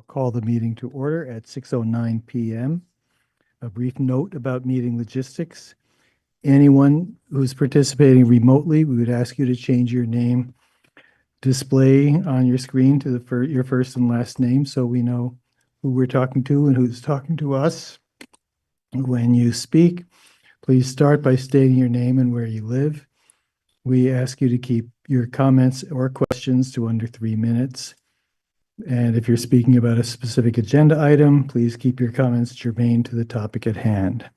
call the meeting to order at 6:09 p.m. A brief note about meeting logistics. Anyone who's participating remotely, we would ask you to change your name display on your screen to your first and last name so we know who we're talking to and who's talking to us. When you speak, please start by stating your name and where you live. We ask you to keep your comments or questions to under 3 minutes. And if you're speaking about a specific agenda item, please keep your comments germane to the topic at hand.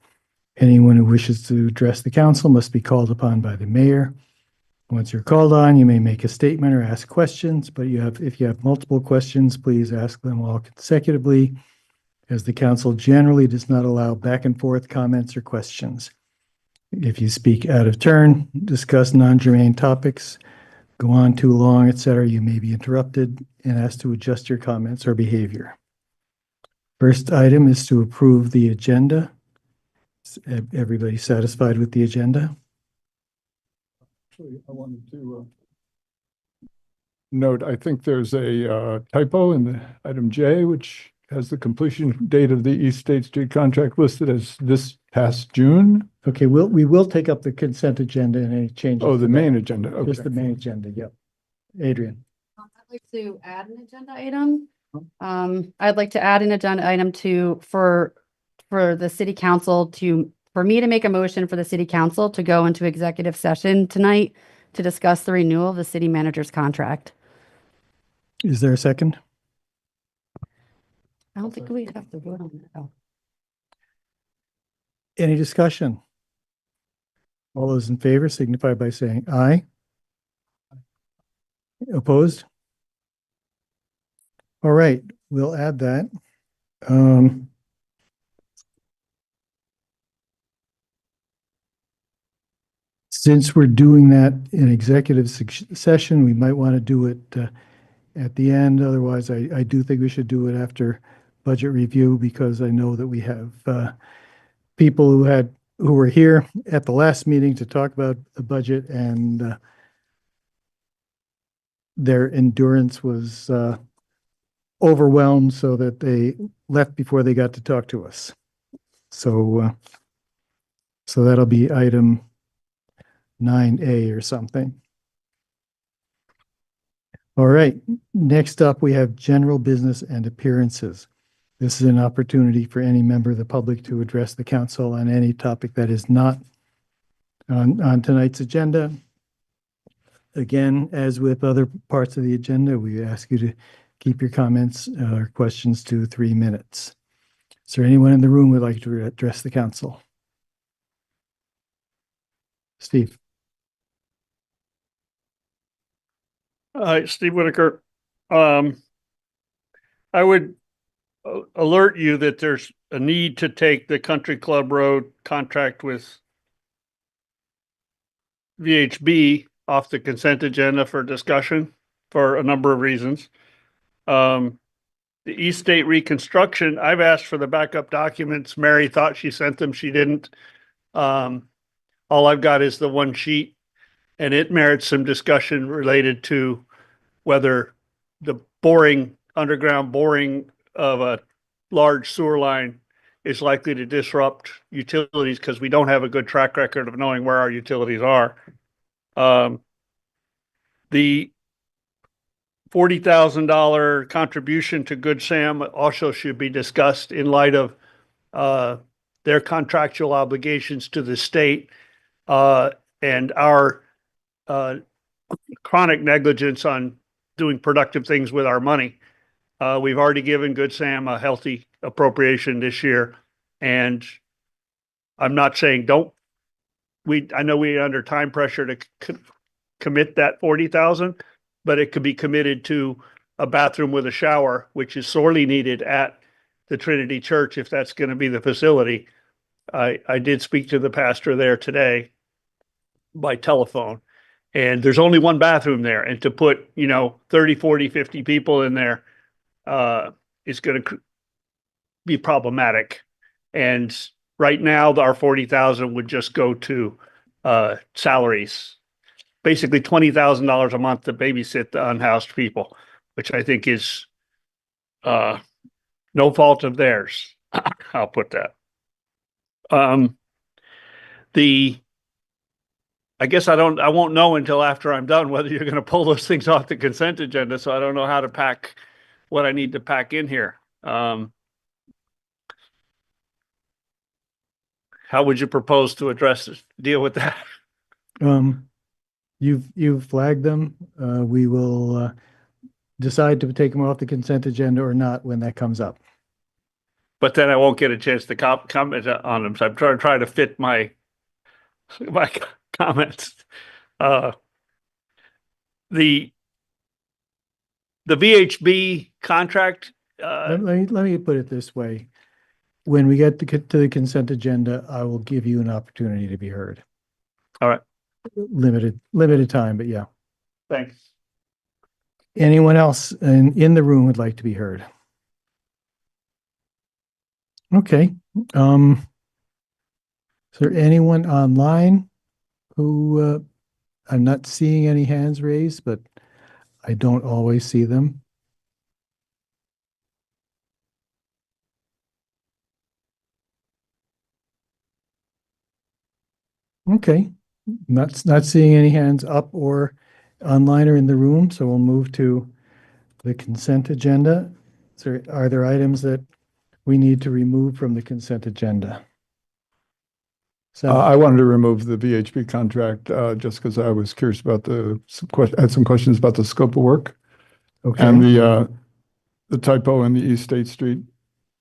Anyone who wishes to address the council must be called upon by the mayor. Once you're called on, you may make a statement or ask questions, but if you have multiple questions, please ask them all consecutively, as the council generally does not allow back and forth comments or questions. If you speak out of turn, discuss non-germane topics, go on too long, etc., you may be interrupted and asked to adjust your comments or behavior. First item is to approve the agenda. Is everybody satisfied with the agenda? Actually, I wanted to note, I think there's a typo in the item J, which has the completion date of the East State Street contract listed as this past June. Okay, we will take up the consent agenda and any changes. Oh, the main agenda. Okay. Just the main agenda, yep. Adrian. I'd like to add an agenda item. I'd like to add an agenda item for the city council for me to make a motion for the city council to go into executive session tonight to discuss the renewal of the city manager's contract. Is there a second? I don't think we have to vote on that. Oh. Any discussion? All those in favor signify by saying aye. Opposed? All right, we'll add that. Since we're doing that in executive session, we might want to do it at the end. Otherwise, I do think we should do it after budget review, because I know that we have people who were here at the last meeting to talk about the budget, and their endurance was overwhelmed, so that they left before they got to talk to us. So that'll be item 9A or something. All right, next up, we have general business and appearances. This is an opportunity for any member of the public to address the council on any topic that is not on tonight's agenda. Again, as with other parts of the agenda, we ask you to keep your comments or questions to 3 minutes. Is there anyone in the room who would like to address the council? Steve. Hi, Steve Whitaker. I would alert you that there's a need to take the Country Club Road contract with VHB off the consent agenda for discussion for a number of reasons. The East State reconstruction, I've asked for the backup documents. Mary thought she sent them. She didn't. All I've got is the one sheet, and it merits some discussion related to whether the underground boring of a large sewer line is likely to disrupt utilities, because we don't have a good track record of knowing where our utilities are. The $40,000 contribution to Good Sam also should be discussed in light of their contractual obligations to the state and our chronic negligence on doing productive things with our money. We've already given Good Sam a healthy appropriation this year, and I'm not saying I know we're under time pressure to commit that 40,000, but it could be committed to a bathroom with a shower, which is sorely needed at the Trinity Church if that's going to be the facility. I did speak to the pastor there today by telephone, and there's only one bathroom there, and to put 30, 40, 50 people in there is going to be problematic. And right now our 40,000 would just go to salaries, basically $20,000 a month to babysit the unhoused people, which I think is No fault of theirs. I'll put that. I guess I won't know until after I'm done whether you're going to pull those things off the consent agenda. So I don't know how to pack what I need to pack in here. How would you propose to deal with that? You've flagged them. We will decide to take them off the consent agenda or not when that comes up. But then I won't get a chance to comment on them. So I'm trying to fit my comments. The VHB contract, Let me put it this way. When we get to the consent agenda, I will give you an opportunity to be heard. all right, Limited time, but yeah. thanks. Anyone else in the room would like to be heard? Okay. Is there anyone online who I'm not seeing any hands raised, but I don't always see them. Okay, not seeing any hands up or online or in the room, so we'll move to the consent agenda. So are there items that we need to remove from the consent agenda? So I wanted to remove the VHB contract just because I was curious about had some questions about the scope of work and okay, the typo in the East State Street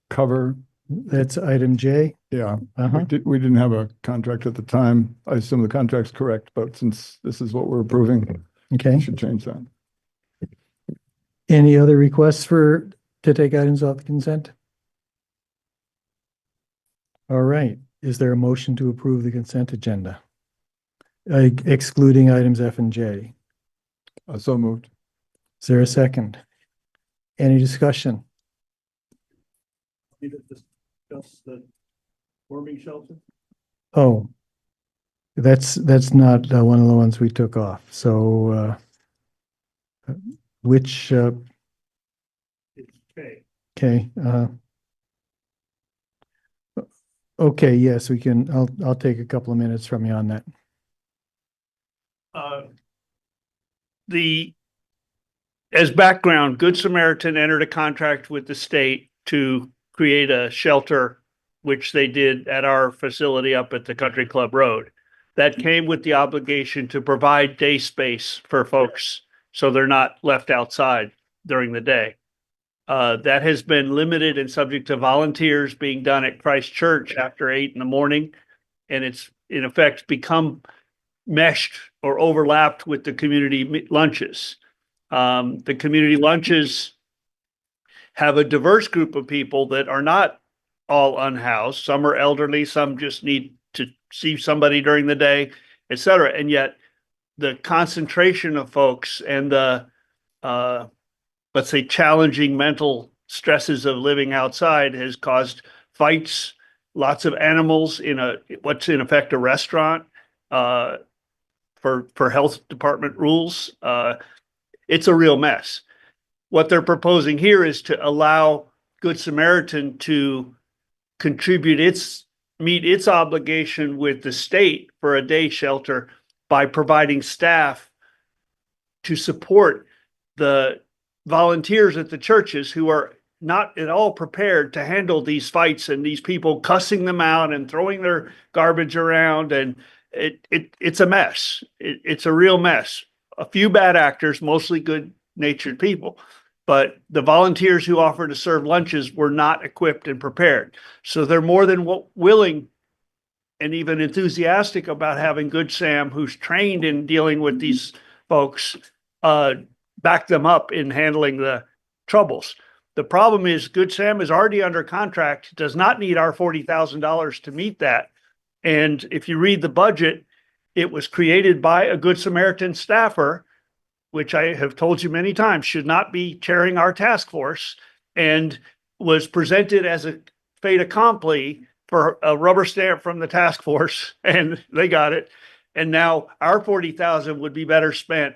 cover. that's item J. Yeah, Uh-huh. we didn't have a contract at the time. I assume the contract's correct, but since this is what we're approving, we Okay. should change that. Any other requests to take items off the consent? All right. Is there a motion to approve the consent agenda? Excluding items F and J. So moved. Is there a second? Any discussion? Need to discuss the warming shelter? Oh, that's not one of the ones we took off. So, which, It's okay. okay, okay, yes, we can, I'll take a couple of minutes from you on that. As background, Good Samaritan entered a contract with the state to create a shelter, which they did at our facility up at the Country Club Road. That came with the obligation to provide day space for folks so they're not left outside during the day. That has been limited and subject to volunteers being done at Christ Church after 8 a.m. And it's in effect become meshed or overlapped with the community lunches. The community lunches have a diverse group of people that are not all unhoused. Some are elderly, some just need to see somebody during the day, et cetera. And yet the concentration of folks and the, let's say, challenging mental stresses of living outside has caused fights, lots of animals in what's in effect a restaurant, for health department rules. It's a real mess. What they're proposing here is to allow Good Samaritan to meet its obligation with the state for a day shelter by providing staff to support the volunteers at the churches who are not at all prepared to handle these fights and these people cussing them out and throwing their garbage around. And it's a mess. It's a real mess. A few bad actors, mostly good-natured people. But the volunteers who offer to serve lunches were not equipped and prepared. So they're more than willing and even enthusiastic about having Good Sam, who's trained in dealing with these folks, back them up in handling the troubles. The problem is Good Sam is already under contract, does not need our $40,000 to meet that. And if you read the budget, it was created by a Good Samaritan staffer, which I have told you many times should not be chairing our task force, and was presented as a fait accompli for a rubber stamp from the task force, and they got it. And now our 40,000 would be better spent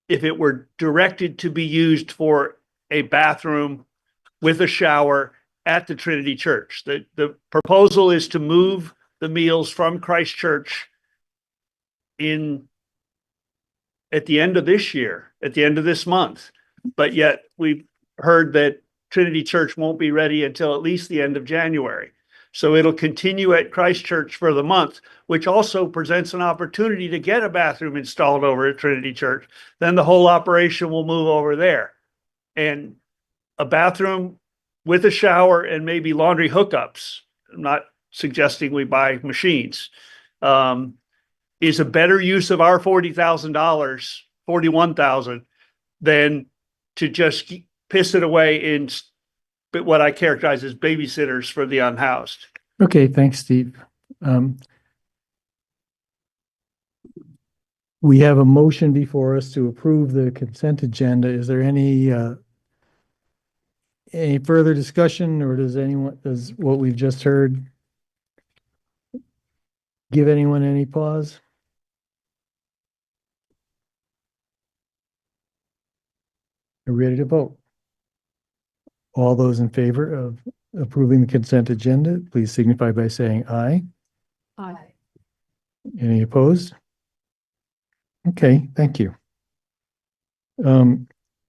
if it were directed to be used for a bathroom with a shower at the Trinity Church. The proposal is to move the meals from Christ Church at the end of this year, at the end of this month. But yet we've heard that Trinity Church won't be ready until at least the end of January. So it'll continue at Christ Church for the month, which also presents an opportunity to get a bathroom installed over at Trinity Church. Then the whole operation will move over there. And a bathroom with a shower and maybe laundry hookups, I'm not suggesting we buy machines, is a better use of our $40,000, $41,000, than to just piss it away in what I characterize as babysitters for the unhoused. Okay, thanks, Steve. We have a motion before us to approve the consent agenda. Is there any further discussion, or does what we've just heard give anyone any pause? Are we ready to vote? All those in favor of approving the consent agenda, please signify by saying aye. Aye. Any opposed? Okay, thank you.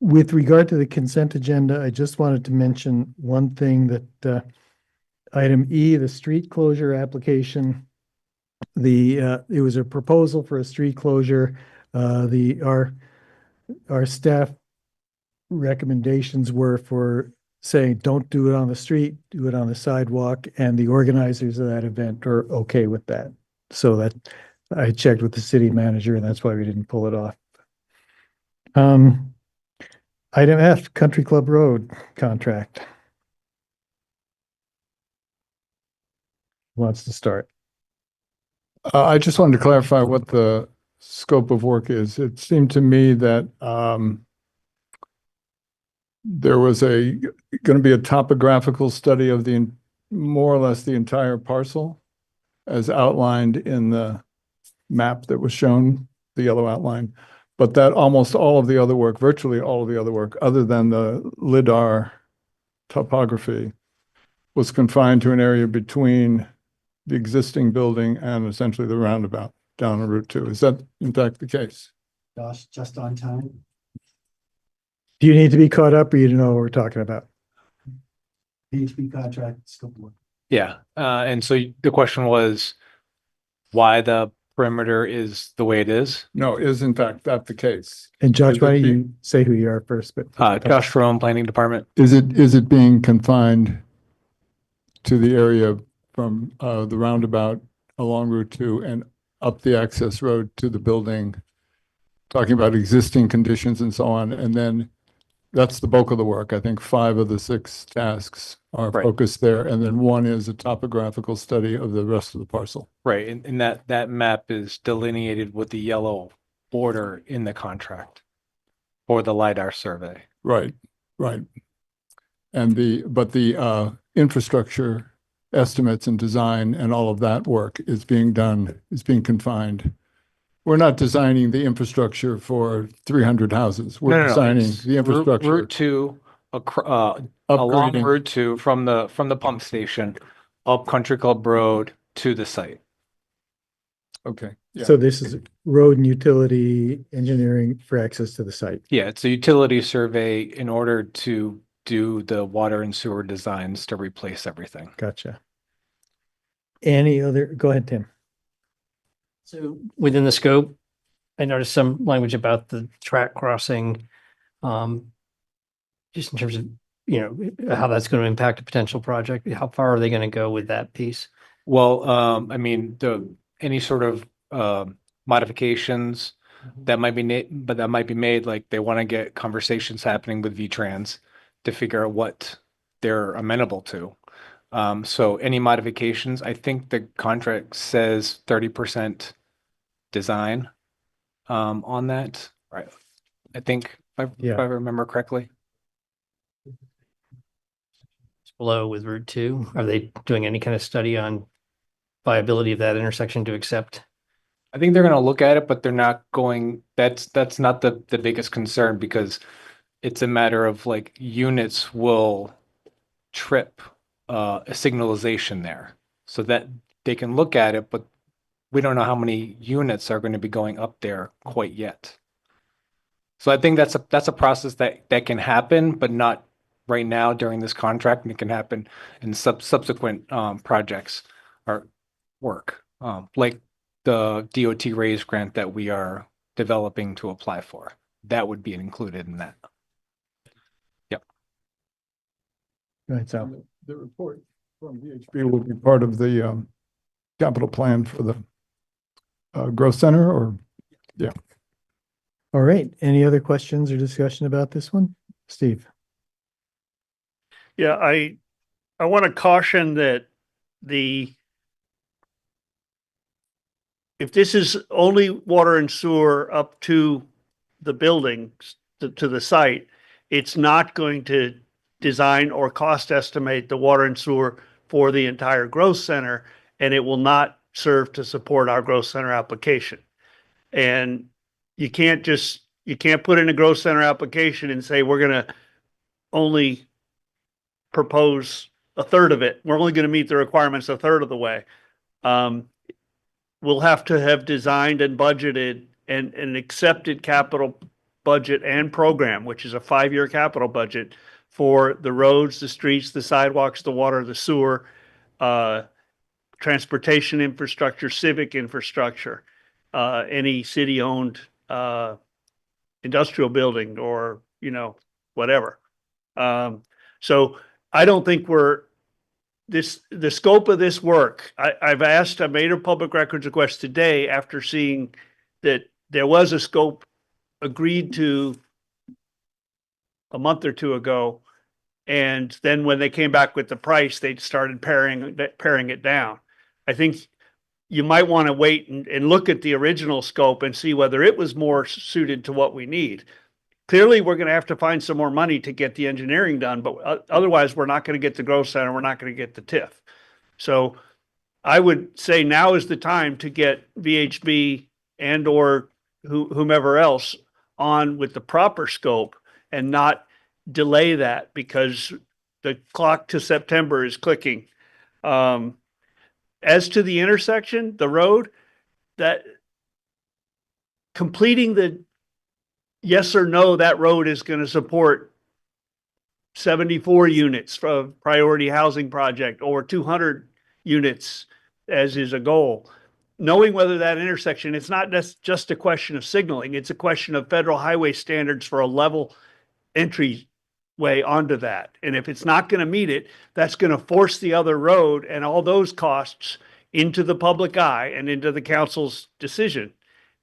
With regard to the consent agenda, I just wanted to mention one thing, that item E, the street closure application, it was a proposal for a street closure. Our staff recommendations were for saying, don't do it on the street, do it on the sidewalk, and the organizers of that event are okay with that. So that I checked with the city manager, and that's why we didn't pull it off. Item F, Country Club Road contract. Who wants to start? I just wanted to clarify what the scope of work is. It seemed to me that there was going to be a topographical study of more or less the entire parcel as outlined in the map that was shown, the yellow outline, but that almost all of the other work, virtually all of the other work, other than the LIDAR topography, was confined to an area between the existing building and essentially the roundabout down on Route 2. Is that in fact the case? Josh, just on time. Do you need to be caught up, or you know what we're talking about? PHP contract, scope of work. Yeah, and so the question was why the perimeter is the way it is. No, is in fact that the case? And Josh, Is why it don't you say who you are first? But Josh Jerome, Planning Department. Is it being confined to the area from the roundabout along Route 2 and up the access road to the building, talking about existing conditions and so on, and then that's the bulk of the work. I think 5 of the 6 tasks are Right. focused there, and then 1 is a topographical study of the rest of the parcel. Right, and that map is delineated with the yellow border in the contract for the LiDAR survey. Right, right. And the infrastructure estimates and design and all of that work is being confined. We're not designing the infrastructure for 300 houses. We're No, designing it's the infrastructure. Route 2, along Upgrading. Route 2 from the pump station up Country Club Road to the site. Okay, yeah. So this is road and utility engineering for access to the site. Yeah, it's a utility survey in order to do the water and sewer designs to replace everything. Gotcha. Go ahead, Tim. So within the scope, I noticed some language about the track crossing. Just in terms of, how that's going to impact a potential project. How far are they going to go with that piece? Well, I mean, any sort of modifications that might be made, like they want to get conversations happening with V-Trans to figure out what they're amenable to. So any modifications, I think the contract says 30% design on that, right? I think if I remember correctly. It's below with Route 2. Are they doing any kind of study on viability of that intersection to accept? I think they're going to look at it, but they're not going, that's not the biggest concern, because it's a matter of like units will trip a signalization there so that they can look at it, but we don't know how many units are going to be going up there quite yet. So I think that's a process that can happen, but not right now during this contract, and it can happen in subsequent projects or work, like the DOT raise grant that we are developing to apply for. That would be included in that. Go ahead, Sal. The report from VHB will be part of the capital plan for the growth center, or All right. Any other questions or discussion about this one? Steve? Yeah, I want to caution that if this is only water and sewer up to the buildings, to the site, it's not going to design or cost estimate the water and sewer for the entire growth center, and it will not serve to support our growth center application. And you can't put in a growth center application and say, we're going to only propose a third of it. We're only going to meet the requirements a third of the way. We'll have to have designed and budgeted and accepted capital budget and program, which is a 5-year capital budget for the roads, the streets, the sidewalks, the water, the sewer, transportation infrastructure, civic infrastructure, any city-owned industrial building, or, whatever. So I don't think the scope of this work, I made a public records request today after seeing that there was a scope agreed to a month or two ago. And then when they came back with the price, they started paring it down. I think you might want to wait and look at the original scope and see whether it was more suited to what we need. Clearly, we're going to have to find some more money to get the engineering done, but otherwise we're not going to get the growth center. We're not going to get the TIF. So I would say now is the time to get VHB and or whomever else on with the proper scope and not delay that, because the clock to September is clicking. As to the intersection, the road, that completing the yes or no, that road is going to support 74 units from priority housing project or 200 units as is a goal. Knowing whether that intersection, it's not just a question of signaling, it's a question of federal highway standards for a level entry way onto that. And if it's not going to meet it, that's going to force the other road and all those costs into the public eye and into the council's decision.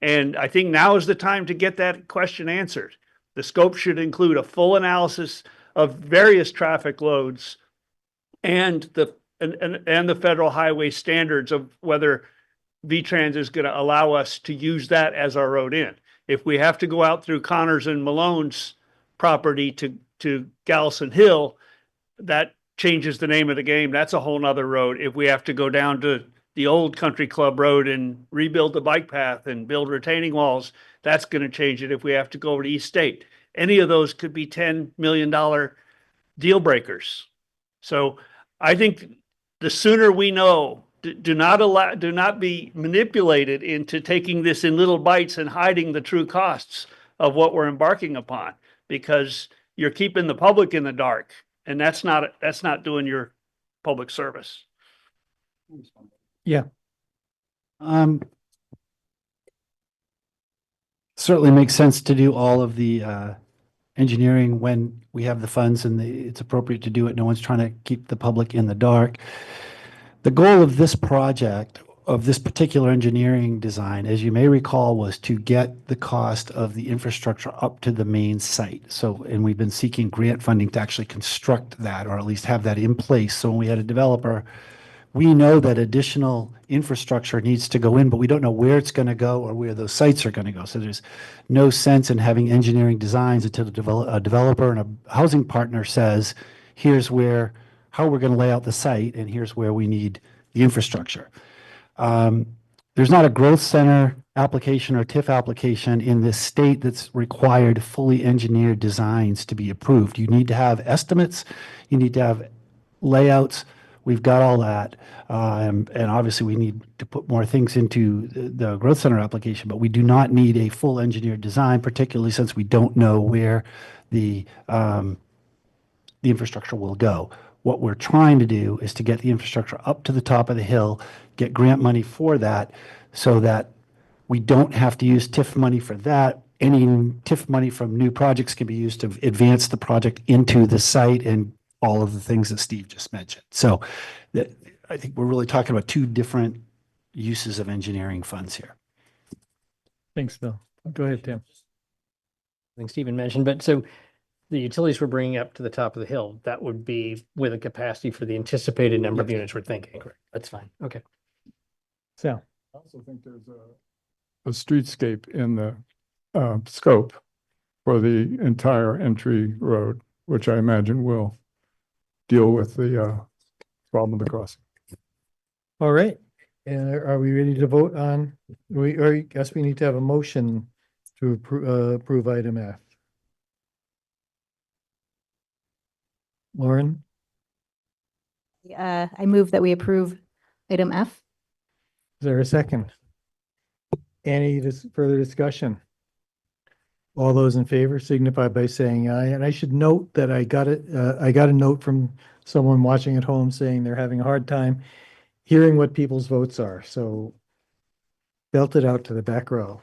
And I think now is the time to get that question answered. The scope should include a full analysis of various traffic loads and the federal highway standards of whether VTrans is going to allow us to use that as our road in. If we have to go out through Connors and Malone's property to Gallison Hill, that changes the name of the game. That's a whole nother road. If we have to go down to the old Country Club Road and rebuild the bike path and build retaining walls, that's going to change it. If we have to go over to East State, any of those could be $10 million deal breakers. So I think the sooner we know, do not be manipulated into taking this in little bites and hiding the true costs of what we're embarking upon, because you're keeping the public in the dark, and that's not doing your public service. Yeah. Certainly makes sense to do all of the engineering when we have the funds and it's appropriate to do it. No one's trying to keep the public in the dark. The goal of this project, of this particular engineering design, as you may recall, was to get the cost of the infrastructure up to the main site. So, and we've been seeking grant funding to actually construct that, or at least have that in place. So when we had a developer, we know that additional infrastructure needs to go in, but we don't know where it's going to go or where those sites are going to go. So there's no sense in having engineering designs until a developer and a housing partner says, here's how we're going to lay out the site, and here's where we need the infrastructure. There's not a growth center application or TIF application in this state that's required fully engineered designs to be approved. You need to have estimates, you need to have layouts, We've got all that. And obviously we need to put more things into the growth center application, but we do not need a full engineered design, particularly since we don't know where the infrastructure will go. What we're trying to do is to get the infrastructure up to the top of the hill, get grant money for that, so that we don't have to use TIF money for that. Any TIF money from new projects can be used to advance the project into the site and all of the things that Steve just mentioned. So I think we're really talking about two different uses of engineering funds here. Thanks, Bill. Go ahead, Tim. I think Stephen mentioned, but so the utilities we're bringing up to the top of the hill, that would be with a capacity for the anticipated number of units we're thinking. Correct. That's fine. Okay. Sal, I also think there's a streetscape in the scope for the entire entry road, which I imagine will deal with the problem of the crossing. all right. And are we ready to vote on, or I guess we need to have a motion to approve item F. Lauren, I move that we approve item F. is there a second? Any further discussion? All those in favor signify by saying aye. And I should note that I got a note from someone watching at home saying they're having a hard time hearing what people's votes are. So belt it out to the back row.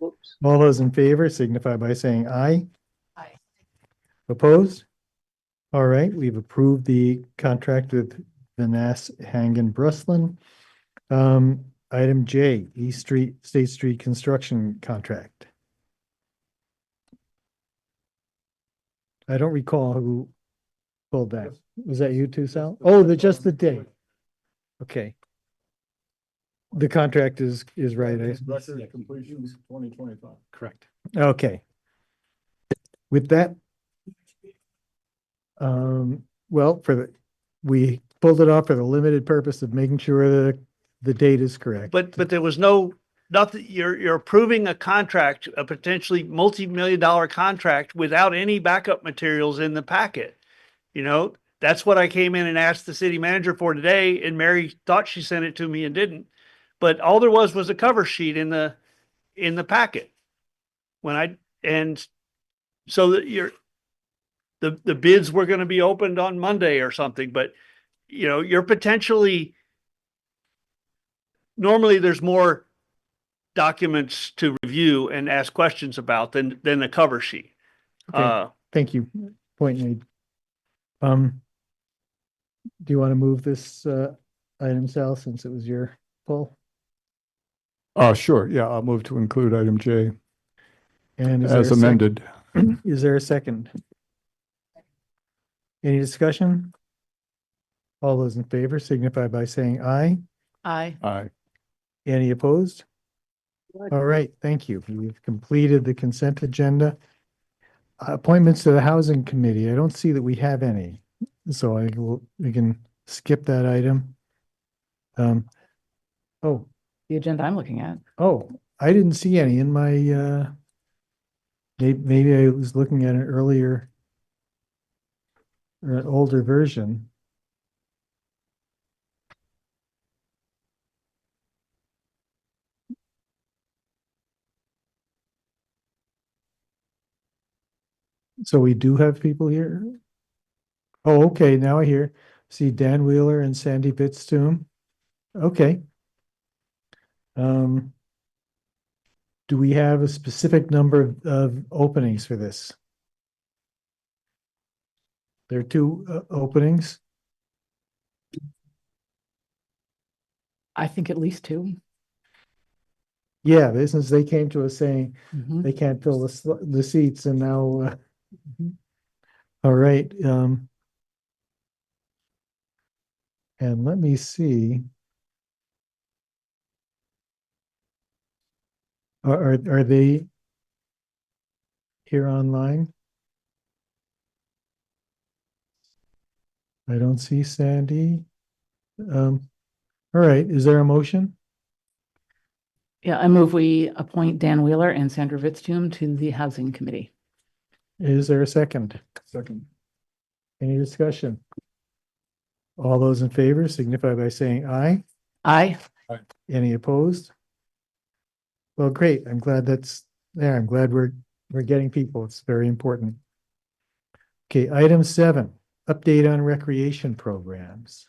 All those in favor signify by saying aye. Aye. Opposed? All right, we've approved the contract with Vanass Hangen Bruslin. Item J, State Street Construction Contract. I don't recall who pulled that. Was that you too, Sal? Oh, just the date. Okay. The contract is right. Record completion 2025. Correct. Okay. With that, well, we pulled it off for the limited purpose of making sure the date is correct. But there was nothing, you're approving a contract, a potentially multi-million-dollar contract without any backup materials in the packet. You know, that's what I came in and asked the city manager for today, and Mary thought she sent it to me and didn't. But all there was a cover sheet in the packet. So that the bids were going to be opened on Monday or something, but you know, you're potentially, normally there's more documents to review and ask questions about than the cover sheet. Okay. Thank you. Point made. Do you want to move this item, Sal, since it was your pull? Sure. Yeah, I'll move to include item J And is there as a amended. Is there a second? Any discussion? All those in favor signify by saying aye. Aye. Aye. Any opposed? All right, thank you. We've completed the consent agenda. Appointments to the Housing Committee. I don't see that we have any. So we can skip that item. Oh, The agenda I'm looking at. I didn't see any in my, maybe I was looking at an earlier or an older version. So we do have people here? Oh, okay, now I hear. See Dan Wheeler and Sandy Bitstoom. Okay. Do we have a specific number of openings for this? There are two openings. I think at least two. Yeah, since they came to us saying Mhm. they can't fill the seats and now, all right. And let me see. Are they here online? I don't see Sandy. All right, is there a motion? Yeah, I move we appoint Dan Wheeler and Sandra Vitztum to the Housing Committee. Is there a second? Second. Any discussion? All those in favor signify by saying aye. Aye. Any opposed? Well, great. I'm glad that's there. I'm glad we're getting people. It's very important. Okay, item 7, update on recreation programs.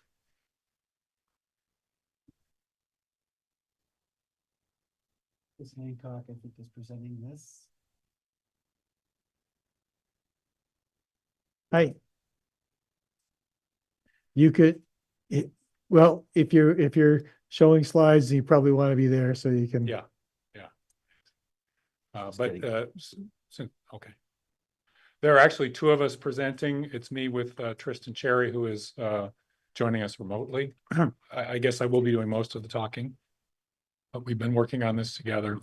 Ms. Hancock, I think, is presenting this. Hi. You could, well, if you're showing slides, you probably want to be there so you can. Yeah. Okay. There are actually 2 of us presenting. It's me with Tristan Cherry, who is joining us remotely. I guess I will be doing most of the talking, but we've been working on this together.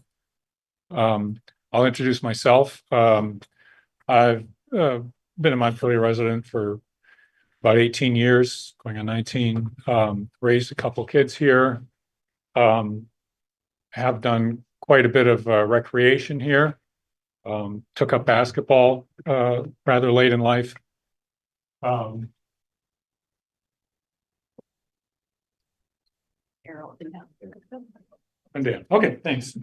I'll introduce myself. I've been a Montpelier resident for about 18 years, going on 19. Raised a couple kids here. Have done quite a bit of recreation here. Took up basketball rather late in life. And Dan. Okay, thanks.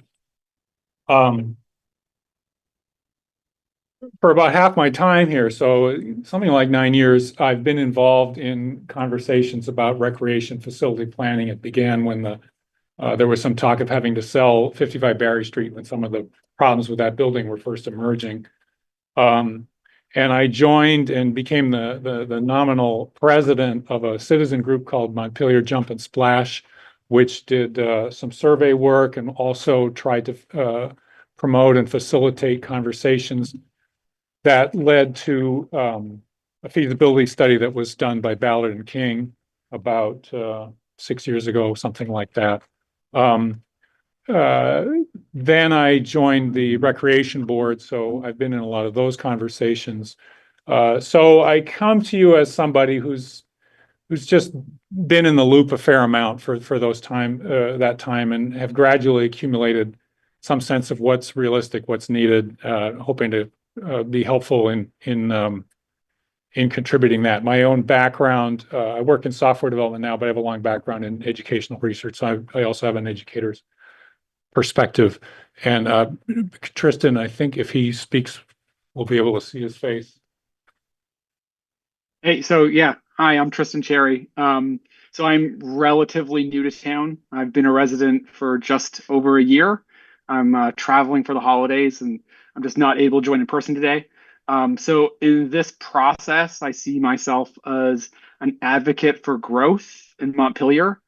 For about half my time here, so something like 9 years, I've been involved in conversations about recreation facility planning. It began when there was some talk of having to sell 55 Barry Street when some of the problems with that building were first emerging. And I joined and became the nominal president of a citizen group called Montpelier Jump and Splash, which did some survey work and also tried to promote and facilitate conversations that led to a feasibility study that was done by Ballard and King about 6 years ago, something like that. Then I joined the recreation board, so I've been in a lot of those conversations. So I come to you as somebody who's just been in the loop a fair amount for that time, and have gradually accumulated some sense of what's realistic, what's needed, hoping to be helpful in contributing that. My own background, I work in software development now, but I have a long background in educational research, so I also have an educator's perspective. And Tristan, I think if he speaks, we'll be able to see his face. Hey, so yeah, hi, I'm Tristan Cherry. So I'm relatively new to town. I've been a resident for just over a year. I'm traveling for the holidays, and I'm just not able to join in person today. So in this process, I see myself as an advocate for growth in Montpelier.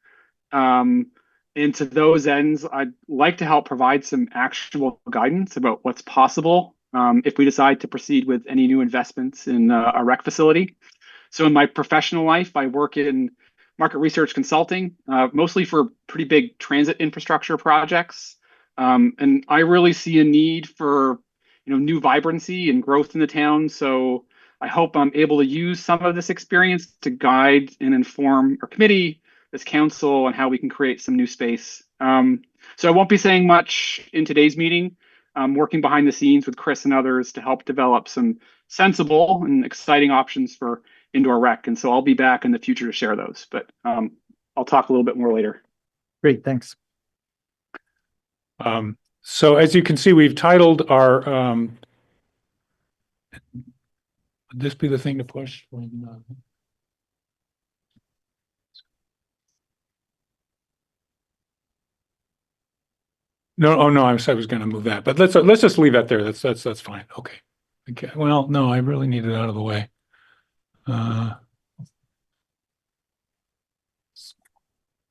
And to those ends, I'd like to help provide some actionable guidance about what's possible if we decide to proceed with any new investments in a rec facility. So in my professional life, I work in market research consulting, mostly for pretty big transit infrastructure projects. And I really see a need for new vibrancy and growth in the town. So I hope I'm able to use some of this experience to guide and inform our committee, this council, on how we can create some new space. So I won't be saying much in today's meeting. I'm working behind the scenes with Chris and others to help develop some sensible and exciting options for indoor rec. And so I'll be back in the future to share those, but I'll talk a little bit more later. Great, thanks. So as you can see, we've titled our, would this be the thing to push? No, oh no, I was going to move that, but let's just leave that there. That's fine. Okay. Okay. Well, no, I really need it out of the way.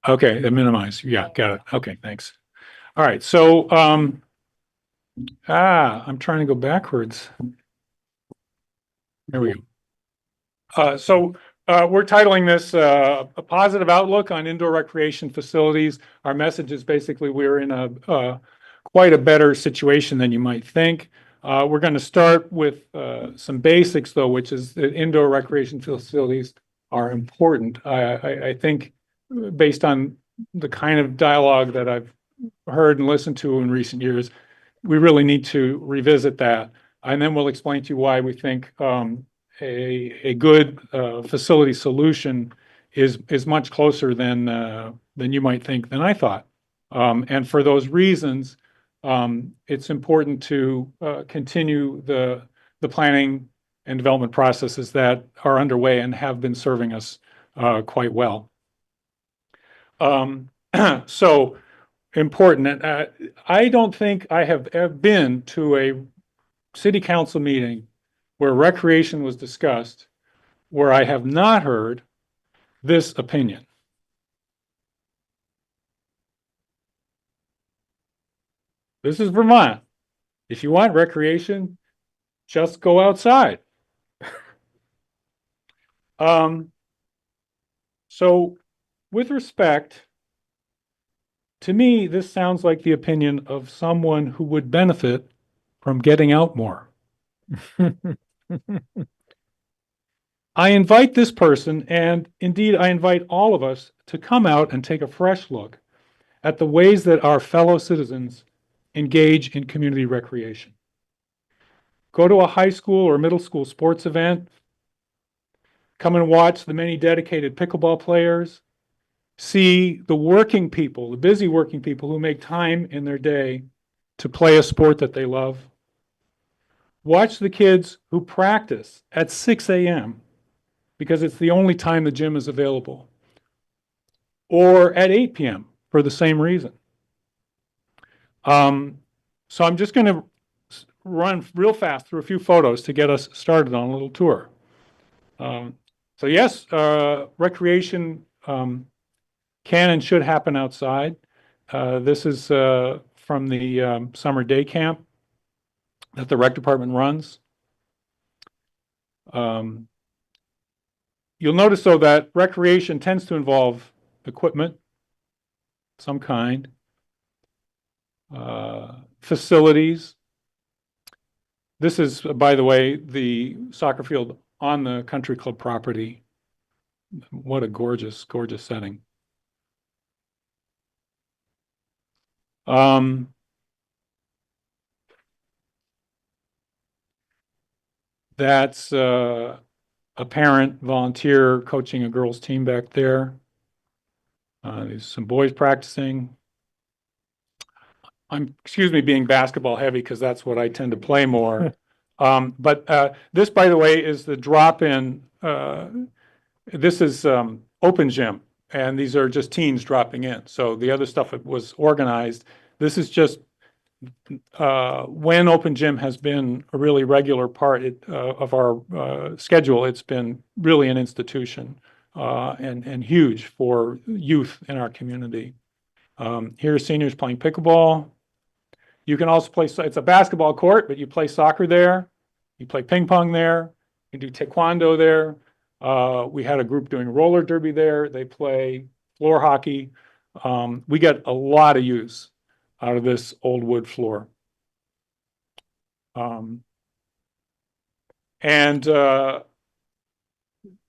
Okay, minimize. Yeah, got it. Okay, thanks. All right, so I'm trying to go backwards. There we go. So we're titling this a positive outlook on indoor recreation facilities. Our message is basically we're in a quite a better situation than you might think. We're going to start with some basics, though, which is that indoor recreation facilities are important. I think based on the kind of dialogue that I've heard and listened to in recent years, we really need to revisit that. And then we'll explain to you why we think a good facility solution is much closer than you might think, than I thought. And for those reasons, it's important to continue the planning and development processes that are underway and have been serving us quite well. So important. I don't think I have ever been to a city council meeting where recreation was discussed where I have not heard this opinion. This is Vermont. If you want recreation, just go outside. So with respect, to me, this sounds like the opinion of someone who would benefit from getting out more. I invite this person, and indeed I invite all of us, to come out and take a fresh look at the ways that our fellow citizens engage in community recreation. Go to a high school or middle school sports event. Come and watch the many dedicated pickleball players. See the working people, the busy working people who make time in their day to play a sport that they love. Watch the kids who practice at 6 a.m. because it's the only time the gym is available, or at 8 p.m. for the same reason. So I'm just going to run real fast through a few photos to get us started on a little tour. So yes, recreation can and should happen outside. This is from the summer day camp that the rec department runs. You'll notice, though, that recreation tends to involve equipment, some kind, facilities. This is, by the way, the soccer field on the country club property. What a gorgeous, gorgeous setting. That's a parent volunteer coaching a girls' team back there. There's some boys practicing. Excuse me, being basketball heavy, because that's what I tend to play more. But this, by the way, is the drop-in. This is open gym, and these are just teens dropping in. So the other stuff was organized. This is just when open gym has been a really regular part of our schedule. It's been really an institution and huge for youth in our community. Here are seniors playing pickleball. You can also play, it's a basketball court, but you play soccer there. You play ping pong there. You do taekwondo there. We had a group doing roller derby there. They play floor hockey. We get a lot of use out of this old wood floor.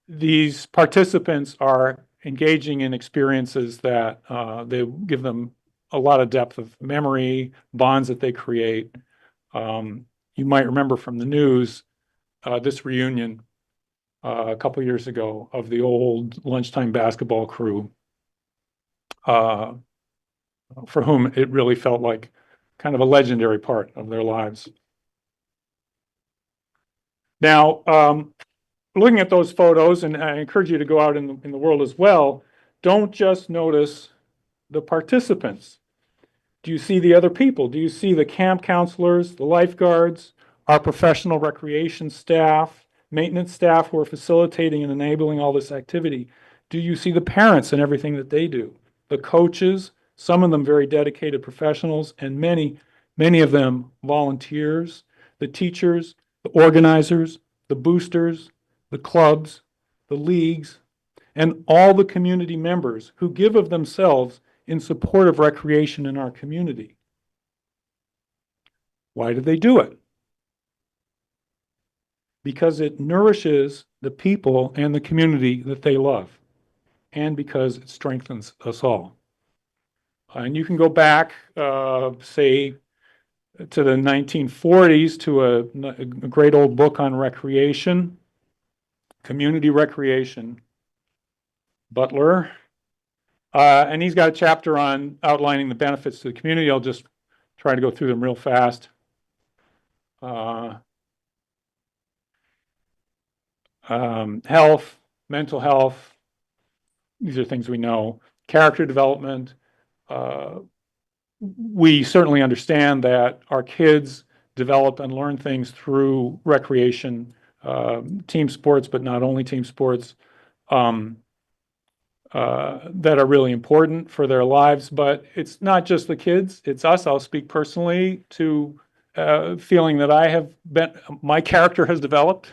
These participants are engaging in experiences that they give them a lot of depth of memory, bonds that they create. You might remember from the news this reunion a couple years ago of the old lunchtime basketball crew, for whom it really felt like kind of a legendary part of their lives. Now, looking at those photos, and I encourage you to go out in the world as well, don't just notice the participants. Do you see the other people? Do you see the camp counselors, the lifeguards, our professional recreation staff, maintenance staff who are facilitating and enabling all this activity? Do you see the parents and everything that they do? The coaches, some of them very dedicated professionals, and many, many of them volunteers, the teachers, the organizers, the boosters, the clubs, the leagues, and all the community members who give of themselves in support of recreation in our community. Why do they do it? Because it nourishes the people and the community that they love, and because it strengthens us all. And you can go back, say, to the 1940s to a great old book on recreation, community recreation, Butler. And he's got a chapter on outlining the benefits to the community. I'll just try to go through them real fast. Health, mental health, these are things we know. Character development. We certainly understand that our kids develop and learn things through recreation, team sports, but not only team sports, that are really important for their lives. But it's not just the kids, it's us. I'll speak personally to feeling that my character has developed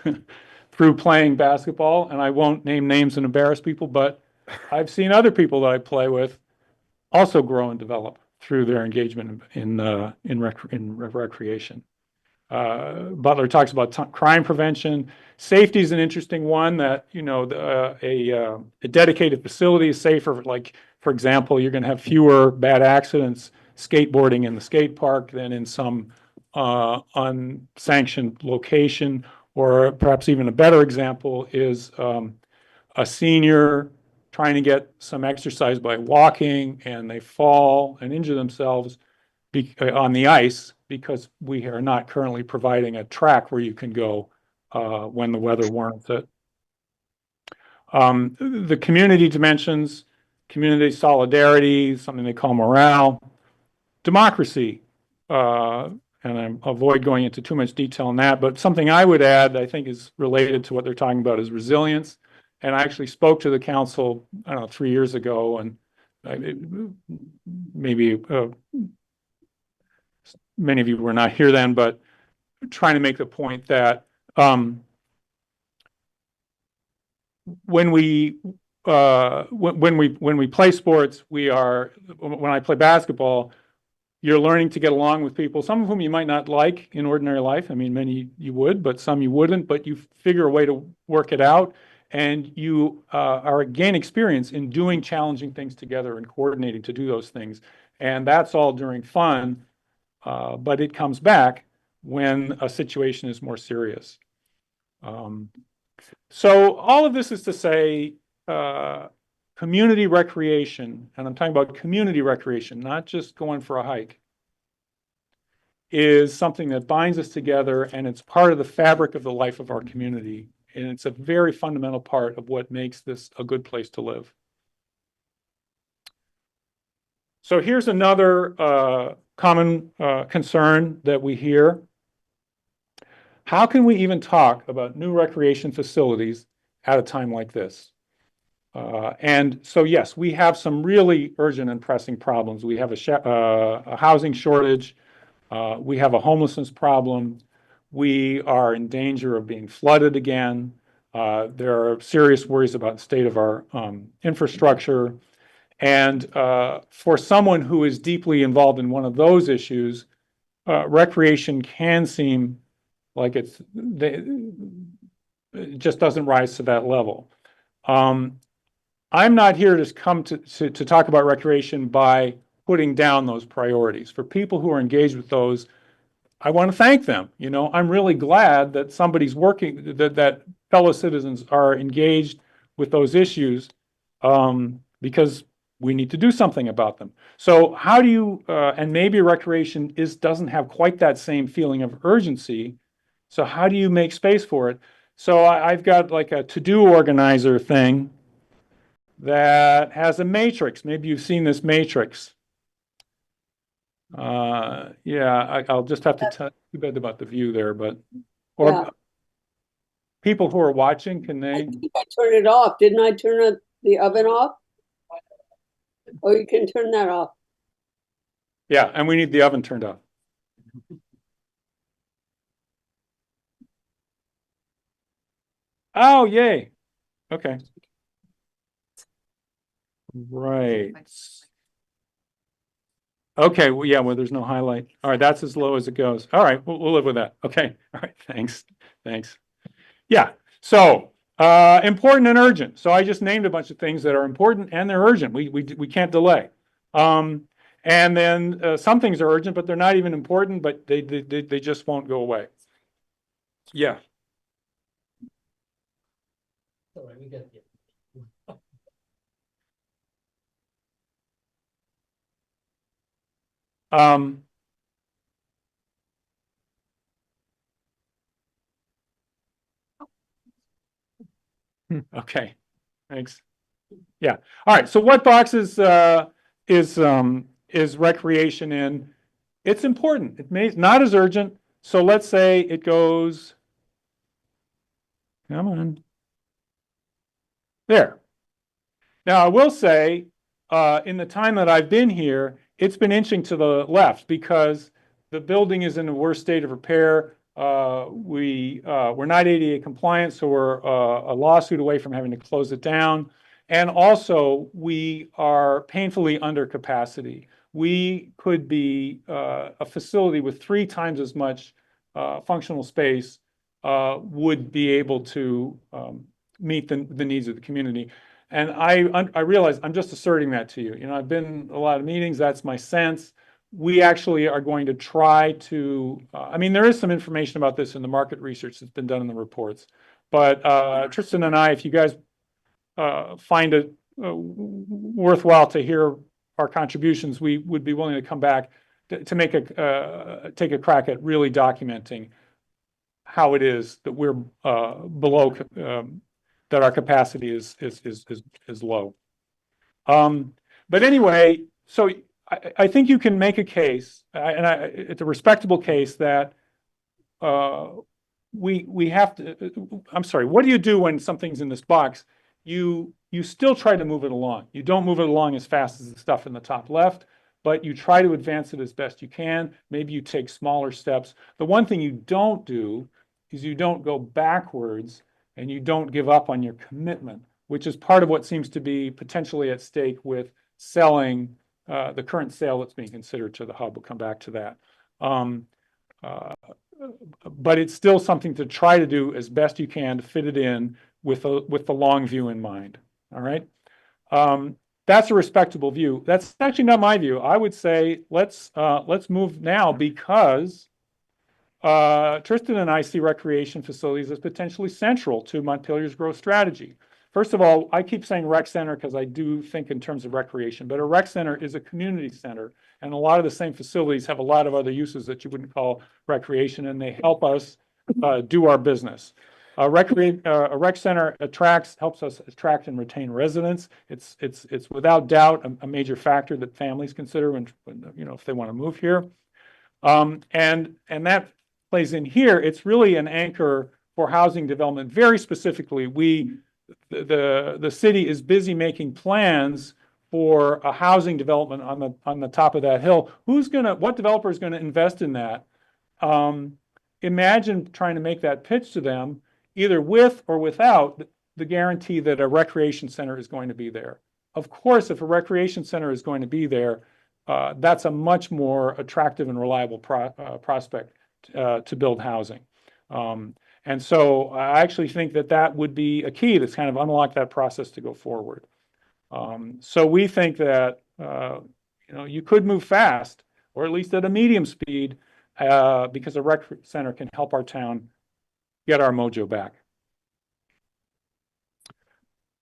through playing basketball. And I won't name names and embarrass people, but I've seen other people that I play with also grow and develop through their engagement in recreation. Butler talks about crime prevention. Safety is an interesting one that, a dedicated facility is safer. Like, for example, you're going to have fewer bad accidents skateboarding in the skate park than in some unsanctioned location. Or perhaps even a better example is a senior trying to get some exercise by walking, and they fall and injure themselves on the ice because we are not currently providing a track where you can go when the weather warrants it. The community dimensions, community solidarity, something they call morale, democracy, and I avoid going into too much detail on that, but something I would add, I think is related to what they're talking about, is resilience. And I actually spoke to the council, I don't know, 3 years ago, and maybe many of you were not here then, but trying to make the point that when we play sports, when I play basketball, you're learning to get along with people, some of whom you might not like in ordinary life. I mean, many you would, but some you wouldn't, but you figure a way to work it out. And you gain experience in doing challenging things together and coordinating to do those things. And that's all during fun, but it comes back when a situation is more serious. So all of this is to say, community recreation, and I'm talking about community recreation, not just going for a hike, is something that binds us together, and it's part of the fabric of the life of our community. And it's a very fundamental part of what makes this a good place to live. So here's another common concern that we hear. How can we even talk about new recreation facilities at a time like this? And so, yes, we have some really urgent and pressing problems. We have a housing shortage. We have a homelessness problem. We are in danger of being flooded again. There are serious worries about the state of our infrastructure. And for someone who is deeply involved in one of those issues, recreation can seem like it just doesn't rise to that level. I'm not here to come to talk about recreation by putting down those priorities. For people who are engaged with those, I want to thank them. I'm really glad that somebody's working, that fellow citizens are engaged with those issues, because we need to do something about them. So how do you, and maybe recreation doesn't have quite that same feeling of urgency. So how do you make space for it? So I've got like a to-do organizer thing that has a matrix. Maybe you've seen this matrix. Yeah, I'll just have to tell you a bit about the view there, but people who are watching, can they? I think I turned it off. Didn't I turn the oven off? Oh, you can turn that off. Yeah, and we need the oven turned off. Oh, yay. Okay. Right. Okay, well, yeah, well, there's no highlight. All right, that's as low as it goes. All right, we'll live with that. Okay, all right, thanks. Yeah, so important and urgent. So I just named a bunch of things that are important and they're urgent. We can't delay. And then some things are urgent, but they're not even important, but they just won't go away. Yeah. Sorry, we got you. Um, okay, thanks. Yeah. All right. So what boxes is recreation in? It's important. It may not as urgent. So let's say it goes. Come on. There. Now I will say, in the time that I've been here, it's been inching to the left because the building is in a worse state of repair. We're not ADA compliant, so we're a lawsuit away from having to close it down. And also, we are painfully under capacity. We could be a facility with 3 times as much functional space would be able to meet the needs of the community. And I realize I'm just asserting that to you. You know, I've been in a lot of meetings. That's my sense. We actually are going to try to, I mean, there is some information about this in the market research that's been done in the reports. But Tristan and I, if you guys find it worthwhile to hear our contributions, we would be willing to come back to make take a crack at really documenting how it is that we're below, that our capacity is low. But anyway, so I think you can make a case, it's a respectable case that we have to. I'm sorry. What do you do when something's in this box? You still try to move it along. You don't move it along as fast as the stuff in the top left, but you try to advance it as best you can. Maybe you take smaller steps. The one thing you don't do is you don't go backwards and you don't give up on your commitment, which is part of what seems to be potentially at stake with selling the current sale that's being considered to the hub. We'll come back to that. But it's still something to try to do as best you can to fit it in with the long view in mind. All right. That's a respectable view. That's actually not my view. I would say let's move now because Tristan and I see recreation facilities as potentially central to Montpelier's growth strategy. First of all, I keep saying rec center because I do think in terms of recreation, but a rec center is a community center, and a lot of the same facilities have a lot of other uses that you wouldn't call recreation, and they help us do our business. A rec center helps us attract and retain residents. It's without doubt a major factor that families consider when if they want to move here, and that plays in here. It's really an anchor for housing development. Very specifically, the city is busy making plans for a housing development on the top of that hill. What developer is going to invest in that? Imagine trying to make that pitch to them, either with or without the guarantee that a recreation center is going to be there. Of course, if a recreation center is going to be there, that's a much more attractive and reliable prospect to build housing. And so I actually think that would be a key that's kind of unlock that process to go forward. So we think that you could move fast, or at least at a medium speed, because a rec center can help our town get our mojo back.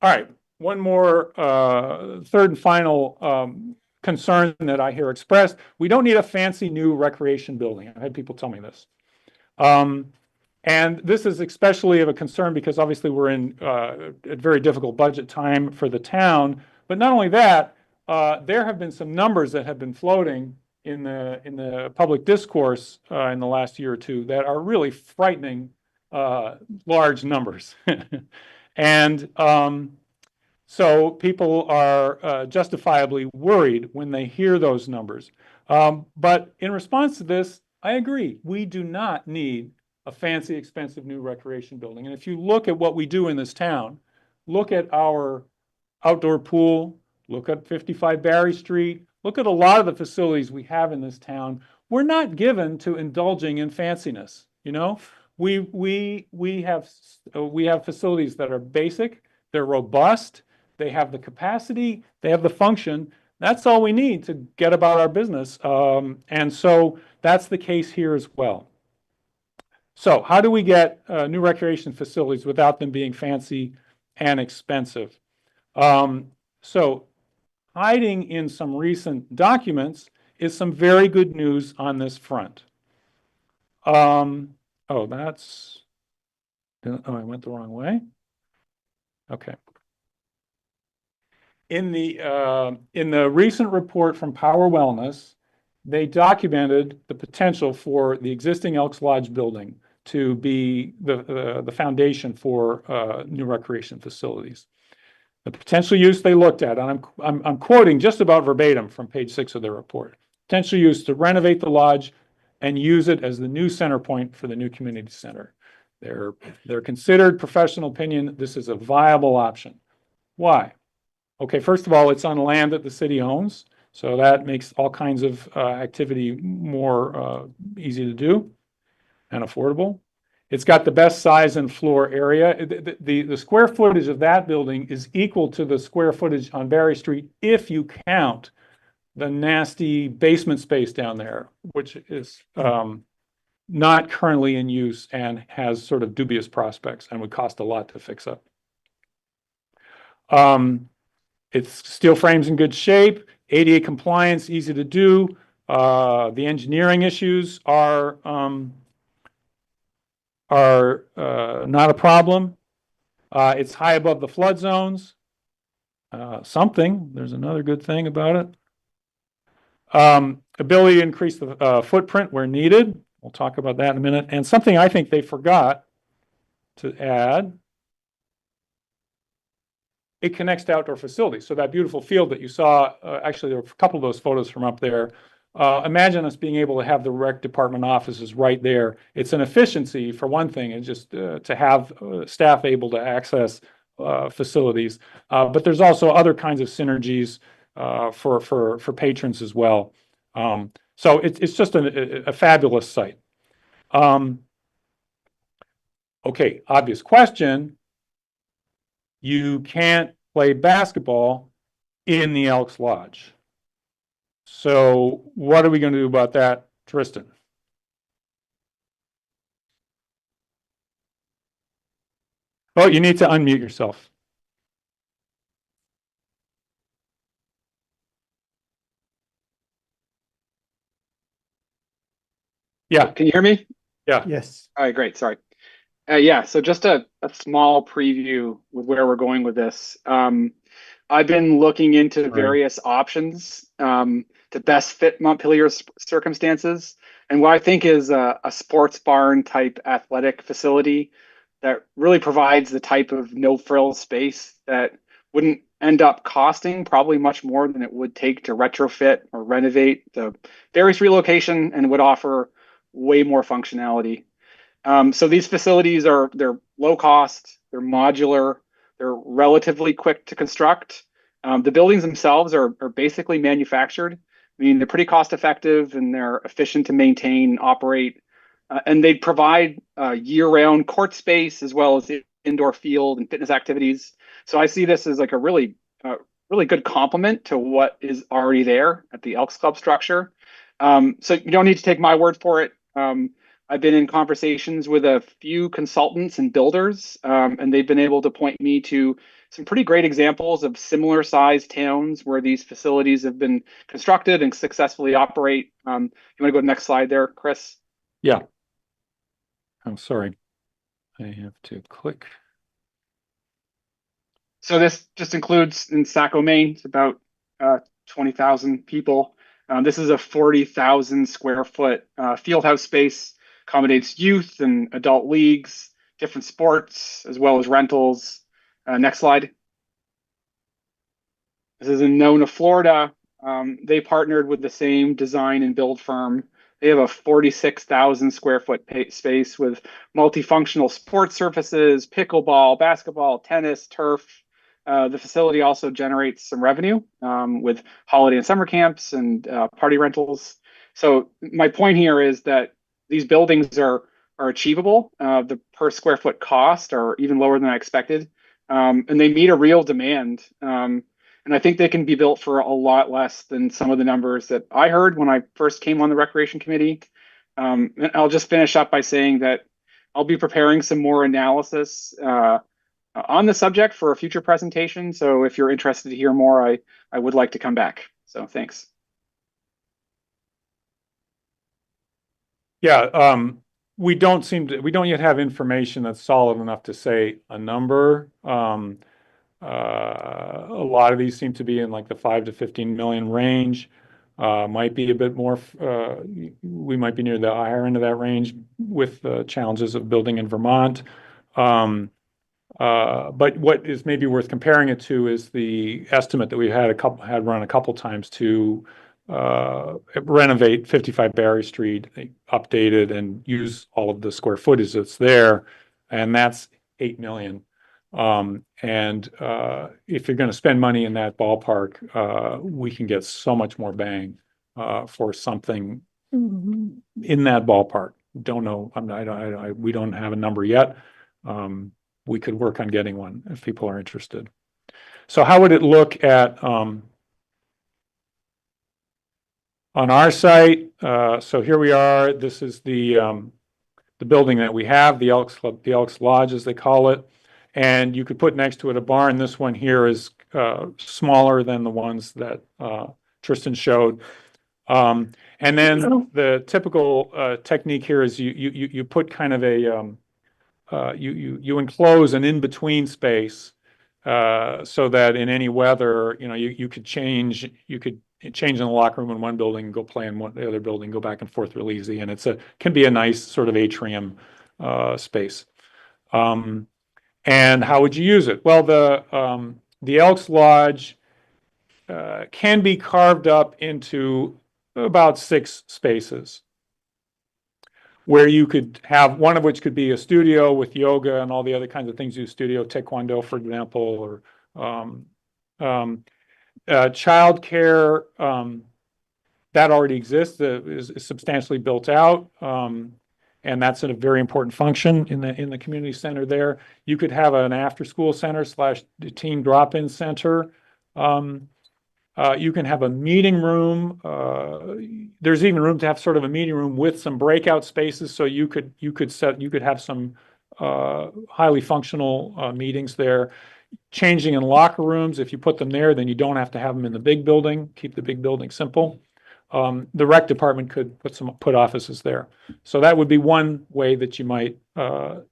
All right, one more third and final concern that I hear expressed. We don't need a fancy new recreation building. I've had people tell me this. And this is especially of a concern because obviously we're in a very difficult budget time for the town. But not only that, there have been some numbers that have been floating in the public discourse in the last year or two that are really frightening large numbers. And so people are justifiably worried when they hear those numbers. But in response to this, I agree. We do not need a fancy, expensive new recreation building. And if you look at what we do in this town, look at our outdoor pool, look at 55 Barry Street, look at a lot of the facilities we have in this town. We're not given to indulging in fanciness. We have facilities that are basic, they're robust, they have the capacity, they have the function. That's all we need to get about our business. And so that's the case here as well. So how do we get new recreation facilities without them being fancy and expensive? So hiding in some recent documents is some very good news on this front. Oh, that's, oh, I went the wrong way. Okay. In the recent report from Power Wellness, they documented the potential for the existing Elks Lodge building to be the foundation for new recreation facilities. The potential use they looked at, and I'm quoting just about verbatim from page 6 of their report. Potential use to renovate the lodge and use it as the new center point for the new community center. They're considered professional opinion. This is a viable option. Why? Okay, first of all, it's on land that the city owns, so that makes all kinds of activity more easy to do and affordable. It's got the best size and floor area. The square footage of that building is equal to the square footage on Barry Street if you count the nasty basement space down there, which is not currently in use and has sort of dubious prospects and would cost a lot to fix up. It's steel frames in good shape, ADA compliance, easy to do. The engineering issues are not a problem. It's high above the flood zones. There's another good thing about it. Ability to increase the footprint where needed. We'll talk about that in a minute. And something I think they forgot to add, it connects to outdoor facilities. So that beautiful field that you saw, actually there were a couple of those photos from up there. Imagine us being able to have the rec department offices right there. It's an efficiency for one thing, and just to have staff able to access facilities. But there's also other kinds of synergies for patrons as well. So it's just a fabulous site. Okay, obvious question. You can't play basketball in the Elks Lodge. So what are we going to do about that, Tristan? Oh, you need to unmute yourself. Yeah. Can you hear me? Yeah. Yes. All right, great. Sorry. Yeah, so just a small preview with where we're going with this. I've been looking into various options to best fit Montpelier's circumstances. And what I think is a sports barn type athletic facility that really provides the type of no frills space that wouldn't end up costing probably much more than it would take to retrofit or renovate the various relocation, and would offer way more functionality. So these facilities they're low cost, they're modular, they're relatively quick to construct. The buildings themselves are basically manufactured. I mean, they're pretty cost effective and they're efficient to maintain, operate, and they provide year-round court space as well as indoor field and fitness activities. So I see this as like a really good complement to what is already there at the Elks Club structure. So you don't need to take my word for it. I've been in conversations with a few consultants and builders, and they've been able to point me to some pretty great examples of similar sized towns where these facilities have been constructed and successfully operate. You want to go to the next slide there, Chris? Yeah. I'm sorry. I have to click. So this just includes in Saco, Maine, it's about 20,000 people. This is a 40,000 square foot field house space, accommodates youth and adult leagues, different sports, as well as rentals. Next slide. This is in Nona, Florida. They partnered with the same design and build firm. They have a 46,000 square foot space with multifunctional sports surfaces, pickleball, basketball, tennis, turf. The facility also generates some revenue with holiday and summer camps and party rentals. So my point here is that these buildings are achievable. The per square foot cost are even lower than I expected, and they meet a real demand. And I think they can be built for a lot less than some of the numbers that I heard when I first came on the Recreation Committee. And I'll just finish up by saying that I'll be preparing some more analysis on the subject for a future presentation. So if you're interested to hear more, I would like to come back. So thanks. Yeah, we don't yet have information that's solid enough to say a number. A lot of these seem to be in like the 5 to 15 million range. Might be a bit more, we might be near the higher end of that range with the challenges of building in Vermont. But what is maybe worth comparing it to is the estimate that we had run a couple times to renovate 55 Barry Street, update it, and use all of the square footage that's there, and that's 8 million. And if you're going to spend money in that ballpark, we can get so much more bang for something in that ballpark. Don't know. We don't have a number yet. We could work on getting one if people are interested. So how would it look at on our site? So here we are. This is the building that we have, the Elks Lodge, as they call it. And you could put next to it a barn. This one here is smaller than the ones that Tristan showed. And then the typical technique here is you put kind of a you enclose an in-between space so that in any weather, you could change in the locker room in one building and go play in the other building, go back and forth real easy, and can be a nice sort of atrium space. And how would you use it? Well, the Elks Lodge can be carved up into about 6 spaces, where you could have one of which could be a studio with yoga and all the other kinds of things you studio, taekwondo, for example, or childcare that already exists, is substantially built out. And that's a very important function in the community center there. You could have an after-school center / teen drop-in center. You can have a meeting room. There's even room to have sort of a meeting room with some breakout spaces, so you could have some highly functional meetings there. Changing in locker rooms, if you put them there, then you don't have to have them in the big building. Keep the big building simple. The rec department could put offices there. So that would be one way that you might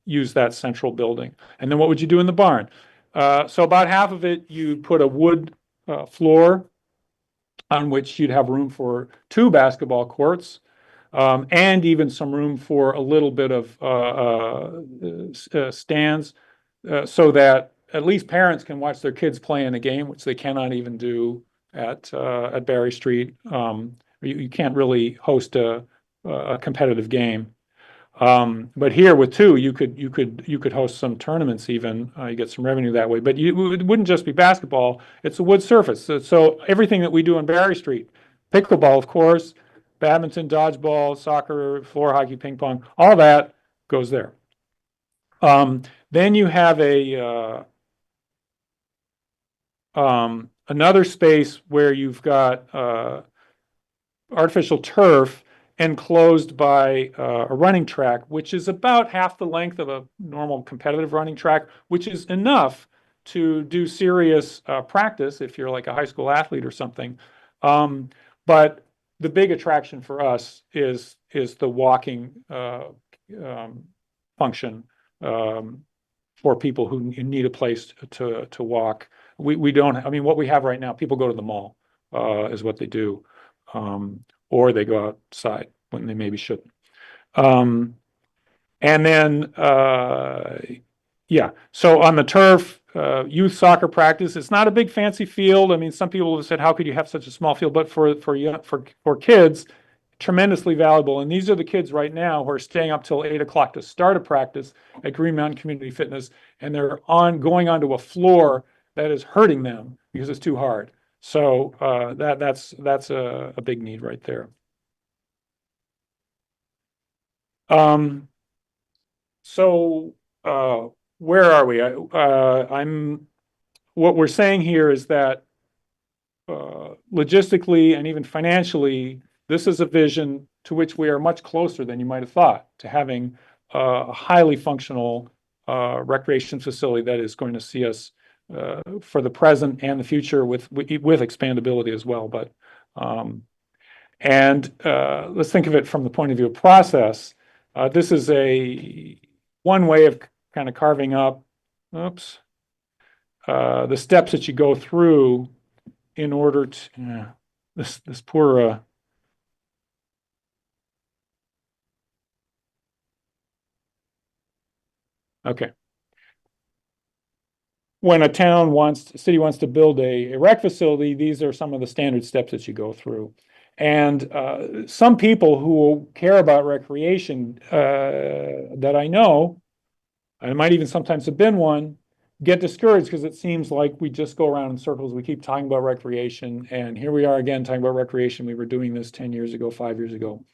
use that central building. And then what would you do in the barn? So about half of it, you put a wood floor on which you'd have room for 2 basketball courts, and even some room for a little bit of stands, so that at least parents can watch their kids play in a game, which they cannot even do at Barry Street. You can't really host a competitive game. But here with 2, you could host some tournaments even. You get some revenue that way. But it wouldn't just be basketball. It's a wood surface. So everything that we do on Barry Street, pickleball, of course, badminton, dodgeball, soccer, floor hockey, ping pong, all that goes there. Then you have another space where you've got artificial turf enclosed by a running track, which is about half the length of a normal competitive running track, which is enough to do serious practice if you're like a high school athlete or something. But the big attraction for us is the walking function for people who need a place to walk. We don't, I mean, what we have right now, people go to the mall is what they do. Or they go outside when they maybe shouldn't. And then, yeah, so on the turf, youth soccer practice, it's not a big fancy field. I mean, some people have said, how could you have such a small field? But for kids, tremendously valuable. And these are the kids right now who are staying up till 8 o'clock to start a practice at Green Mountain Community Fitness, and they're going onto a floor that is hurting them because it's too hard. So that's a big need right there. So where are we? What we're saying here is that logistically and even financially, this is a vision to which we are much closer than you might have thought, to having a highly functional recreation facility that is going to see us for the present and the future with expandability as well. But And let's think of it from the point of view of process. This is one way of kind of carving up, the steps that you go through in order to, this poor, okay. When a city wants to build a rec facility, these are some of the standard steps that you go through. And some people who care about recreation that I know, I might even sometimes have been one, get discouraged because it seems like we just go around in circles. We keep talking about recreation, and here we are again talking about recreation. We were doing this 10 years ago, 5 years ago.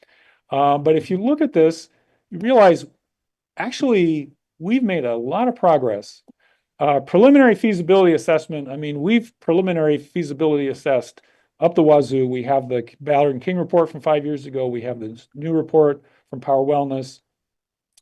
But if you look at this, you realize actually we've made a lot of progress. Preliminary feasibility assessment, I mean, we've preliminary feasibility assessed up the wazoo. We have the Ballard and King report from 5 years ago. We have this new report from Power Wellness.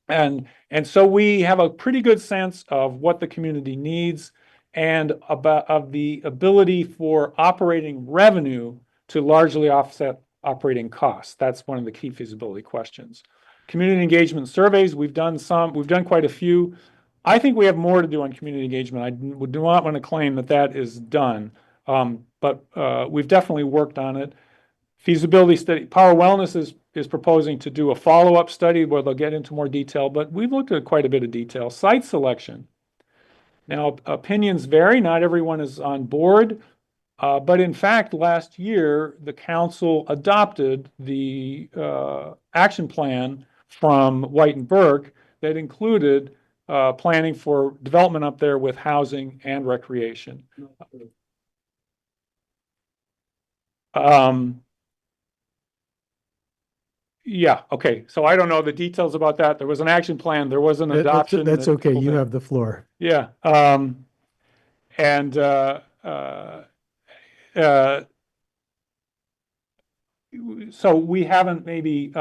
And so we have a pretty good sense of what the community needs and of the ability for operating revenue to largely offset operating costs. That's one of the key feasibility questions. Community engagement surveys, we've done quite a few. I think we have more to do on community engagement. I do not want to claim that that is done, but we've definitely worked on it. Feasibility study, Power Wellness is proposing to do a follow-up study where they'll get into more detail, but we've looked at quite a bit of detail. Site selection. Now, opinions vary. Not everyone is on board, but in fact, last year, the council adopted the action plan from White and Burke that included planning for development up there with housing and recreation. Yeah, okay. So I don't know the details about that. There was an action plan. There was an adoption. That's okay. You have the floor. Yeah. So we haven't maybe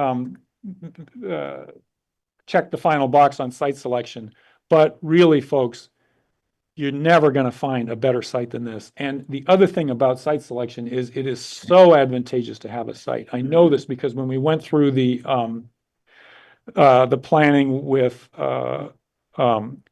checked the final box on site selection, but really, folks, you're never going to find a better site than this. And the other thing about site selection is it is so advantageous to have a site. I know this because when we went through the planning with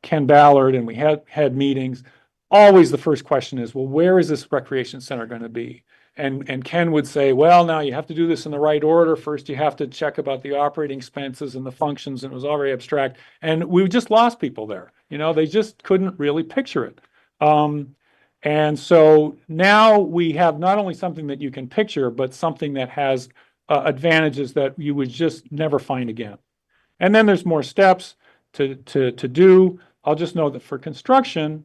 Ken Ballard and we had meetings, always the first question is, well, where is this recreation center going to be? And Ken would say, well, now you have to do this in the right order. First, you have to check about the operating expenses and the functions, and it was all very abstract. And we just lost people there. You know, they just couldn't really picture it. And so now we have not only something that you can picture, but something that has advantages that you would just never find again. And then there's more steps to do. I'll just know that for construction,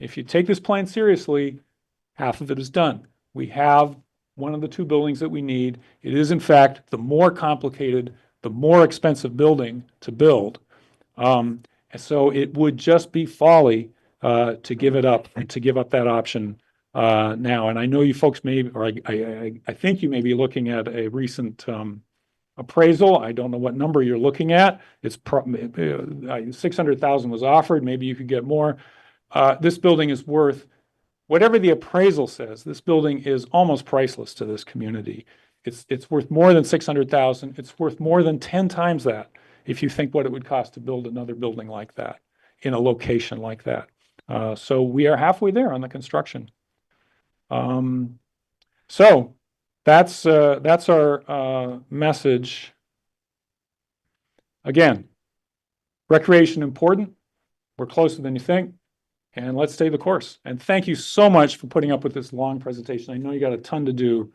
if you take this plan seriously, half of it is done. We have one of the two buildings that we need. It is, in fact, the more complicated, the more expensive building to build. And so it would just be folly to give it up and to give up that option now. And I know you folks may, or I think you may be looking at a recent appraisal. I don't know what number you're looking at. It's 600,000 was offered. Maybe you could get more. This building is worth, whatever the appraisal says, this building is almost priceless to this community. It's worth more than 600,000. It's worth more than 10 times that if you think what it would cost to build another building like that in a location like that. So we are halfway there on the construction. So that's our message. Again, recreation important. We're closer than you think. And let's stay the course. And thank you so much for putting up with this long presentation. I know you got a ton to do.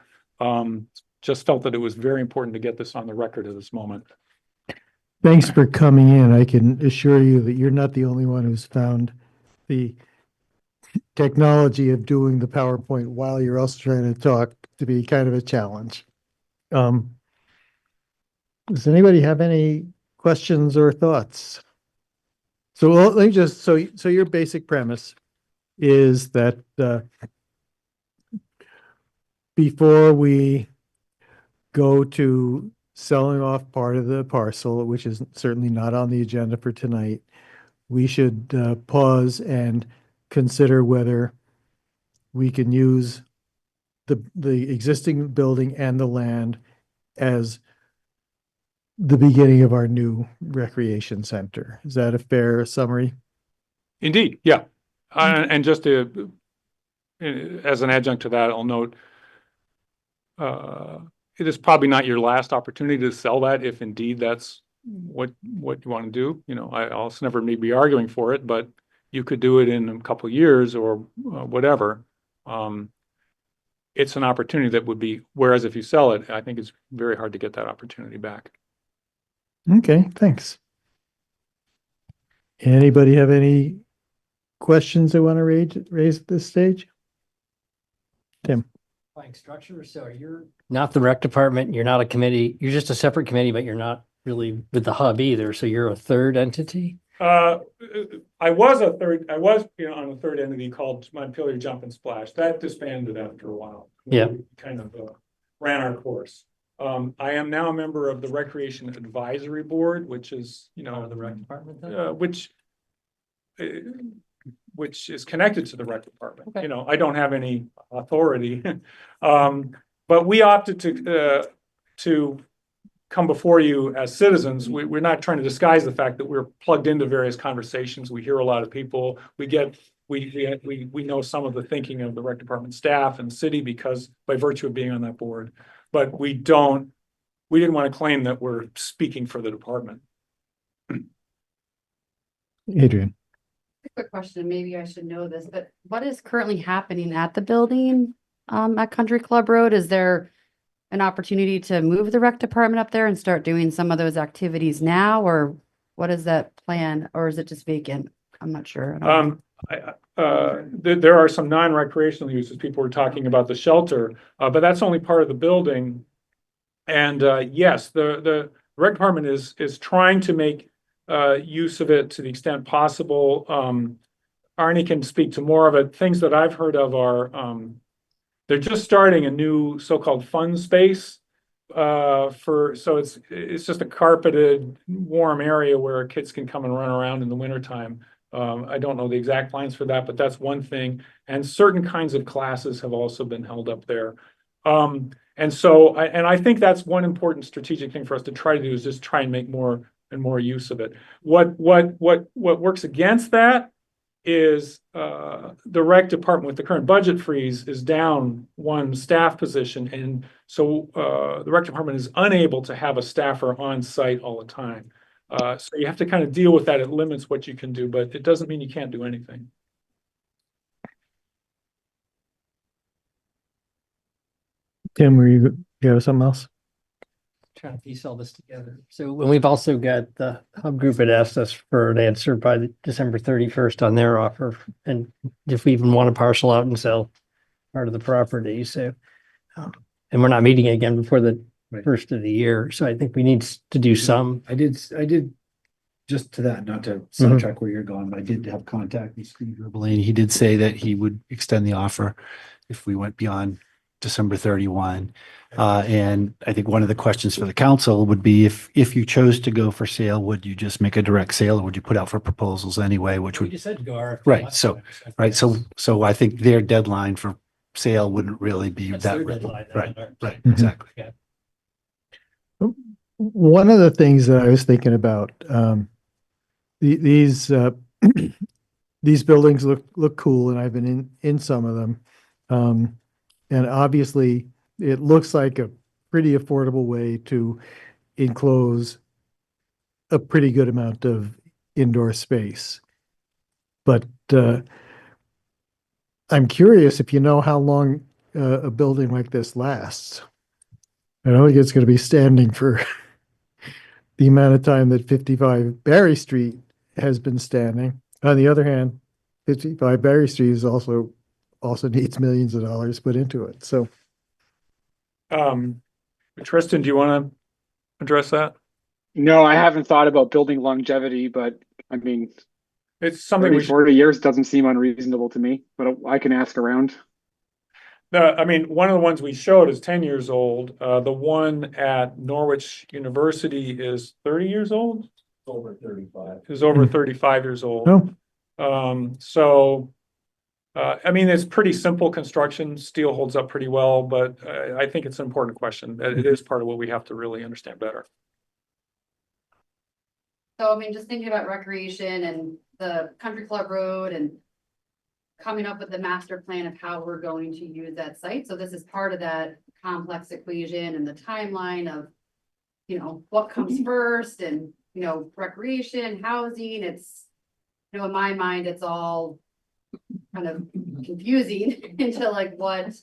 Just felt that it was very important to get this on the record at this moment. Thanks for coming in. I can assure you that you're not the only one who's found the technology of doing the PowerPoint while you're also trying to talk to be kind of a challenge. Does anybody have any questions or thoughts? So let me just, so your basic premise is that before we go to selling off part of the parcel, which is certainly not on the agenda for tonight, we should pause and consider whether we can use the existing building and the land as the beginning of our new recreation center. Is that a fair summary? Indeed, yeah. And just to, as an adjunct to that, I'll note, it is probably not your last opportunity to sell that if indeed that's what you want to do. You know, I'll never be arguing for it, but you could do it in a couple of years or whatever. It's an opportunity that would be, whereas if you sell it, I think it's very hard to get that opportunity back. Okay, thanks. Anybody have any questions they want to raise at this stage? Tim? Like structure, so you're not the rec department, you're not a committee, you're just a separate committee, but you're not really with the hub either, so you're a third entity? I was, on a third entity called Montpelier Jump and Splash. That disbanded after a while. Yeah. We kind of ran our course. I am now a member of the Recreation Advisory Board, which is, The rec department then? which is connected to the rec department. Okay. I don't have any authority. But we opted to come before you as citizens. We're not trying to disguise the fact that we're plugged into various conversations. We hear a lot of people. We know some of the thinking of the rec department staff and the city because by virtue of being on that board. But we didn't want to claim that we're speaking for the department. Adrian? Quick question, maybe I should know this, but what is currently happening at the building at Country Club Road? Is there an opportunity to move the rec department up there and start doing some of those activities now, or what is that plan, or is it just vacant? I'm not sure. There are some non-recreational uses. People were talking about the shelter, but that's only part of the building. And yes, the rec department is trying to make use of it to the extent possible. Arnie can speak to more of it. Things that I've heard of are they're just starting a new so-called fun space so it's just a carpeted, warm area where kids can come and run around in the wintertime. I don't know the exact plans for that, but that's one thing. And certain kinds of classes have also been held up there. And I think that's one important strategic thing for us to try to do is just try and make more and more use of it. What works against that is the rec department with the current budget freeze is down one staff position. And so the rec department is unable to have a staffer on site all the time. So you have to kind of deal with that. It limits what you can do, but it doesn't mean you can't do anything. Tim, you have something else? Trying to piece all this together. So when we've also got the hub group had asked us for an answer by the December 31st on their offer, and if we even want to parcel out and sell part of the property. So, and we're not meeting again before the first of the year. So I think we need to do some. I did just to that, not to sidetrack where you're going, but I did have contact with Steve Verbeline. He did say that he would extend the offer if we went beyond December 31. And I think one of the questions for the council would be if you chose to go for sale, would you just make a direct sale or would you put out for proposals anyway, which We would, just said to go RFP. right. So I think their deadline for sale wouldn't really be That's that. their deadline, not Right, ours. right, Mhm. exactly. One of the things that I was thinking about, these these buildings look cool, and I've been in some of them. And obviously, it looks like a pretty affordable way to enclose a pretty good amount of indoor space. But I'm curious if you know how long a building like this lasts. I don't think it's going to be standing for the amount of time that 55 Barry Street has been standing. On the other hand, 55 Barry Street is also needs millions of dollars put into it. So, Tristan, do you want to address that? No, I haven't thought about building longevity, but I mean, It's something 30, we should. 40 years doesn't seem unreasonable to me, but I can ask around. I mean, one of the ones we showed is 10 years old. The one at Norwich University is 30 years old. Over 35. Is over 35 years old. oh, So I mean, it's pretty simple construction. Steel holds up pretty well, but I think it's an important question. It is part of what we have to really understand better. So I mean, just thinking about recreation and the Country Club Road and coming up with the master plan of how we're going to use that site. So this is part of that complex equation and the timeline of, you know, what comes first and, you know, recreation, housing, it's, you know, in my mind, it's all kind of confusing into like what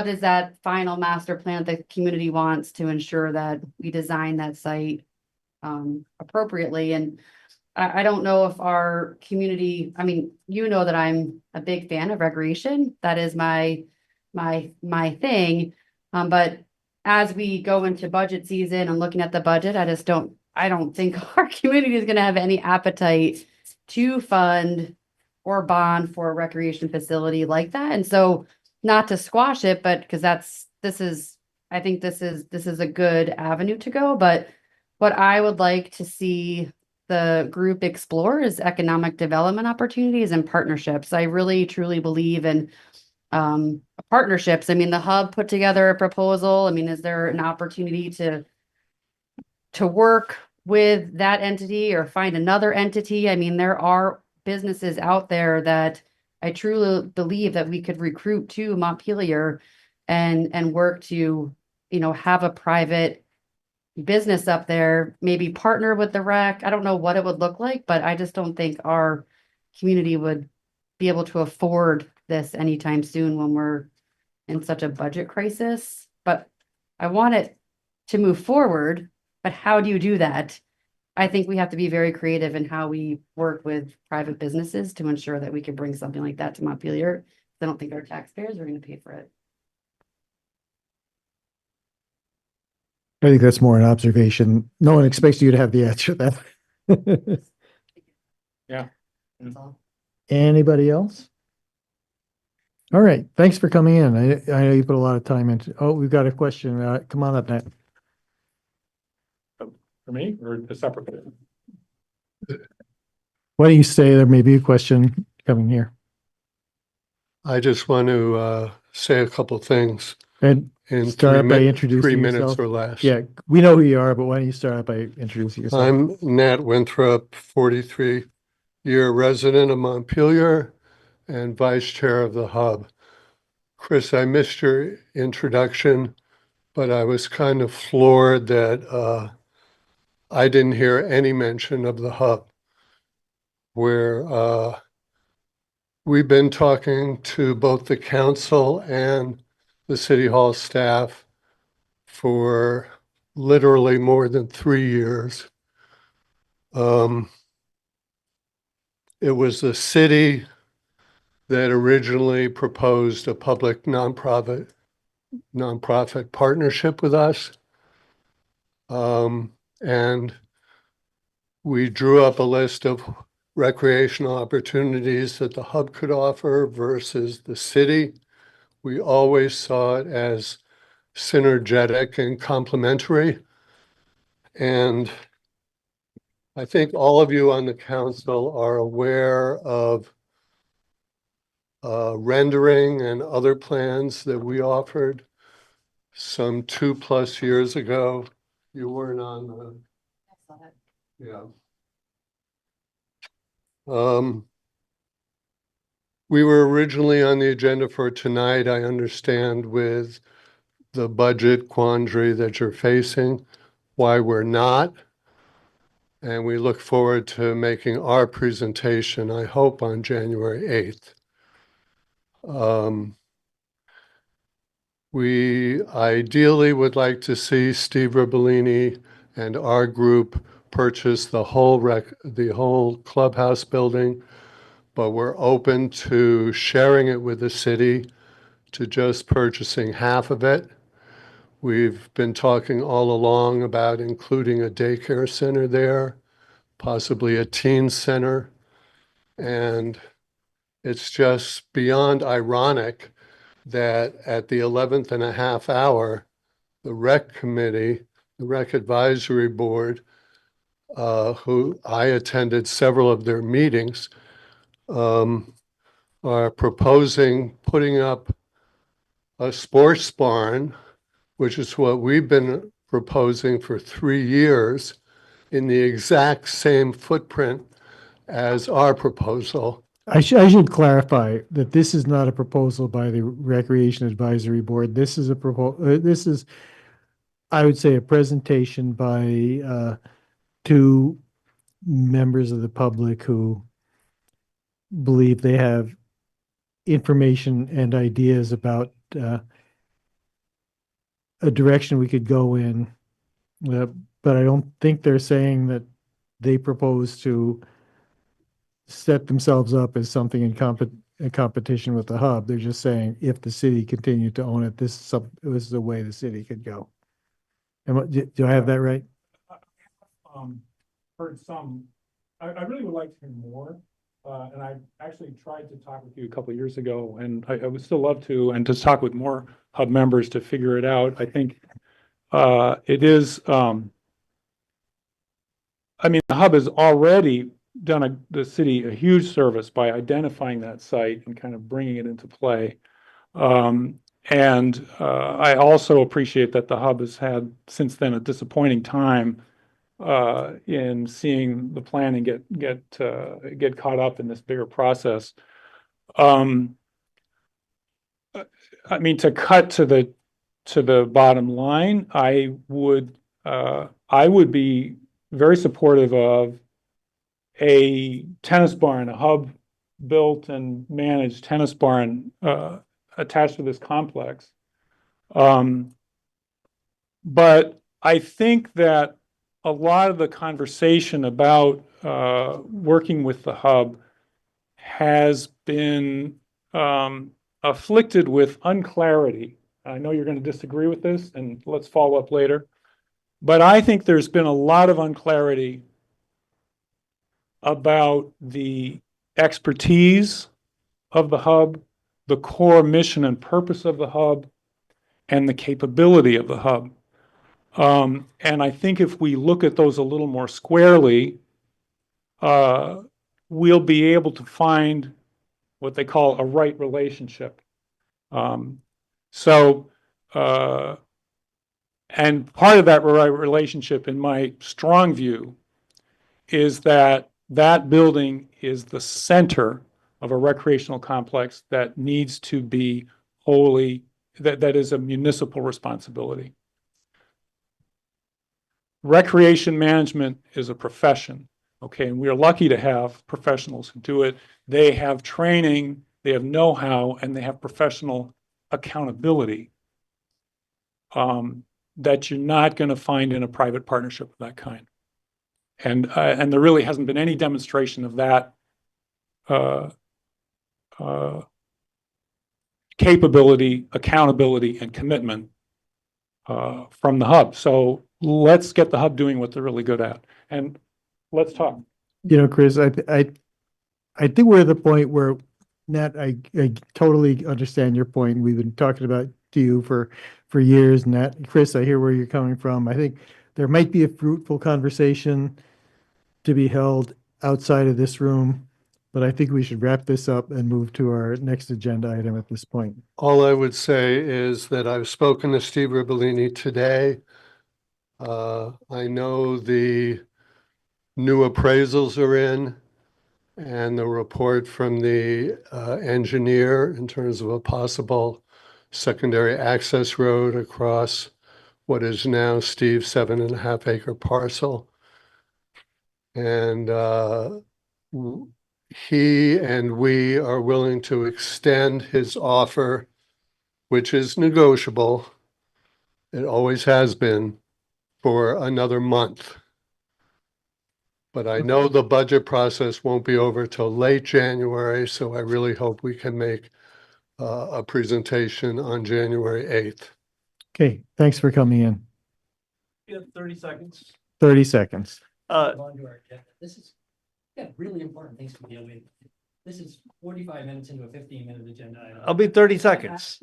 is that final master plan the community wants to ensure that we design that site appropriately. And I don't know if our community, I mean, you know that I'm a big fan of recreation. That is my thing. But as we go into budget season and looking at the budget, I don't think our community is gonna have any appetite to fund or bond for a recreation facility like that. And so not to squash it, but because I think this is a good avenue to go. But what I would like to see the group explore is economic development opportunities and partnerships. I really truly believe in partnerships. I mean, the hub put together a proposal. I mean, is there an opportunity to work with that entity or find another entity? I mean, there are businesses out there that I truly believe that we could recruit to Montpelier and work to, you know, have a private business up there, maybe partner with the rec. I don't know what it would look like, but I just don't think our community would be able to afford this anytime soon when we're in such a budget crisis. But I want it to move forward, but how do you do that? I think we have to be very creative in how we work with private businesses to ensure that we can bring something like that to Montpelier. I don't think our taxpayers are going to pay for it. I think that's more an observation. No one expects you to have the answer to that. Yeah. That's all. Anybody else? All right, thanks for coming in. I know you put a lot of time into, oh, we've got a question. Come on up, Nat. For me or a separate? Why don't you say there may be a question coming here? I just want to say a couple things And in start three out by min- introducing 3 minutes yourself. or less. Yeah, we know who you are, but why don't you start out by introducing yourself? I'm Nat Winthrop, 43-year resident of Montpelier and vice chair of the hub. Chris, I missed your introduction, but I was kind of floored that I didn't hear any mention of the hub, where we've been talking to both the council and the city hall staff for literally more than 3 years. It was the city that originally proposed a public nonprofit partnership with us. And we drew up a list of recreational opportunities that the hub could offer versus the city. We always saw it as synergetic and complementary. And I think all of you on the council are aware of rendering and other plans that we offered some 2+ years ago. You weren't on the, yeah. We were originally on the agenda for tonight, I understand, with the budget quandary that you're facing, why we're not. And we look forward to making our presentation, I hope, on January 8th. We ideally would like to see Steve Ribellini and our group purchase the whole clubhouse building, but we're open to sharing it with the city, to just purchasing half of it. We've been talking all along about including a daycare center there, possibly a teen center. And it's just beyond ironic that at the 11th and a half hour, the rec committee, the rec advisory board, who I attended several of their meetings, are proposing putting up a sports barn, which is what we've been proposing for 3 years, in the exact same footprint as our proposal. I should clarify that this is not a proposal by the Recreation Advisory Board. This is this is, I would say, a presentation by two members of the public who believe they have information and ideas about a direction we could go in. But I don't think they're saying that they propose to set themselves up as something in competition with the hub. They're just saying if the city continued to own it, this is the way the city could go. Do I have that right? Heard some, I really would like to hear more. And I actually tried to talk with you a couple of years ago, and I would still love to, and to talk with more hub members to figure it out. I think it is, I mean, the hub has already done the city a huge service by identifying that site and kind of bringing it into play. I also appreciate that the hub has had since then a disappointing time in seeing the planning get caught up in this bigger process. I mean, to cut to the bottom line, I would be very supportive of a tennis barn, a hub built and managed tennis barn attached to this complex. But I think that a lot of the conversation about working with the hub has been afflicted with unclarity. I know you're going to disagree with this, and let's follow up later. But I think there's been a lot of unclarity about the expertise of the hub, the core mission and purpose of the hub, and the capability of the hub. And I think if we look at those a little more squarely, we'll be able to find what they call a right relationship. And part of that right relationship, in my strong view, is that that building is the center of a recreational complex that needs to be wholly, that is a municipal responsibility. Recreation management is a profession, okay? And we are lucky to have professionals who do it. They have training, they have know-how, and they have professional accountability that you're not going to find in a private partnership of that kind. And there really hasn't been any demonstration of that capability, accountability, and commitment from the hub. So let's get the hub doing what they're really good at, and let's talk. Chris, I think we're at the point where, Nat, I totally understand your point. We've been talking about to you for years, Nat. Chris, I hear where you're coming from. I think there might be a fruitful conversation to be held outside of this room, but I think we should wrap this up and move to our next agenda item at this point. All I would say is that I've spoken to Steve Ribellini today. I know the new appraisals are in and the report from the engineer in terms of a possible secondary access road across what is now Steve's 7.5 acre parcel. And he and we are willing to extend his offer, which is negotiable. It always has been, for another month. But I know the budget process won't be over till late January, so I really hope we can make a presentation on January 8th. Okay, thanks for coming in. You have 30 seconds. 30 seconds. This is really important things to deal with. This is 45 minutes into a 15-minute agenda item. I'll be 30 seconds.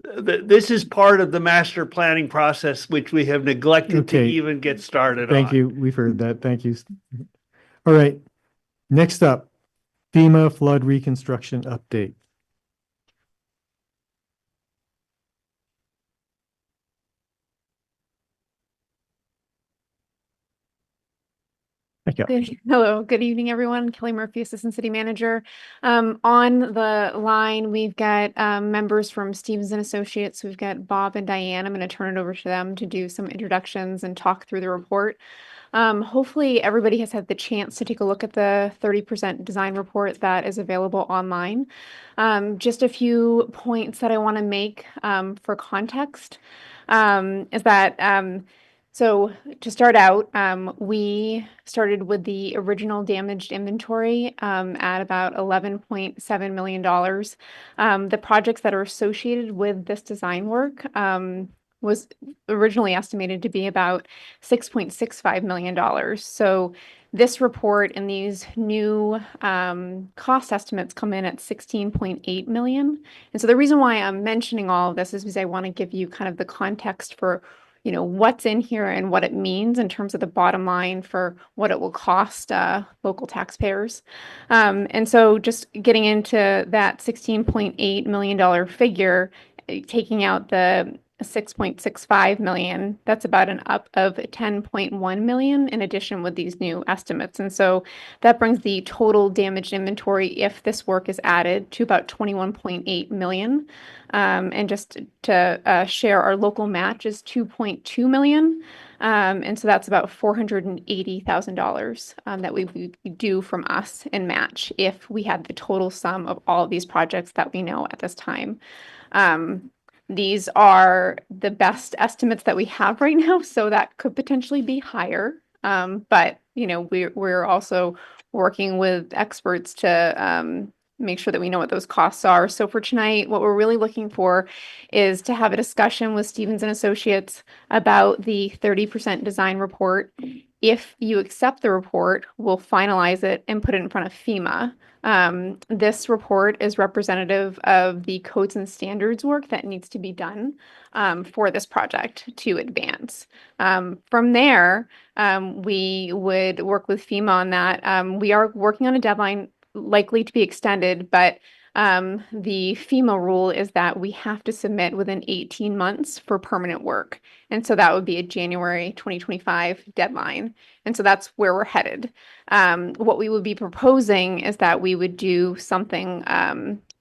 This is part of the master planning process, which we have neglected to Okay. even get started on. Thank you. We've heard that. Thank you. All right. Next up, FEMA flood reconstruction update. Thank you. Hello, good evening, everyone. Kelly Murphy, Assistant City Manager. On the line, we've got members from Stevens and Associates. We've got Bob and Diane. I'm going to turn it over to them to do some introductions and talk through the report. Hopefully, everybody has had the chance to take a look at the 30% design report that is available online. Just a few points that I want to make for context is that so to start out, we started with the original damaged inventory at about $11.7 million. The projects that are associated with this design work was originally estimated to be about $6.65 million. So this report and these new cost estimates come in at 16.8 million. And so the reason why I'm mentioning all of this is because I want to give you kind of the context for what's in here and what it means in terms of the bottom line for what it will cost local taxpayers. And so just getting into that $16.8 million figure, taking out the 6.65 million, that's about an up of 10.1 million in addition with these new estimates. And so that brings the total damaged inventory, if this work is added, to about 21.8 million. And just to share, our local match is 2.2 million. And so that's about $480,000 that we do from us in match if we had the total sum of all of these projects that we know at this time. These are the best estimates that we have right now, so that could potentially be higher. But we're also working with experts to make sure that we know what those costs are. So for tonight, what we're really looking for is to have a discussion with Stevens and Associates about the 30% design report. If you accept the report, we'll finalize it and put it in front of FEMA. This report is representative of the codes and standards work that needs to be done for this project to advance. From there, we would work with FEMA on that. We are working on a deadline likely to be extended, but the FEMA rule is that we have to submit within 18 months for permanent work. And so that would be a January 2025 deadline. And so that's where we're headed. What we would be proposing is that we would do something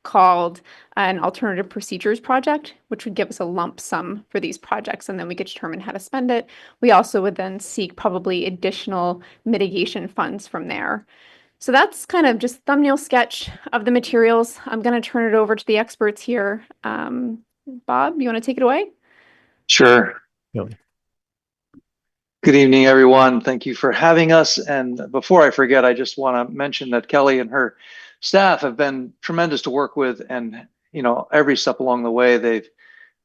called an alternative procedures project, which would give us a lump sum for these projects, and then we could determine how to spend it. We also would then seek probably additional mitigation funds from there. So that's kind of just thumbnail sketch of the materials. I'm going to turn it over to the experts here. Bob, you want to take it away? Sure. Really? Good evening, everyone. Thank you for having us. And before I forget, I just want to mention that Kelly and her staff have been tremendous to work with, and every step along the way,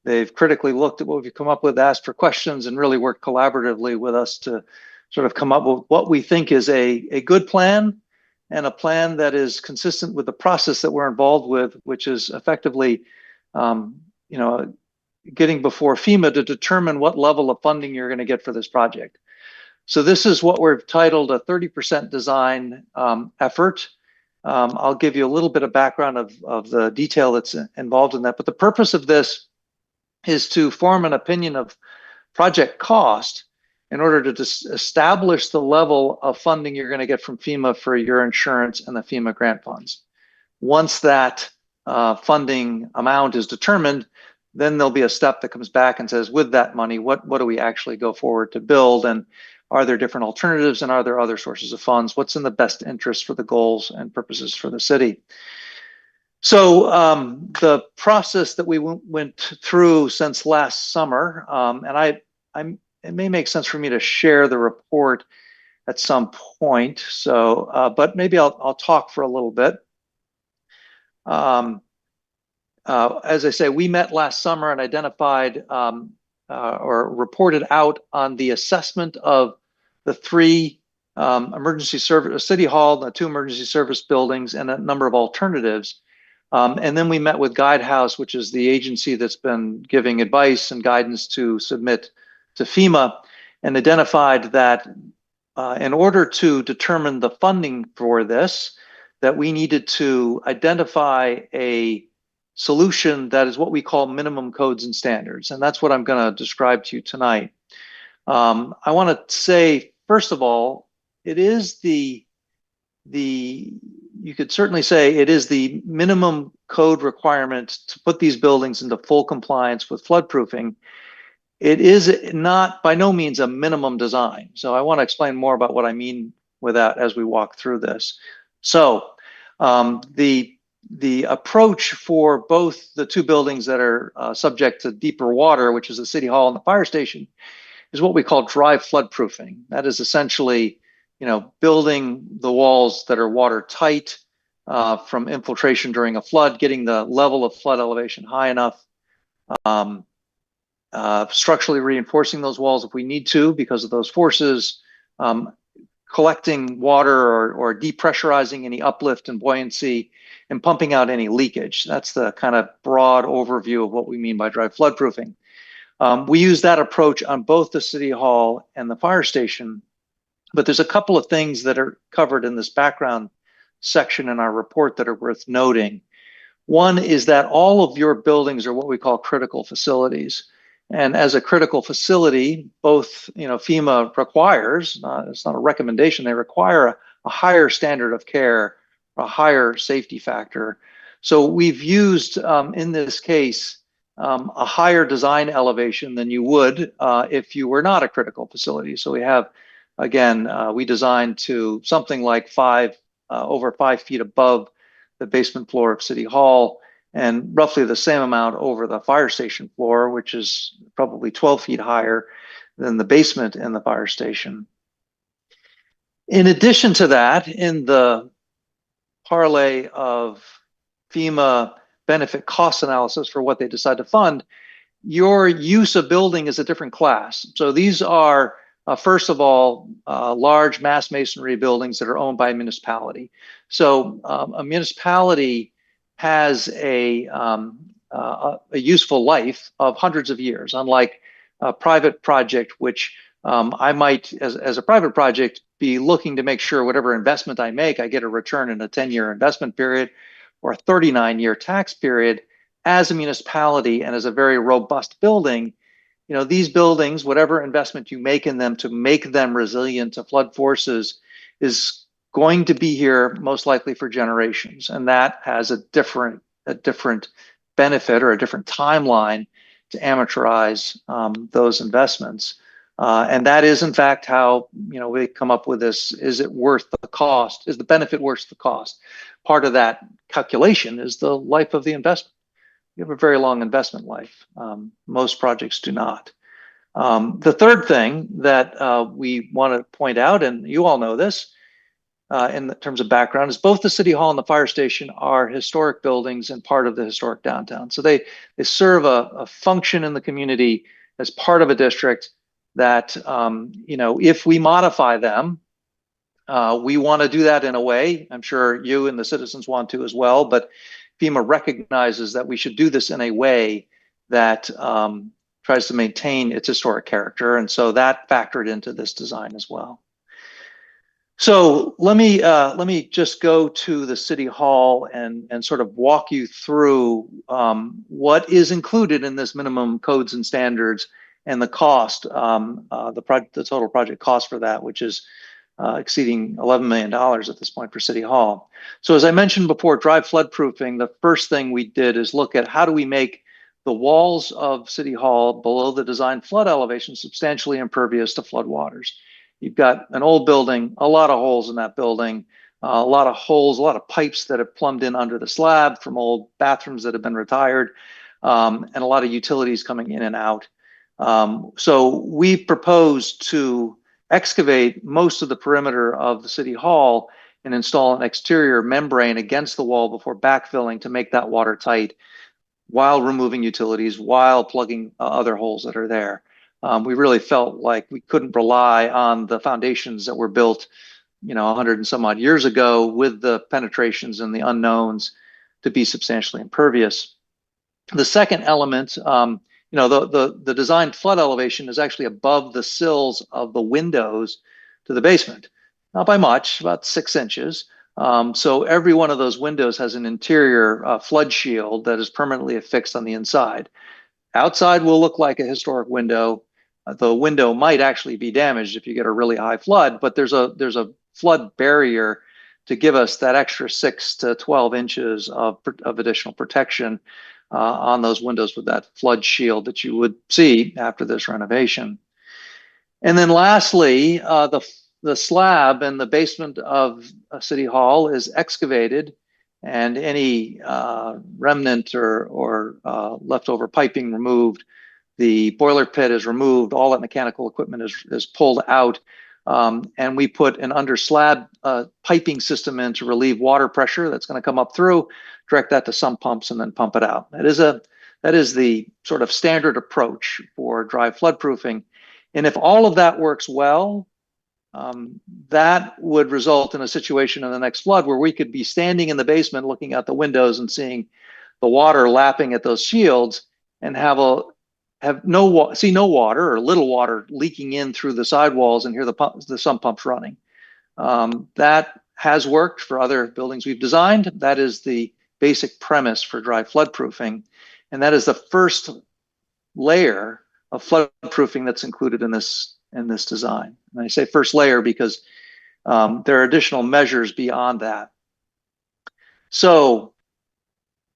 they've critically looked at what we've come up with, asked for questions, and really worked collaboratively with us to sort of come up with what we think is a good plan, and a plan that is consistent with the process that we're involved with, which is effectively, getting before FEMA to determine what level of funding you're going to get for this project. So this is what we've titled a 30% design effort. I'll give you a little bit of background of the detail that's involved in that. But the purpose of this is to form an opinion of project cost in order to establish the level of funding you're going to get from FEMA for your insurance and the FEMA grant funds. Once that funding amount is determined, then there'll be a step that comes back and says, with that money, what do we actually go forward to build? And are there different alternatives, and are there other sources of funds? What's in the best interest for the goals and purposes for the city? So the process that we went through since last summer, and it may make sense for me to share the report at some point. So, but maybe I'll talk for a little bit. As I say, we met last summer and identified or reported out on the assessment of the 3 emergency service, City Hall, the 2 emergency service buildings, and a number of alternatives. And then we met with Guidehouse, which is the agency that's been giving advice and guidance to submit to FEMA, and identified that in order to determine the funding for this, that we needed to identify a solution that is what we call minimum codes and standards. And that's what I'm going to describe to you tonight. I want to say, first of all, it is you could certainly say it is the minimum code requirement to put these buildings into full compliance with floodproofing. It is not by no means a minimum design. So I want to explain more about what I mean with that as we walk through this. So the approach for both the two buildings that are subject to deeper water, which is the City Hall and the fire station, is what we call dry floodproofing. That is essentially, building the walls that are watertight from infiltration during a flood, getting the level of flood elevation high enough, structurally reinforcing those walls if we need to because of those forces, collecting water or depressurizing any uplift and buoyancy, and pumping out any leakage. That's the kind of broad overview of what we mean by dry floodproofing. We use that approach on both the City Hall and the fire station, but there's a couple of things that are covered in this background section in our report that are worth noting. One is that all of your buildings are what we call critical facilities. And as a critical facility, both FEMA requires, it's not a recommendation, they require a higher standard of care, a higher safety factor. So we've used, in this case, a higher design elevation than you would if you were not a critical facility. So we have, again, we designed to something like over 5 feet above the basement floor of City Hall, and roughly the same amount over the fire station floor, which is probably 12 feet higher than the basement in the fire station. In addition to that, in the parlay of FEMA benefit cost analysis for what they decide to fund, your use of building is a different class. So these are, first of all, large mass masonry buildings that are owned by a municipality. So a municipality has a useful life of hundreds of years, unlike a private project, which I might, as a private project, be looking to make sure whatever investment I make, I get a return in a 10-year investment period or a 39-year tax period. As a municipality and as a very robust building, these buildings, whatever investment you make in them to make them resilient to flood forces, is going to be here most likely for generations. And that has a different benefit or a different timeline to amortize those investments. And that is, in fact, how we come up with this. Is it worth the cost? Is the benefit worth the cost? Part of that calculation is the life of the investment. You have a very long investment life. Most projects do not. The third thing that we want to point out, and you all know this in terms of background, is both the City Hall and the fire station are historic buildings and part of the historic downtown. So they serve a function in the community as part of a district that, if we modify them, we want to do that in a way, I'm sure you and the citizens want to as well, but FEMA recognizes that we should do this in a way that tries to maintain its historic character. And so that factored into this design as well. So let me just go to the City Hall and sort of walk you through what is included in this minimum codes and standards and the cost, the total project cost for that, which is exceeding $11 million at this point for City Hall. So as I mentioned before, dry floodproofing, the first thing we did is look at how do we make the walls of City Hall below the design flood elevation substantially impervious to floodwaters. You've got an old building, a lot of holes in that building, a lot of holes, a lot of pipes that have plumbed in under the slab from old bathrooms that have been retired, and a lot of utilities coming in and out. So we proposed to excavate most of the perimeter of the City Hall and install an exterior membrane against the wall before backfilling to make that watertight while removing utilities, while plugging other holes that are there. We really felt like we couldn't rely on the foundations that were built, 100 and some odd years ago with the penetrations and the unknowns to be substantially impervious. The second element, the design flood elevation is actually above the sills of the windows to the basement. Not by much, about 6 inches. So every one of those windows has an interior flood shield that is permanently affixed on the inside. Outside will look like a historic window. The window might actually be damaged if you get a really high flood, but there's a flood barrier to give us that extra 6 to 12 inches of additional protection on those windows with that flood shield that you would see after this renovation. And then lastly, the slab in the basement of City Hall is excavated, and any remnant or leftover piping removed. The boiler pit is removed. All that mechanical equipment is pulled out, and we put an under slab piping system in to relieve water pressure that's going to come up through, direct that to sump pumps, and then pump it out. That is the sort of standard approach for dry floodproofing. And if all of that works well, that would result in a situation in the next flood where we could be standing in the basement looking out the windows and seeing the water lapping at those shields and see no water or little water leaking in through the sidewalls and hear the sump pumps running. That has worked for other buildings we've designed. That is the basic premise for dry floodproofing, and that is the first layer of floodproofing that's included in this design. And I say first layer because there are additional measures beyond that. So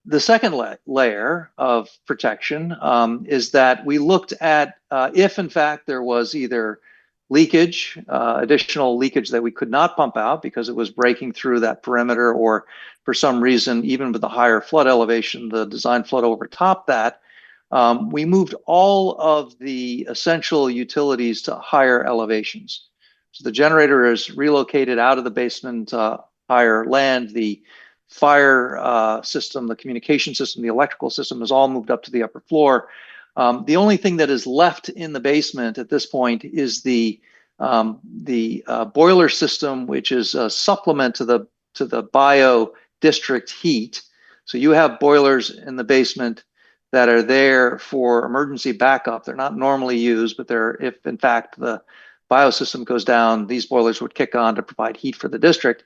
the second layer of protection is that we looked at if in fact there was either leakage, additional leakage that we could not pump out because it was breaking through that perimeter, or for some reason, even with the higher flood elevation, the design flood overtopped that. We moved all of the essential utilities to higher elevations. So the generator is relocated out of the basement, higher land. The fire system, the communication system, the electrical system is all moved up to the upper floor. The only thing that is left in the basement at this point is the boiler system, which is a supplement to the bio district heat. So you have boilers in the basement that are there for emergency backup. They're not normally used, but if in fact the biosystem goes down, these boilers would kick on to provide heat for the district.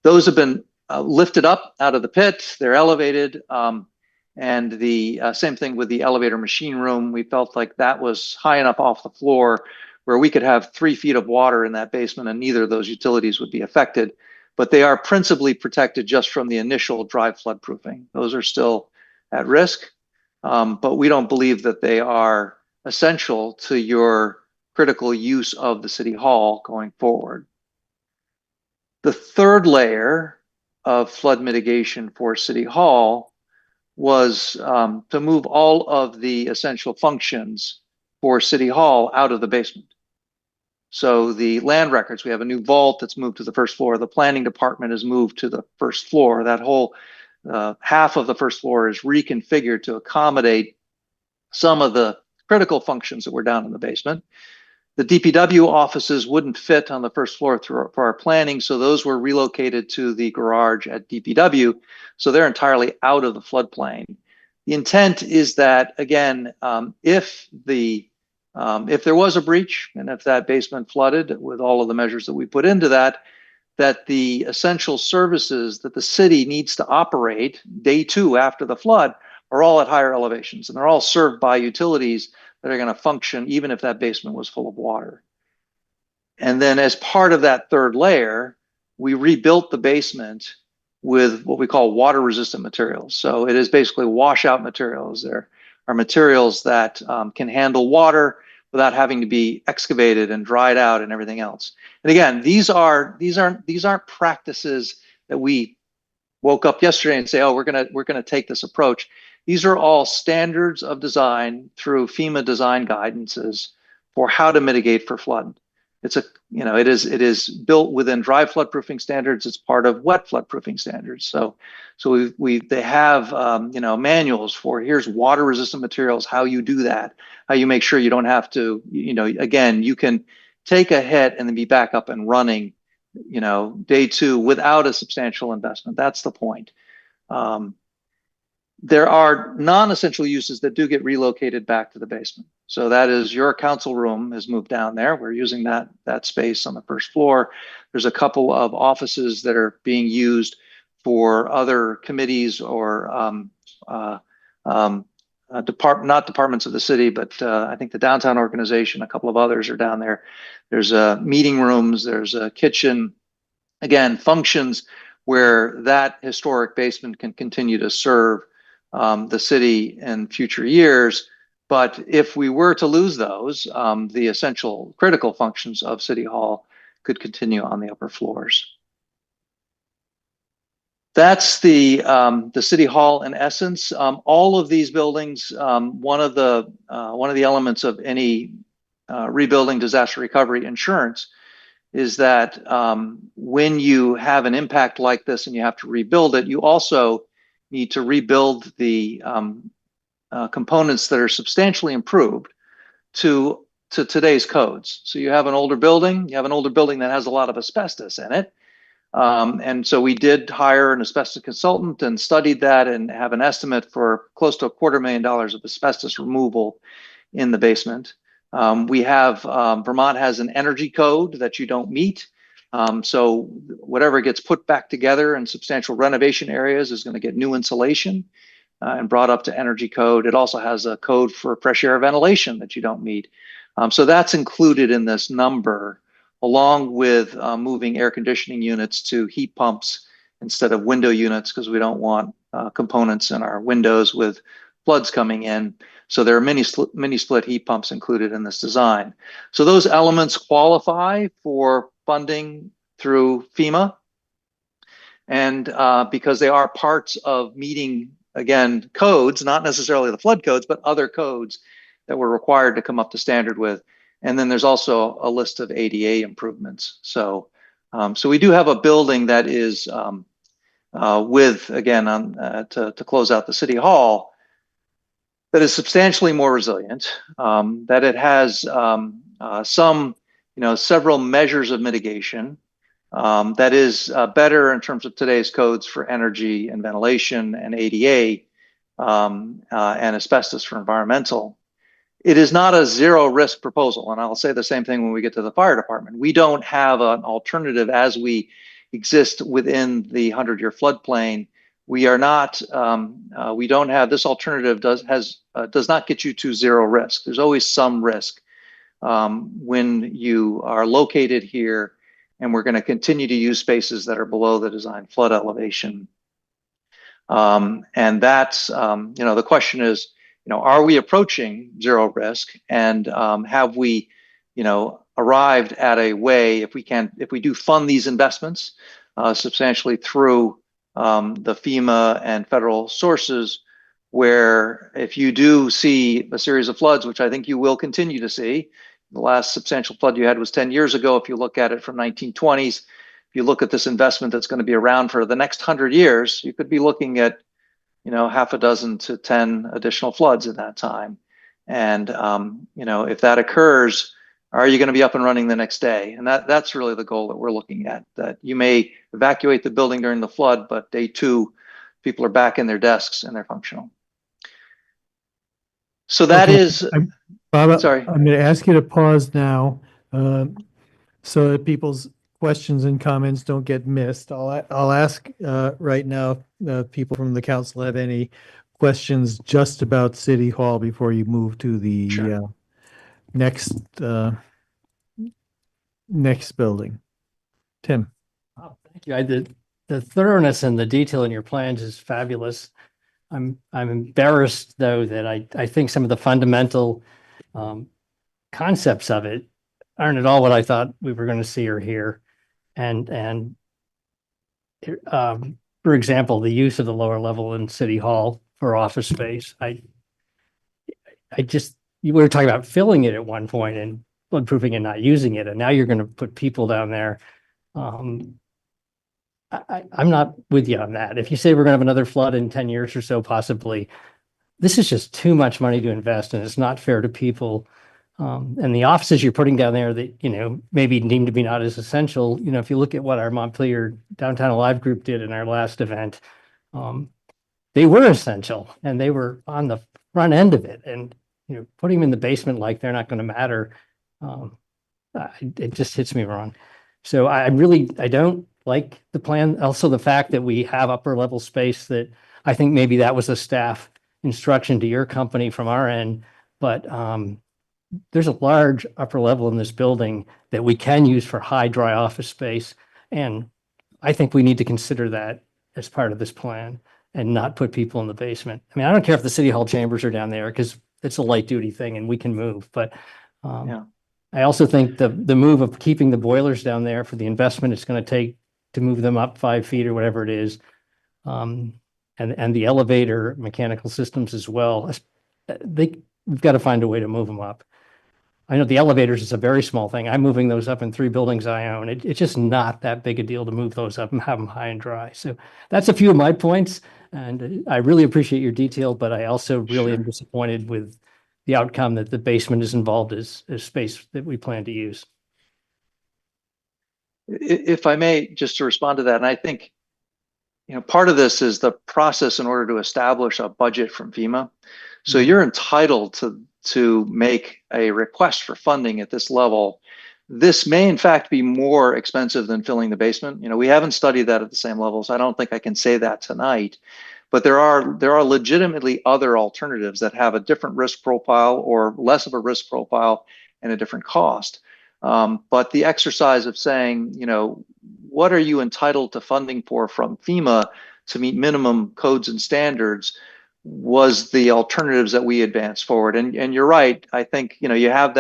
Those have been lifted up out of the pit. They're elevated. And the same thing with the elevator machine room. We felt like that was high enough off the floor where we could have 3 feet of water in that basement and neither of those utilities would be affected. But they are principally protected just from the initial dry floodproofing. Those are still at risk. But we don't believe that they are essential to your critical use of the City Hall going forward. The third layer of flood mitigation for City Hall was to move all of the essential functions for City Hall out of the basement. So the land records, we have a new vault that's moved to the first floor. The planning department is moved to the first floor. That whole half of the first floor is reconfigured to accommodate some of the critical functions that were down in the basement. The DPW offices wouldn't fit on the first floor for our planning, so those were relocated to the garage at DPW, so they're entirely out of the floodplain. The intent is that, again, if there was a breach and if that basement flooded with all of the measures that we put into that the essential services that the city needs to operate day 2 after the flood are all at higher elevations, and they're all served by utilities that are going to function even if that basement was full of water. And then as part of that third layer, we rebuilt the basement with what we call water resistant materials. So it is basically washout materials. There are materials that can handle water without having to be excavated and dried out and everything else. And again, these aren't practices that we woke up yesterday and say, oh, we're gonna take this approach. These are all standards of design through FEMA design guidances for how to mitigate for flood. It is built within dry floodproofing standards. It's part of wet floodproofing standards. So they have manuals for here's water resistant materials, how you do that, how you make sure you don't have to, again, you can take a hit and then be back up and running, day 2 without a substantial investment. That's the point. There are non-essential uses that do get relocated back to the basement. So that is your council room has moved down there. We're using that space on the first floor. There's a couple of offices that are being used for other committees or not departments of the city, but I think the downtown organization, a couple of others are down there. There's meeting rooms, there's a kitchen, again, functions where that historic basement can continue to serve the city in future years. But if we were to lose those, the essential critical functions of City Hall could continue on the upper floors. That's the City Hall in essence. All of these buildings, one of the elements of any rebuilding disaster recovery insurance is that when you have an impact like this and you have to rebuild it, you also need to rebuild the components that are substantially improved to today's codes. So you have an older building, that has a lot of asbestos in it. And so we did hire an asbestos consultant and studied that and have an estimate for close to $250,000 of asbestos removal in the basement. We have, Vermont has an energy code that you don't meet. So whatever gets put back together in substantial renovation areas is going to get new insulation and brought up to energy code. It also has a code for fresh air ventilation that you don't meet. So that's included in this number, along with moving air conditioning units to heat pumps instead of window units, because we don't want components in our windows with floods coming in. So there are mini split heat pumps included in this design. So those elements qualify for funding through FEMA. And because they are parts of meeting, again, codes, not necessarily the flood codes, but other codes that we're required to come up to standard with. And then there's also a list of ADA improvements. So, so we do have a building that is with, again, to close out the City Hall, that is substantially more resilient, that it has some, several measures of mitigation, that is better in terms of today's codes for energy and ventilation and ADA and asbestos for environmental. It is not a zero risk proposal. And I'll say the same thing when we get to the fire department. We don't have an alternative as we exist within the 100-year floodplain. We are not, we don't have, this alternative does not get you to zero risk. There's always some risk when you are located here, and we're going to continue to use spaces that are below the design flood elevation. And that's, the question is, are we approaching zero risk, and have we, arrived at a way, if we do fund these investments substantially through the FEMA and federal sources, where if you do see a series of floods, which I think you will continue to see, the last substantial flood you had was 10 years ago. If you look at it from 1920s, if you look at this investment that's going to be around for the next 100 years, you could be looking at, half a dozen to 10 additional floods in that time. And, if that occurs, are you going to be up and running the next day? And that's really the goal that we're looking at, that you may evacuate the building during the flood, but day 2, people are back in their desks and they're functional. So that is, Bob, sorry. I'm going to ask you to pause now so that people's questions and comments don't get missed. I'll ask right now if people from the council have any questions just about City Hall before you move to the Sure. next building. Tim. Oh, thank you. The thoroughness and the detail in your plans is fabulous. I'm embarrassed though that I think some of the fundamental concepts of it aren't at all what I thought we were going to see or hear. And for example, the use of the lower level in City Hall for office space. You were talking about filling it at one point and floodproofing and not using it, and now you're going to put people down there. I'm not with you on that. If you say we're going to have another flood in 10 years or so, possibly, this is just too much money to invest, and it's not fair to people. And the offices you're putting down there that, maybe deemed to be not as essential, if you look at what our Montpelier Downtown Alive group did in our last event, they were essential and they were on the front end of it. And putting them in the basement like they're not going to matter. It just hits me wrong. So I don't like the plan. Also, the fact that we have upper level space, that I think maybe that was a staff instruction to your company from our end, but there's a large upper level in this building that we can use for high dry office space. And I think we need to consider that as part of this plan and not put people in the basement. I mean, I don't care if the city hall chambers are down there because it's a light duty thing and we can move, but Yeah. I also think the move of keeping the boilers down there for the investment it's going to take to move them up 5 feet or whatever it is, and the elevator mechanical systems as well. We've got to find a way to move them up. I know the elevators is a very small thing. I'm moving those up in 3 buildings I own. It's just not that big a deal to move those up and have them high and dry. So that's a few of my points, and I really appreciate your detail, but I also really am disappointed with the outcome that the basement is involved as space that we plan to use. If I may, just to respond to that, and I think, part of this is the process in order to establish a budget from FEMA. So you're entitled to make a request for funding at this level. This may in fact be more expensive than filling the basement. We haven't studied that at the same level, so I don't think I can say that tonight. But there are legitimately other alternatives that have a different risk profile or less of a risk profile and a different cost. But the exercise of saying, what are you entitled to funding for from FEMA to meet minimum codes and standards was the alternatives that we advanced forward. And you're right. I think, you have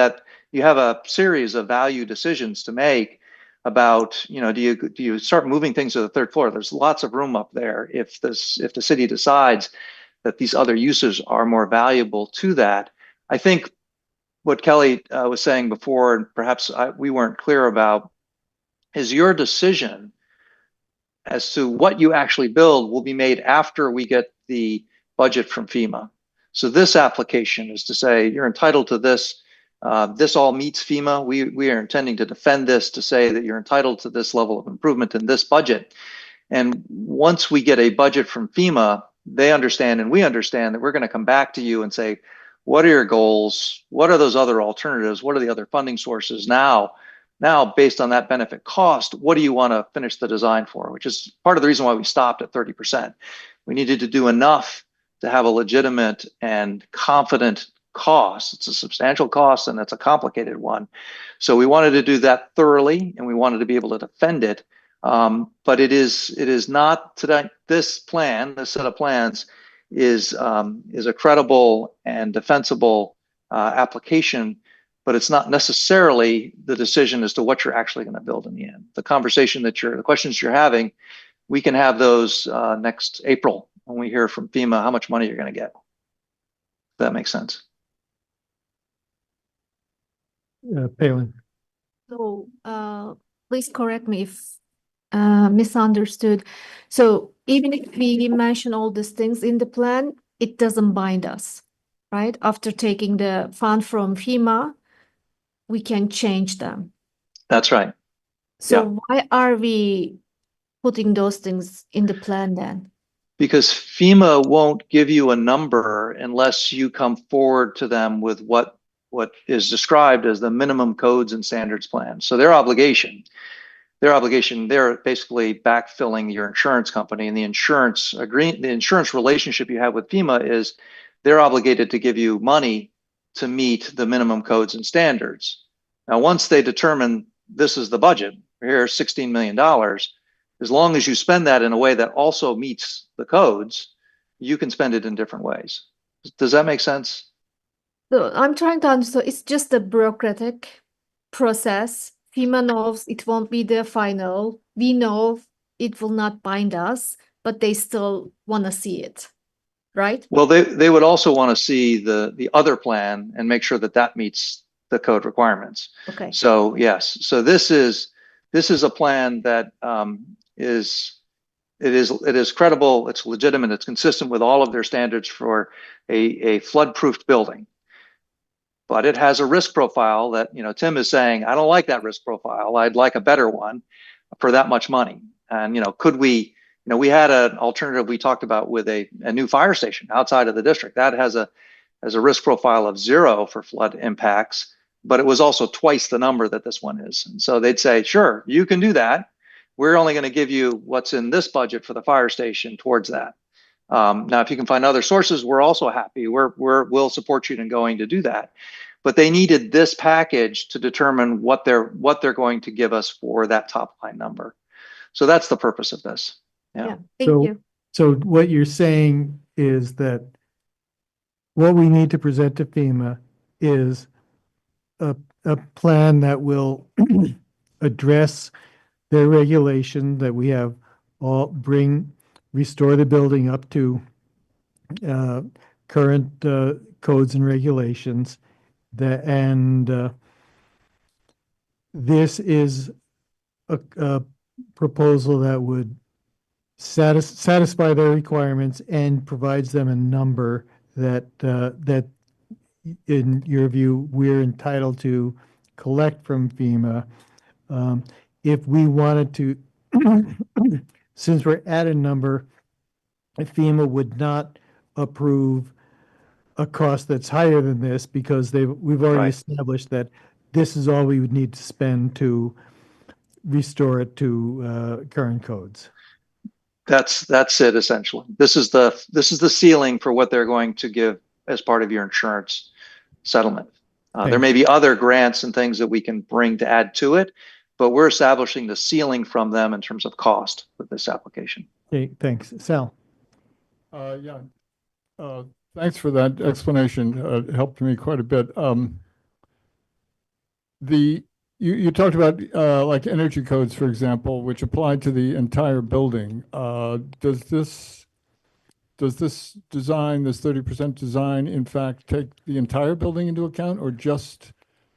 a series of value decisions to make about, do you start moving things to the 3rd floor? There's lots of room up there if the city decides that these other uses are more valuable to that. I think what Kelly was saying before, and perhaps we weren't clear about, is your decision as to what you actually build will be made after we get the budget from FEMA. So this application is to say you're entitled to this. This all meets FEMA. We are intending to defend this to say that you're entitled to this level of improvement in this budget. And once we get a budget from FEMA, they understand and we understand that we're going to come back to you and say, what are your goals? What are those other alternatives? What are the other funding sources now? Now, based on that benefit cost, what do you want to finish the design for? Which is part of the reason why we stopped at 30%. We needed to do enough to have a legitimate and confident cost. It's a substantial cost and it's a complicated one. So we wanted to do that thoroughly and we wanted to be able to defend it. But it is not today. This set of plans is a credible and defensible application, but it's not necessarily the decision as to what you're actually going to build in the end. The questions you're having, we can have those next April when we hear from FEMA how much money you're going to get. If that makes sense. Palin. So please correct me if misunderstood. So even if we mention all these things in the plan, it doesn't bind us, right? After taking the fund from FEMA, we can change them. That's right. So why are we putting those things in the plan then? Because FEMA won't give you a number unless you come forward to them with what is described as the minimum codes and standards plan. So their obligation, they're basically backfilling your insurance company, and the insurance relationship you have with FEMA is they're obligated to give you money to meet the minimum codes and standards. Now, once they determine this is the budget, here's $16 million, as long as you spend that in a way that also meets the codes, you can spend it in different ways. Does that make sense? So I'm trying to understand, it's just a bureaucratic process. FEMA knows it won't be the final. We know it will not bind us, but they still want to see it, right? Well, they would also want to see the other plan and make sure that that meets the code requirements. Okay. So yes, so this is a plan that it is credible, it's legitimate, it's consistent with all of their standards for a flood-proofed building. But it has a risk profile that, Tim is saying, I don't like that risk profile. I'd like a better one for that much money. And, could we, we had an alternative we talked about with a new fire station outside of the district. That has as a risk profile of 0 for flood impacts, but it was also twice the number that this one is. And so they'd say, sure, you can do that. We're only going to give you what's in this budget for the fire station towards that. Now, if you can find other sources, we're also happy. We'll support you in going to do that. But they needed this package to determine what they're going to give us for that top line number. So that's the purpose of this. Yeah. Thank you. So what you're saying is that what we need to present to FEMA is a plan that will address their regulation, that we have restore the building up to current codes and regulations. This is a proposal that would satisfy their requirements and provides them a number that in your view, we're entitled to collect from FEMA. If we wanted to, since we're at a number, FEMA would not approve a cost that's higher than this because we've already established that this is all we would need to spend to restore it to current codes. That's it essentially. This is the ceiling for what they're going to give as part of your insurance settlement. There may be other grants and things that we can bring to add to it, but we're establishing the ceiling from them in terms of cost with this application. Okay, thanks. Sal? Yeah. Thanks for that explanation. It helped me quite a bit. You talked about like energy codes, for example, which apply to the entire building. Does this design, this 30% design, in fact, take the entire building into account, or just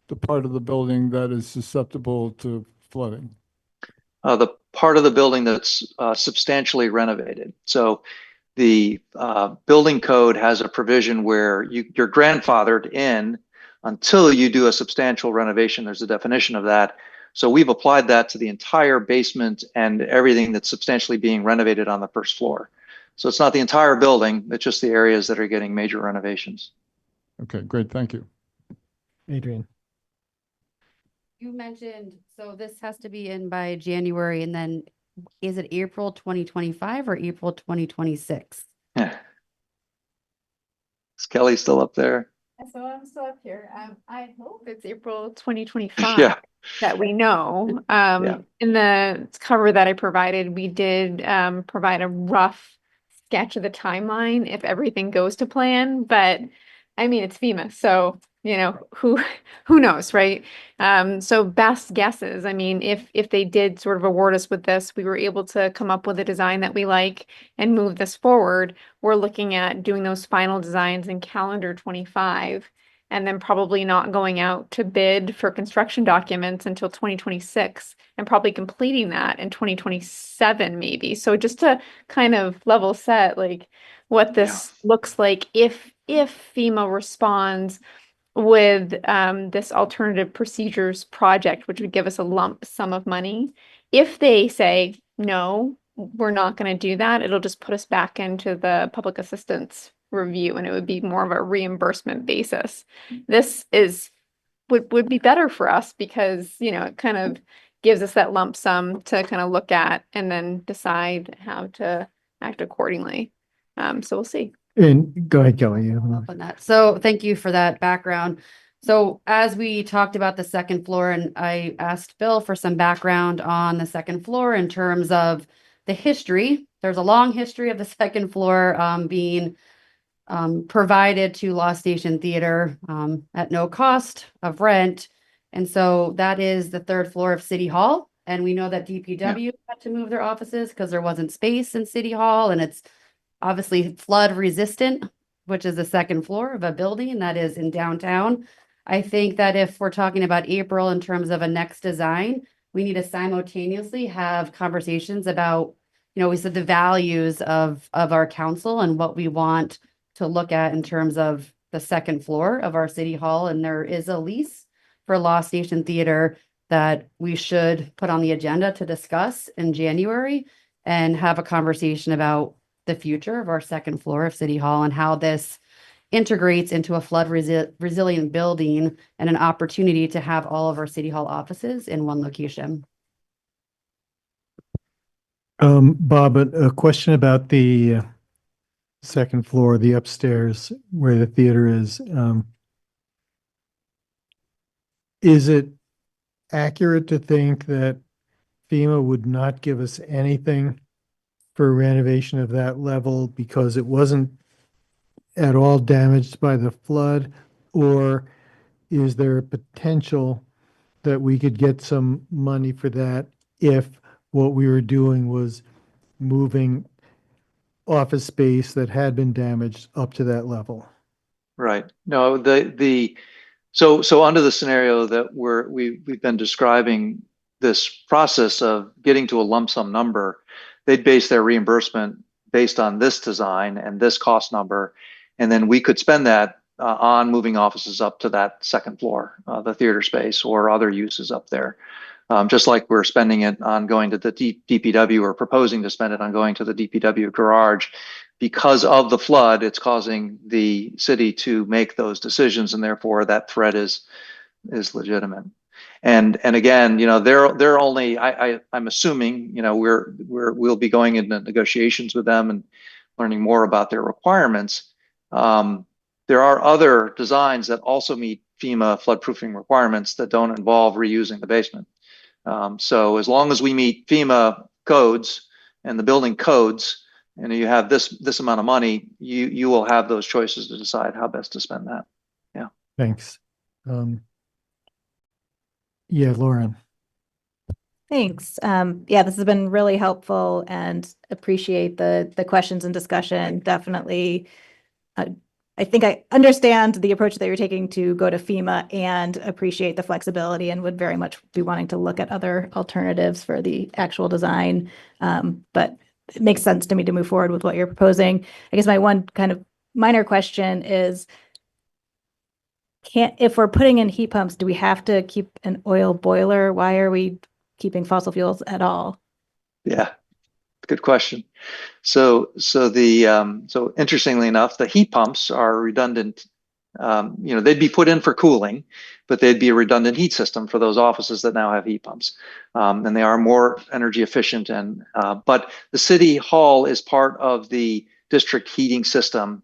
the part of the building that is susceptible to flooding? The part of the building that's substantially renovated. So the building code has a provision where you're grandfathered in until you do a substantial renovation. There's a definition of that. So we've applied that to the entire basement and everything that's substantially being renovated on the first floor. So it's not the entire building, it's just the areas that are getting major renovations. Okay, great. Thank you. Adrian? You mentioned, so this has to be in by January, and then is it April 2025 or April 2026? Yeah. Is Kelly still up there? So I'm still up here. I hope it's April 2025 Yeah. that we know. Yeah. In the cover that I provided, we did provide a rough sketch of the timeline if everything goes to plan. But I mean, it's FEMA, so you know who knows, right? So best guesses. I mean, if they did sort of award us with this, we were able to come up with a design that we like and move this forward. We're looking at doing those final designs in calendar 25, and then probably not going out to bid for construction documents until 2026, and probably completing that in 2027 maybe. So just to kind of level set like what this looks like if FEMA responds with this alternative procedures project, which would give us a lump sum of money. If they say, no, we're not going to do that, it'll just put us back into the public assistance review, and it would be more of a reimbursement basis. This would be better for us because, you know, it kind of gives us that lump sum to kind of look at and then decide how to act accordingly. So we'll see. And go ahead, Kelly. On that. So thank you for that background. So as we talked about the second floor, and I asked Bill for some background on the second floor in terms of the history. There's a long history of the second floor being provided to Lost Station Theater at no cost of rent. And so that is the third floor of City Hall. And we know that DPW had to move their offices because there wasn't space in City Hall, and it's obviously flood resistant, which is the second floor of a building that is in downtown. I think that if we're talking about April in terms of a next design, we need to simultaneously have conversations about, you know, we said the values of our council and what we want to look at in terms of the second floor of our City Hall. And there is a lease for Lost Station Theater that we should put on the agenda to discuss in January and have a conversation about the future of our second floor of City Hall and how this integrates into a flood resilient building and an opportunity to have all of our city hall offices in one location. Bob, a question about the second floor, the upstairs where the theater is. Is it accurate to think that FEMA would not give us anything for renovation of that level because it wasn't at all damaged by the flood? Or is there a potential that we could get some money for that if what we were doing was moving office space that had been damaged up to that level? Right. No, so under the scenario that we've been describing, this process of getting to a lump sum number, they'd base their reimbursement based on this design and this cost number, and then we could spend that on moving offices up to that second floor, the theater space or other uses up there. Just like we're spending it on going to the DPW or proposing to spend it on going to the DPW garage. Because of the flood, it's causing the city to make those decisions, and therefore that threat is legitimate. And again, you know, they're only, I'm assuming, you know, we'll be going into negotiations with them and learning more about their requirements. There are other designs that also meet FEMA floodproofing requirements that don't involve reusing the basement. So as long as we meet FEMA codes and the building codes, and you have this amount of money, you will have those choices to decide how best to spend that. Yeah. Thanks. Yeah, Lauren. Thanks. Yeah, this has been really helpful and appreciate the questions and discussion. Definitely. I think I understand the approach that you're taking to go to FEMA and appreciate the flexibility and would very much be wanting to look at other alternatives for the actual design. But it makes sense to me to move forward with what you're proposing. I guess my one kind of minor question is, if we're putting in heat pumps, do we have to keep an oil boiler? Why are we keeping fossil fuels at all? Yeah, good question. So interestingly enough, the heat pumps are redundant. You know, they'd be put in for cooling, but they'd be a redundant heat system for those offices that now have heat pumps. And they are more energy efficient. And but the city hall is part of the district heating system.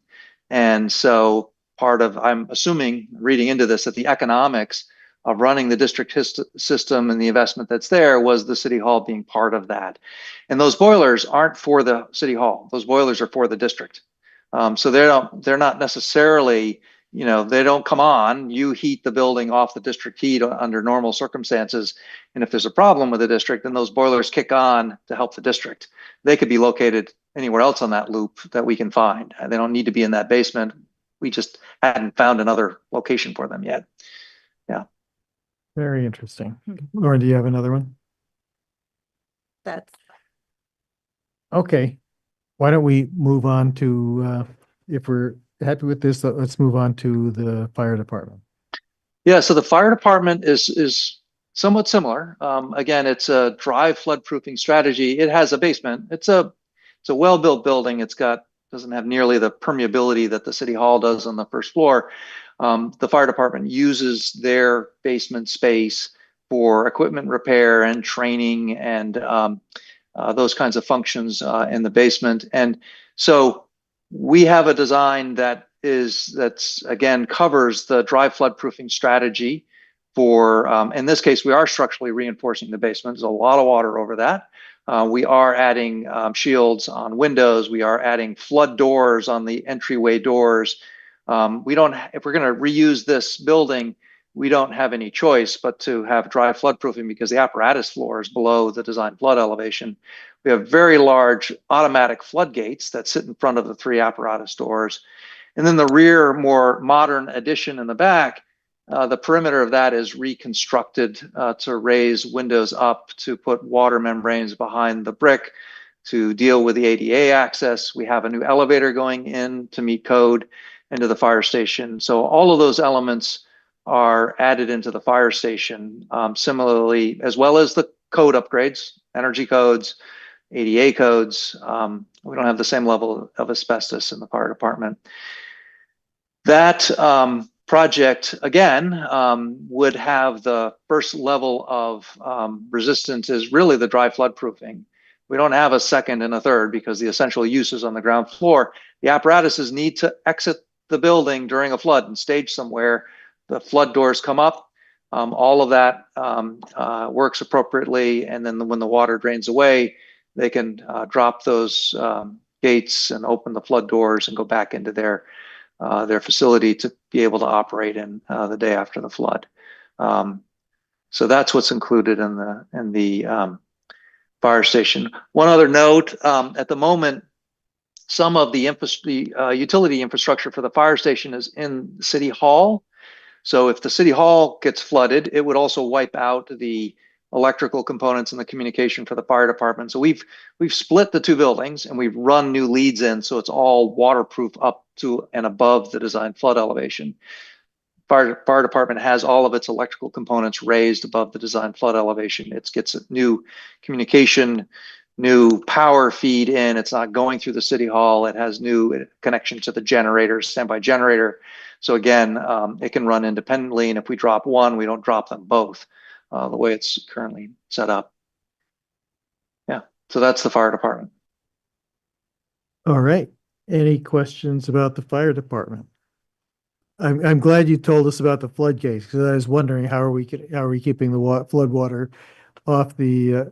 And so I'm assuming, reading into this, that the economics of running the district system and the investment that's there was the city hall being part of that. And those boilers aren't for the city hall. Those boilers are for the district. So they're not necessarily, you know, they don't come on. You heat the building off the district heat under normal circumstances. And if there's a problem with the district, then those boilers kick on to help the district. They could be located anywhere else on that loop that we can find. They don't need to be in that basement. We just hadn't found another location for them yet. Yeah. Very interesting. Lauren, do you have another one? That's Okay. Why don't we move on to, if we're happy with this, let's move on to the fire department. Yeah, so the fire department is somewhat similar. Again, it's a dry floodproofing strategy. It has a basement. It's a well-built building. Doesn't have nearly the permeability that the city hall does on the first floor. The fire department uses their basement space for equipment repair and training and those kinds of functions in the basement. And so we have a design that's again covers the dry floodproofing strategy for, in this case, we are structurally reinforcing the basement. There's a lot of water over that. We are adding shields on windows. We are adding flood doors on the entryway doors. If we're going to reuse this building, we don't have any choice but to have dry floodproofing because the apparatus floor is below the design flood elevation. We have very large automatic floodgates that sit in front of the 3 apparatus doors. And then the rear, more modern addition in the back, the perimeter of that is reconstructed to raise windows up, to put water membranes behind the brick, to deal with the ADA access. We have a new elevator going in to meet code into the fire station. So all of those elements are added into the fire station, similarly, as well as the code upgrades, energy codes, ADA codes. We don't have the same level of asbestos in the fire department. That project, again, would have the first level of resistance is really the dry flood proofing. We don't have a second and a third because the essential use is on the ground floor. The apparatuses need to exit the building during a flood and stage somewhere. The flood doors come up. All of that works appropriately. And then when the water drains away, they can drop those gates and open the flood doors and go back into their facility to be able to operate in the day after the flood. So that's what's included in the fire station. One other note, at the moment, some of the utility infrastructure for the fire station is in City Hall. So if the City Hall gets flooded, it would also wipe out the electrical components and the communication for the fire department. So we've split the two buildings and we've run new leads in, so it's all waterproof up to and above the design flood elevation. Fire department has all of its electrical components raised above the design flood elevation. It gets a new communication, new power feed in. It's not going through the City Hall. It has new connection to the generator, standby generator. So again, it can run independently. And if we drop one, we don't drop them both, the way it's currently set up. Yeah, so that's the fire department. All right. Any questions about the fire department? I'm glad you told us about the floodgates because I was wondering how are we keeping the flood water off the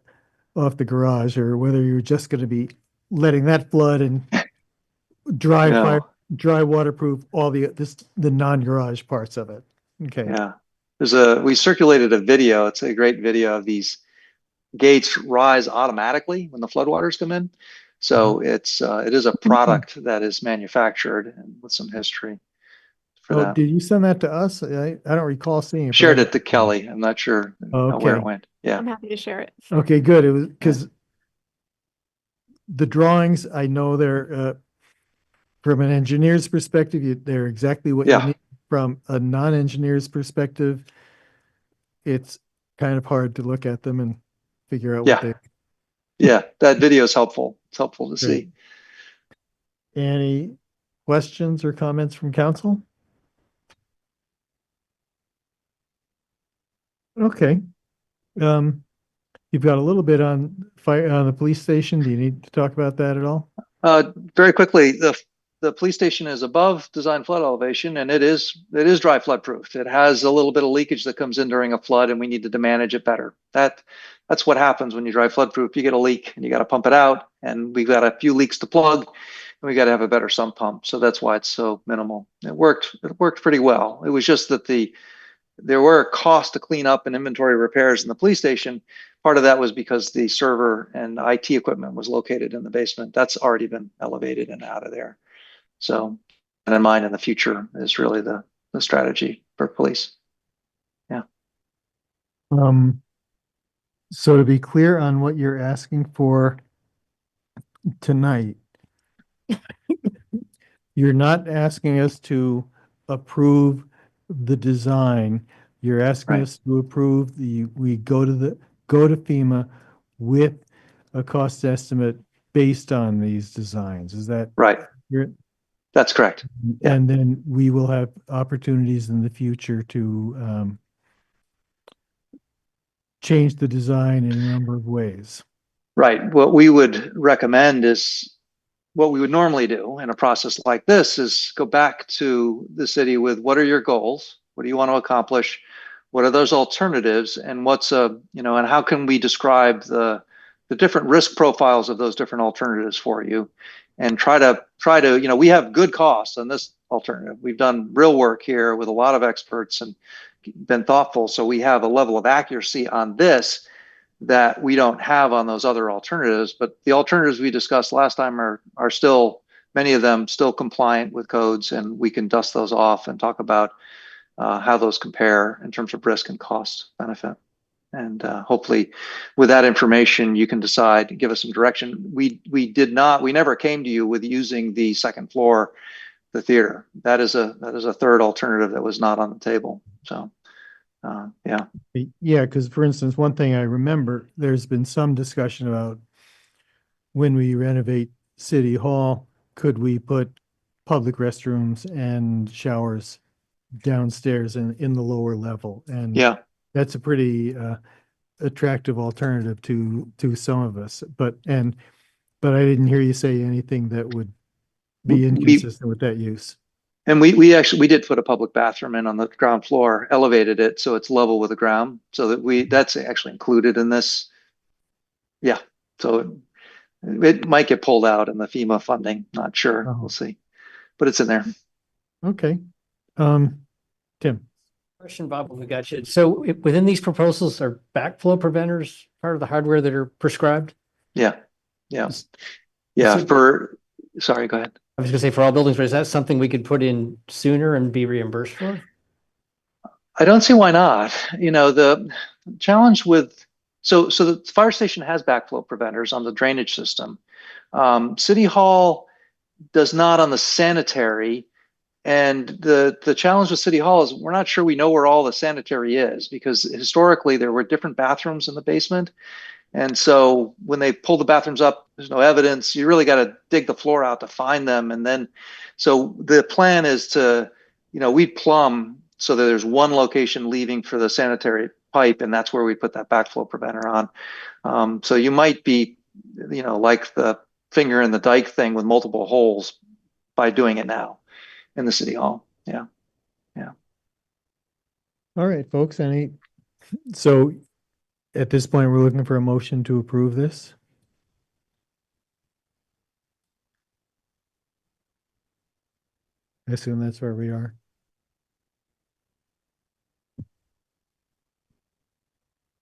garage, or whether you're just going to be letting that flood and dry waterproof all the non-garage parts of it. Okay. Yeah. We circulated a video. It's a great video of these gates rise automatically when the floodwaters come in. So it is a product that is manufactured and with some history. Did you send that to us? I don't recall seeing it. Shared it to Kelly. I'm not sure where it went. Yeah. I'm happy to share it. Okay, good. It was because the drawings, I know they're from an engineer's perspective, they're exactly what you need. From a non-engineer's perspective, it's kind of hard to look at them and figure out what they. Yeah, that video is helpful. It's helpful to see. Any questions or comments from council? Okay. You've got a little bit on fire on the police station. Do you need to talk about that at all? Very quickly, the police station is above design flood elevation, and it is dry flood proof. It has a little bit of leakage that comes in during a flood, and we needed to manage it better. That's what happens when you dry flood proof. You get a leak and you got to pump it out, and we've got a few leaks to plug, and we got to have a better sump pump. So that's why it's so minimal. It worked pretty well. It was just that there were costs to clean up and inventory repairs in the police station. Part of that was because the server and IT equipment was located in the basement. That's already been elevated and out of there. So, and in mind in the future is really the strategy for police. Yeah. So to be clear on what you're asking for tonight, you're not asking us to approve the design. You're asking us to approve we go to FEMA with a cost estimate based on these designs. Is that right? That's correct. And then we will have opportunities in the future to change the design in a number of ways. Right. What we would recommend is what we would normally do in a process like this is go back to the city with what are your goals? What do you want to accomplish? What are those alternatives? And and how can we describe the different risk profiles of those different alternatives for you? And try to, we have good costs on this alternative. We've done real work here with a lot of experts and been thoughtful. So we have a level of accuracy on this that we don't have on those other alternatives. But the alternatives we discussed last time are still, many of them still compliant with codes, and we can dust those off and talk about how those compare in terms of risk and cost benefit. And hopefully with that information, you can decide, give us some direction. We never came to you with using the second floor, the theater. That is a third alternative that was not on the table. So, yeah. Yeah, because for instance, one thing I remember, there's been some discussion about when we renovate City Hall, could we put public restrooms and showers downstairs and in the lower level. And Yeah. that's a pretty attractive alternative to some of us. But I didn't hear you say anything that would be We- inconsistent with that use. And we did put a public bathroom in on the ground floor, elevated it so it's level with the ground, so that that's actually included in this. Yeah, so it might get pulled out in the FEMA funding, not sure, Oh. we'll see, but it's in there. Okay. Tim. Question, Bob, we got you. So within these proposals are backflow preventers part of the hardware that are prescribed? Yeah, yeah, Is- yeah. So- Sorry, go ahead. I was gonna say for all buildings, but is that something we could put in sooner and be reimbursed for? I don't see why not. You know, the challenge with so the fire station has backflow preventers on the drainage system. City Hall does not on the sanitary. And the challenge with City Hall is we're not sure we know where all the sanitary is, because historically there were different bathrooms in the basement. And so when they pull the bathrooms up, there's no evidence. You really got to dig the floor out to find them. And then, so the plan is to, we plumb so that there's one location leaving for the sanitary pipe, and that's where we put that backflow preventer on. So you might be, like the finger in the dike thing with multiple holes by doing it now in the City Hall. Yeah. Yeah. All right, folks, so at this point, we're looking for a motion to approve this. I assume that's where we are.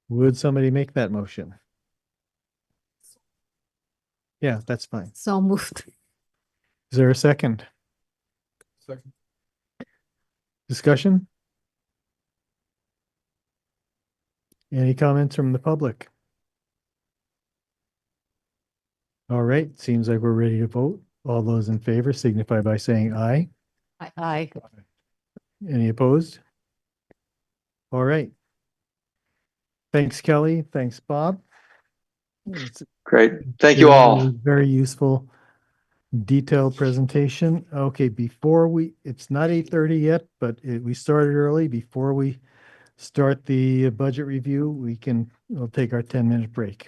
Would somebody make that motion? Yeah, that's fine. So moved. Is there a second? Second. Discussion? Any comments from the public? All right, seems like we're ready to vote. All those in favor signify by saying aye. Aye. Any opposed? All right. Thanks, Kelly. Thanks, Bob. It's Great. Thank you all. very useful, detailed presentation. Okay, it's not 8:30 yet, but we started early. Before we start the budget review, we'll take our 10-minute break.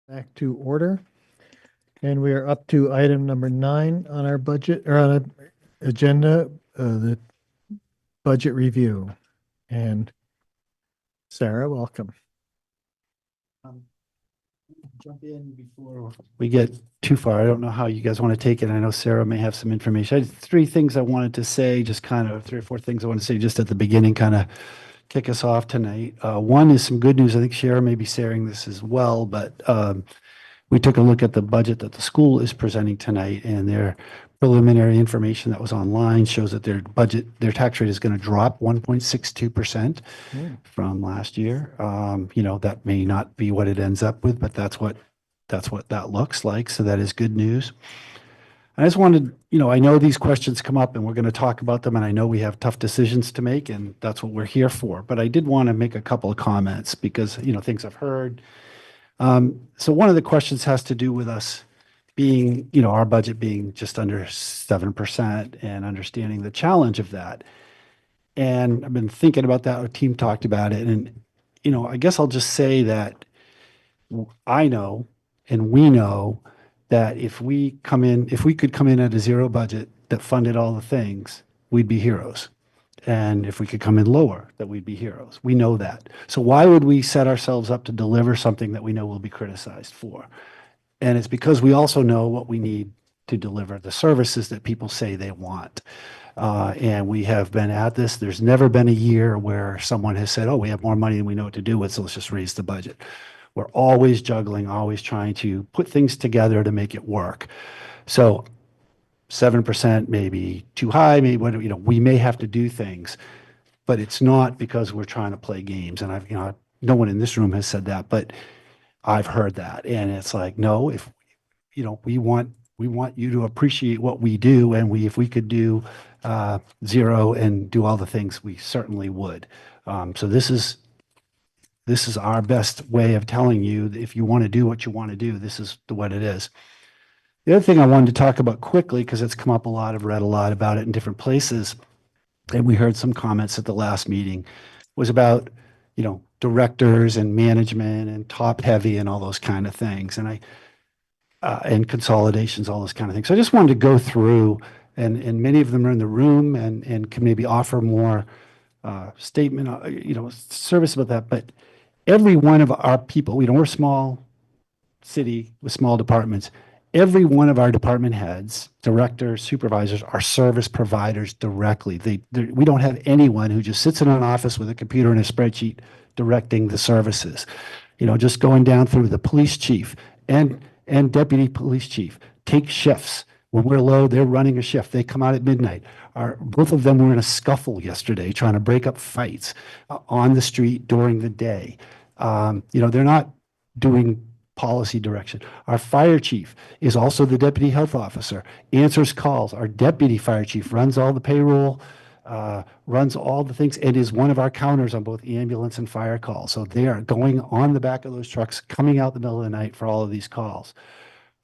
Back to order. And we are up to item number 9 on our budget, or on our agenda, the budget review. And Sarah, welcome. Jump in before we get too far. I don't know how you guys want to take it. I know Sarah may have some information. I had 3 things I wanted to say, just kind of 3 or 4 things I want to say just at the beginning, kind of kick us off tonight. One is some good news. I think Sarah may be sharing this as well, but we took a look at the budget that the school is presenting tonight, and their preliminary information that was online shows that their budget, their tax rate is going to drop 1.62% from last year. That may not be what it ends up with, but that's what that looks like. So that is good news. I just wanted, I know these questions come up and we're going to talk about them, and I know we have tough decisions to make, and that's what we're here for. But I did want to make a couple of comments because, things I've heard. So one of the questions has to do with us being, our budget being just under 7% and understanding the challenge of that. And I've been thinking about that. Our team talked about it. And, I guess I'll just say that I know, and we know that if we could come in at a zero budget that funded all the things, we'd be heroes. And if we could come in lower, that we'd be heroes. We know that. So why would we set ourselves up to deliver something that we know will be criticized for? And it's because we also know what we need to deliver the services that people say they want. And we have been at this. There's never been a year where someone has said, oh, we have more money than we know what to do with, so let's just raise the budget. We're always juggling, always trying to put things together to make it work. So 7% may be too high, maybe we may have to do things, but it's not because we're trying to play games. And no one in this room has said that, but I've heard that. And it's like, no, if, we want you to appreciate what we do. And if we could do zero and do all the things, we certainly would. So this is our best way of telling you that if you want to do what you want to do, this is what it is. The other thing I wanted to talk about quickly, because it's come up a lot, I've read a lot about it in different places, and we heard some comments at the last meeting, was about, directors and management and top heavy and all those kind of things. And and consolidations, all those kind of things. So I just wanted to go through, and many of them are in the room and can maybe offer more statement, service about that. But every one of our people, we're a small city with small departments. Every one of our department heads, directors, supervisors are service providers directly. We don't have anyone who just sits in an office with a computer and a spreadsheet directing the services. Just going down through the police chief and deputy police chief take shifts. When we're low, they're running a shift. They come out at midnight. Both of them were in a scuffle yesterday trying to break up fights on the street during the day. They're not doing policy direction. Our fire chief is also the deputy health officer, answers calls. Our deputy fire chief runs all the payroll, runs all the things, and is one of our counters on both ambulance and fire calls. So they are going on the back of those trucks, coming out the middle of the night for all of these calls.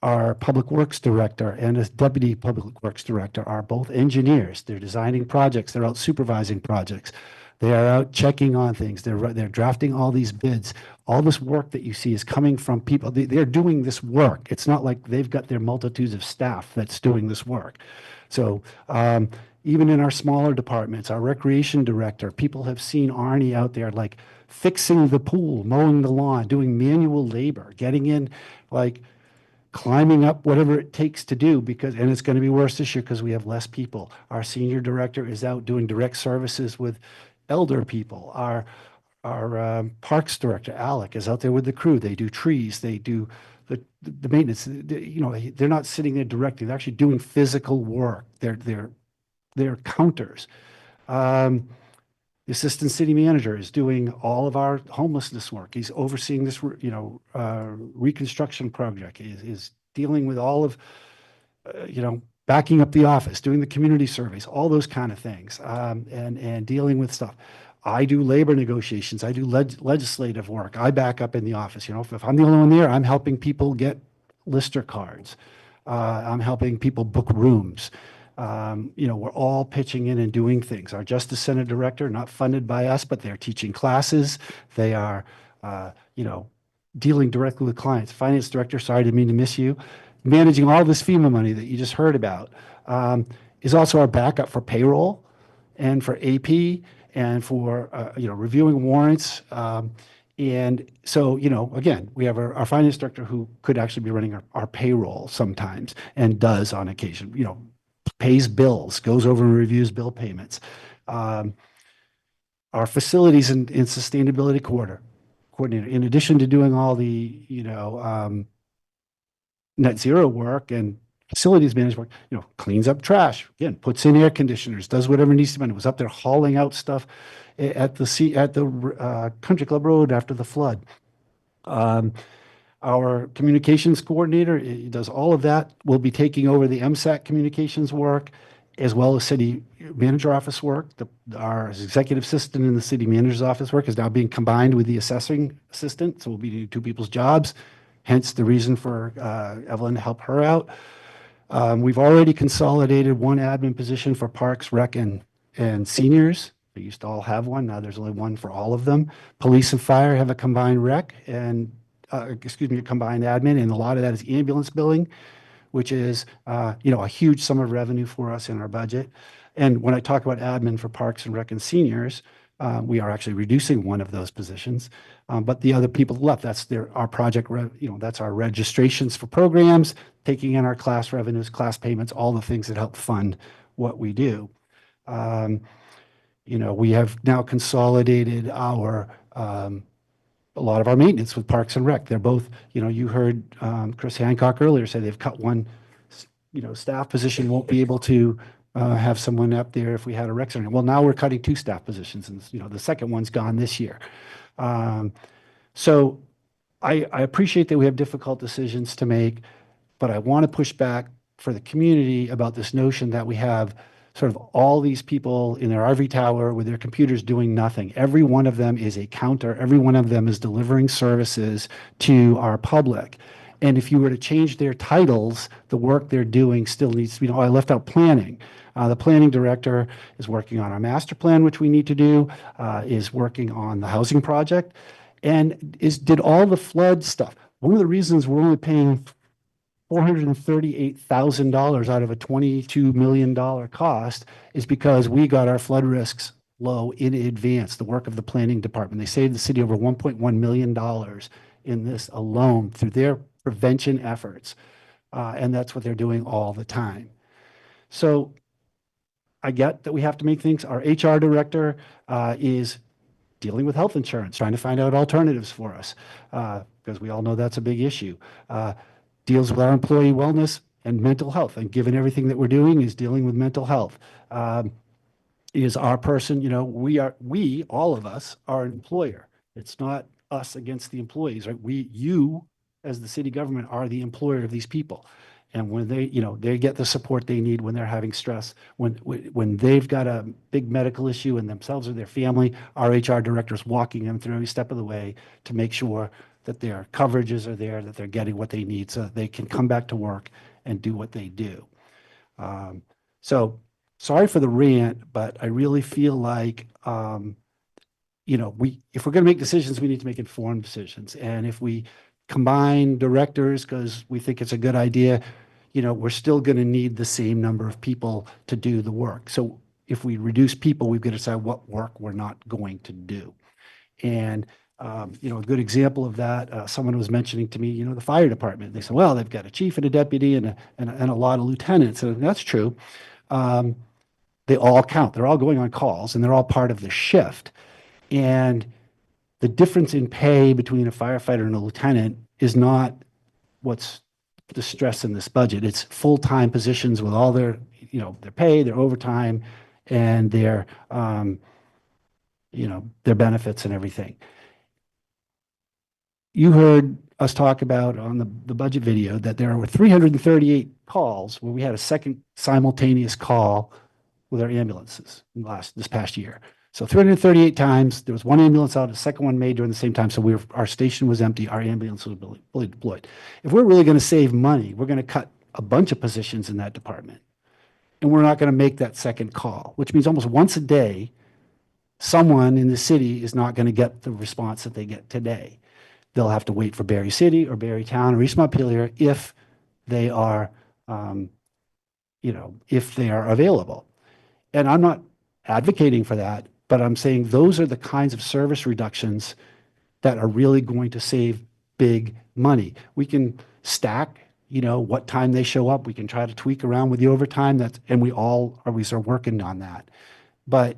Our public works director and a deputy public works director are both engineers. They're designing projects. They're out supervising projects. They are out checking on things. They're drafting all these bids. All this work that you see is coming from people. They're doing this work. It's not like they've got their multitudes of staff that's doing this work. So even in our smaller departments, our recreation director, people have seen Arnie out there like fixing the pool, mowing the lawn, doing manual labor, getting in, like climbing up whatever it takes to do, and it's going to be worse this year because we have less people. Our senior director is out doing direct services with elder people. Our parks director, Alec, is out there with the crew. They do trees. They do the maintenance. They're not sitting there directly. They're actually doing physical work. They're counters. The assistant city manager is doing all of our homelessness work. He's overseeing this, reconstruction project. Is dealing with all of, backing up the office, doing the community surveys, all those kind of things, and dealing with stuff. I do labor negotiations. I do legislative work. I back up in the office. If I'm the only one there, I'm helping people get Lister cards. I'm helping people book rooms. We're all pitching in and doing things. Our Justice Center director, not funded by us, but they're teaching classes. They are, dealing directly with clients. Finance director, sorry, didn't mean to miss you. Managing all this FEMA money that you just heard about, is also our backup for payroll and for AP and for, reviewing warrants. And so, again, we have our finance director who could actually be running our payroll sometimes and does on occasion, pays bills, goes over and reviews bill payments. Our facilities and sustainability coordinator, in addition to doing all the, net zero work and facilities management work, cleans up trash, again, puts in air conditioners, does whatever needs to be done. It was up there hauling out stuff at the Country Club Road after the flood. Our communications coordinator does all of that. We'll be taking over the MSAC communications work as well as city manager office work. Our executive assistant in the city manager's office work is now being combined with the assessing assistant. So we'll be doing two people's jobs, hence the reason for Evelyn to help her out. We've already consolidated one admin position for Parks, Rec, and Seniors. They used to all have one. Now there's only one for all of them. Police and Fire have a combined rec and, a combined admin, and a lot of that is ambulance billing, which is, a huge sum of revenue for us in our budget. And when I talk about admin for Parks and Rec and Seniors, we are actually reducing one of those positions. But the other people left, that's our project, that's our registrations for programs, taking in our class revenues, class payments, all the things that help fund what we do. We have now consolidated a lot of our maintenance with Parks and Rec. They're both, you heard Chris Hancock earlier say they've cut one, staff position, won't be able to have someone up there if we had a rec center. Well, now we're cutting two staff positions, and the second one's gone this year. So I appreciate that we have difficult decisions to make, but I want to push back for the community about this notion that we have sort of all these people in their RV tower with their computers doing nothing. Every one of them is a counter. Every one of them is delivering services to our public. And if you were to change their titles, the work they're doing still needs to be, I left out planning. The planning director is working on our master plan, which we need to do, is working on the housing project, and did all the flood stuff. One of the reasons we're only paying $438,000 out of a $22 million cost is because we got our flood risks low in advance, the work of the planning department. They saved the city over $1.1 million in this alone through their prevention efforts. And that's what they're doing all the time. So I get that we have to make things. Our HR director is dealing with health insurance, trying to find out alternatives for us, because we all know that's a big issue. Deals with our employee wellness and mental health, and given everything that we're doing is dealing with mental health. Is our person, we, all of us, are an employer. It's not us against the employees, right? You, as the city government, are the employer of these people. And when they get the support they need when they're having stress, when they've got a big medical issue in themselves or their family, our HR director is walking them through every step of the way to make sure that their coverages are there, that they're getting what they need so that they can come back to work and do what they do. So sorry for the rant, but I really feel like, if we're going to make decisions, we need to make informed decisions. And if we combine directors because we think it's a good idea, we're still going to need the same number of people to do the work. So if we reduce people, we've got to decide what work we're not going to do. And a good example of that, someone was mentioning to me, the fire department. They said, well, they've got a chief and a deputy and a lot of lieutenants. And that's true. They all count. They're all going on calls, and they're all part of the shift. And the difference in pay between a firefighter and a lieutenant is not what's the stress in this budget. It's full-time positions with all their pay, their overtime, and their benefits and everything. You heard us talk about on the budget video that there were 338 calls where we had a second simultaneous call with our ambulances this past year. So 338 times, there was one ambulance out, a second one made during the same time. So our station was empty, our ambulance was fully deployed. If we're really going to save money, we're going to cut a bunch of positions in that department. And we're not going to make that second call, which means almost once a day, someone in the city is not going to get the response that they get today. they'll have to wait for Berry City or Berry Town or East Montpelier if they are, if they are available. And I'm not advocating for that, but I'm saying those are the kinds of service reductions that are really going to save big money. We can stack, what time they show up. We can try to tweak around with the overtime. And we always are working on that. But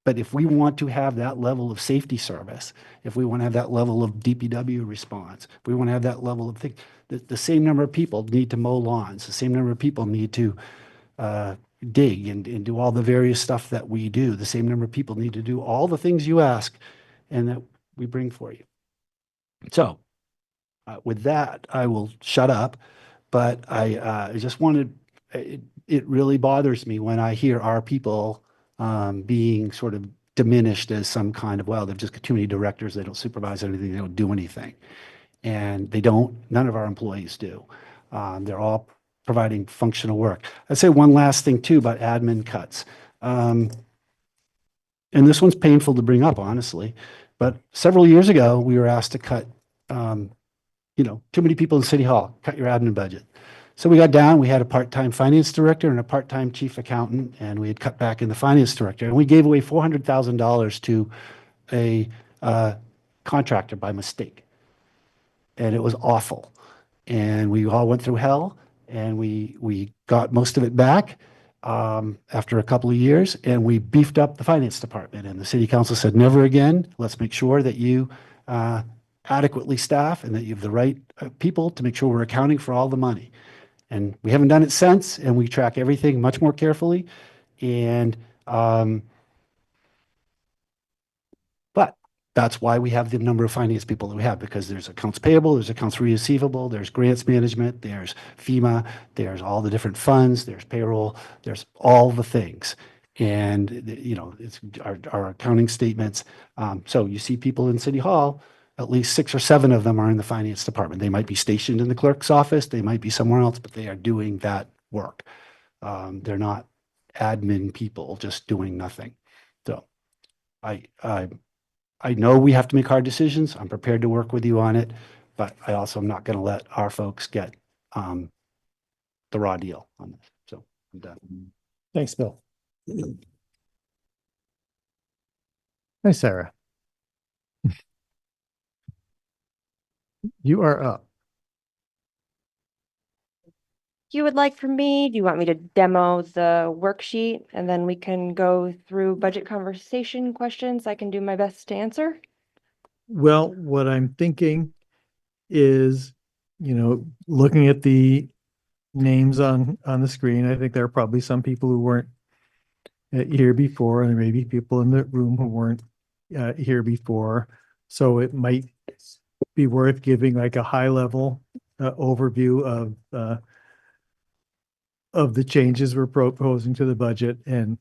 if we want to have that level of safety service, if we want to have that level of DPW response, if we want to have that level of thing, the same number of people need to mow lawns. The same number of people need to dig and do all the various stuff that we do. The same number of people need to do all the things you ask and that we bring for you. So with that, I will shut up, but I just wanted, it really bothers me when I hear our people being sort of diminished as some kind of, well, they've just got too many directors, they don't supervise anything, they don't do anything. And none of our employees do. They're all providing functional work. I'd say one last thing too about admin cuts. And this one's painful to bring up, honestly, but several years ago, we were asked to cut, too many people in City Hall, cut your admin budget. So we got down, we had a part-time finance director and a part-time chief accountant, and we had cut back in the finance director, and we gave away $400,000 to a contractor by mistake. And it was awful. And we all went through hell, and we got most of it back after a couple of years, and we beefed up the finance department. And the city council said, never again. Let's make sure that you adequately staff and that you have the right people to make sure we're accounting for all the money. And we haven't done it since, and we track everything much more carefully. And but that's why we have the number of finance people that we have, because there's accounts payable, there's accounts receivable, there's grants management, there's FEMA, there's all the different funds, there's payroll, there's all the things. And, it's our accounting statements. So you see people in City Hall, at least 6 or 7 of them are in the finance department. They might be stationed in the clerk's office, they might be somewhere else, but they are doing that work. They're not admin people just doing nothing. So I know we have to make hard decisions. I'm prepared to work with you on it, but I also am not going to let our folks get the raw deal on this. So I'm done. Thanks, Bill. Hi, Sarah. You are up. You would like from me? Do you want me to demo the worksheet and then we can go through budget conversation questions? I can do my best to answer. Well, what I'm thinking is, looking at the names on the screen, I think there are probably some people who weren't here before, and there may be people in the room who weren't here before. So it might be worth giving like a high level overview of the changes we're proposing to the budget. And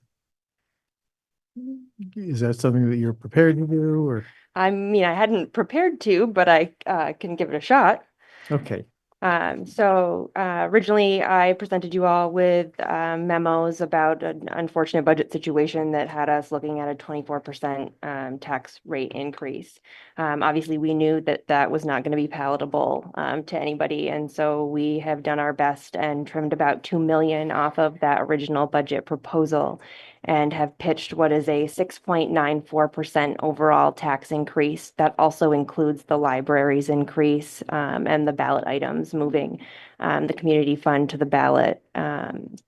is that something that you're prepared to do, or? I mean, I hadn't prepared to, but I can give it a shot. Okay. Originally I presented you all with memos about an unfortunate budget situation that had us looking at a 24% tax rate increase. Obviously, we knew that was not going to be palatable to anybody, and so we have done our best and trimmed about 2 million off of that original budget proposal, and have pitched what is a 6.94% overall tax increase. That also includes the library's increase and the ballot items moving the community fund to the ballot and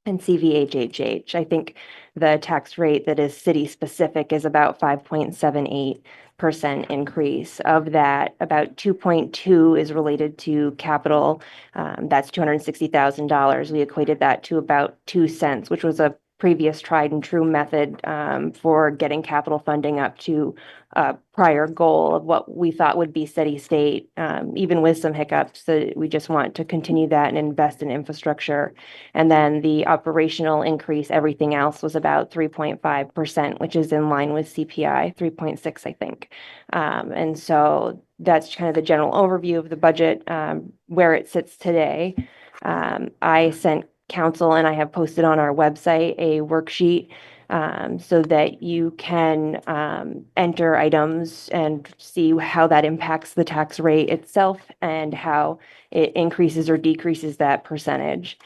CVHHH. I think the tax rate that is city specific is about 5.78% increase. Of that, about 2.2 is related to capital. That's $260,000. We equated that to about 2 cents, which was a previous tried and true method for getting capital funding up to a prior goal of what we thought would be steady state, even with some hiccups. So we just want to continue that and invest in infrastructure. And then the operational increase, everything else was about 3.5%, which is in line with CPI, 3.6, I think. And so that's kind of the general overview of the budget, where it sits today. I sent council, and I have posted on our website a worksheet so that you can enter items and see how that impacts the tax rate itself and how it increases or decreases that percentage.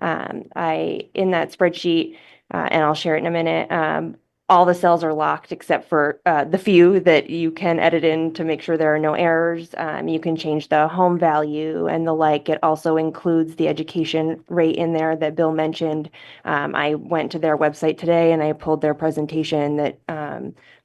In that spreadsheet, and I'll share it in a minute, all the cells are locked except for the few that you can edit in to make sure there are no errors. You can change the home value and the like. It also includes the education rate in there that Bill mentioned. I went to their website today and I pulled their presentation that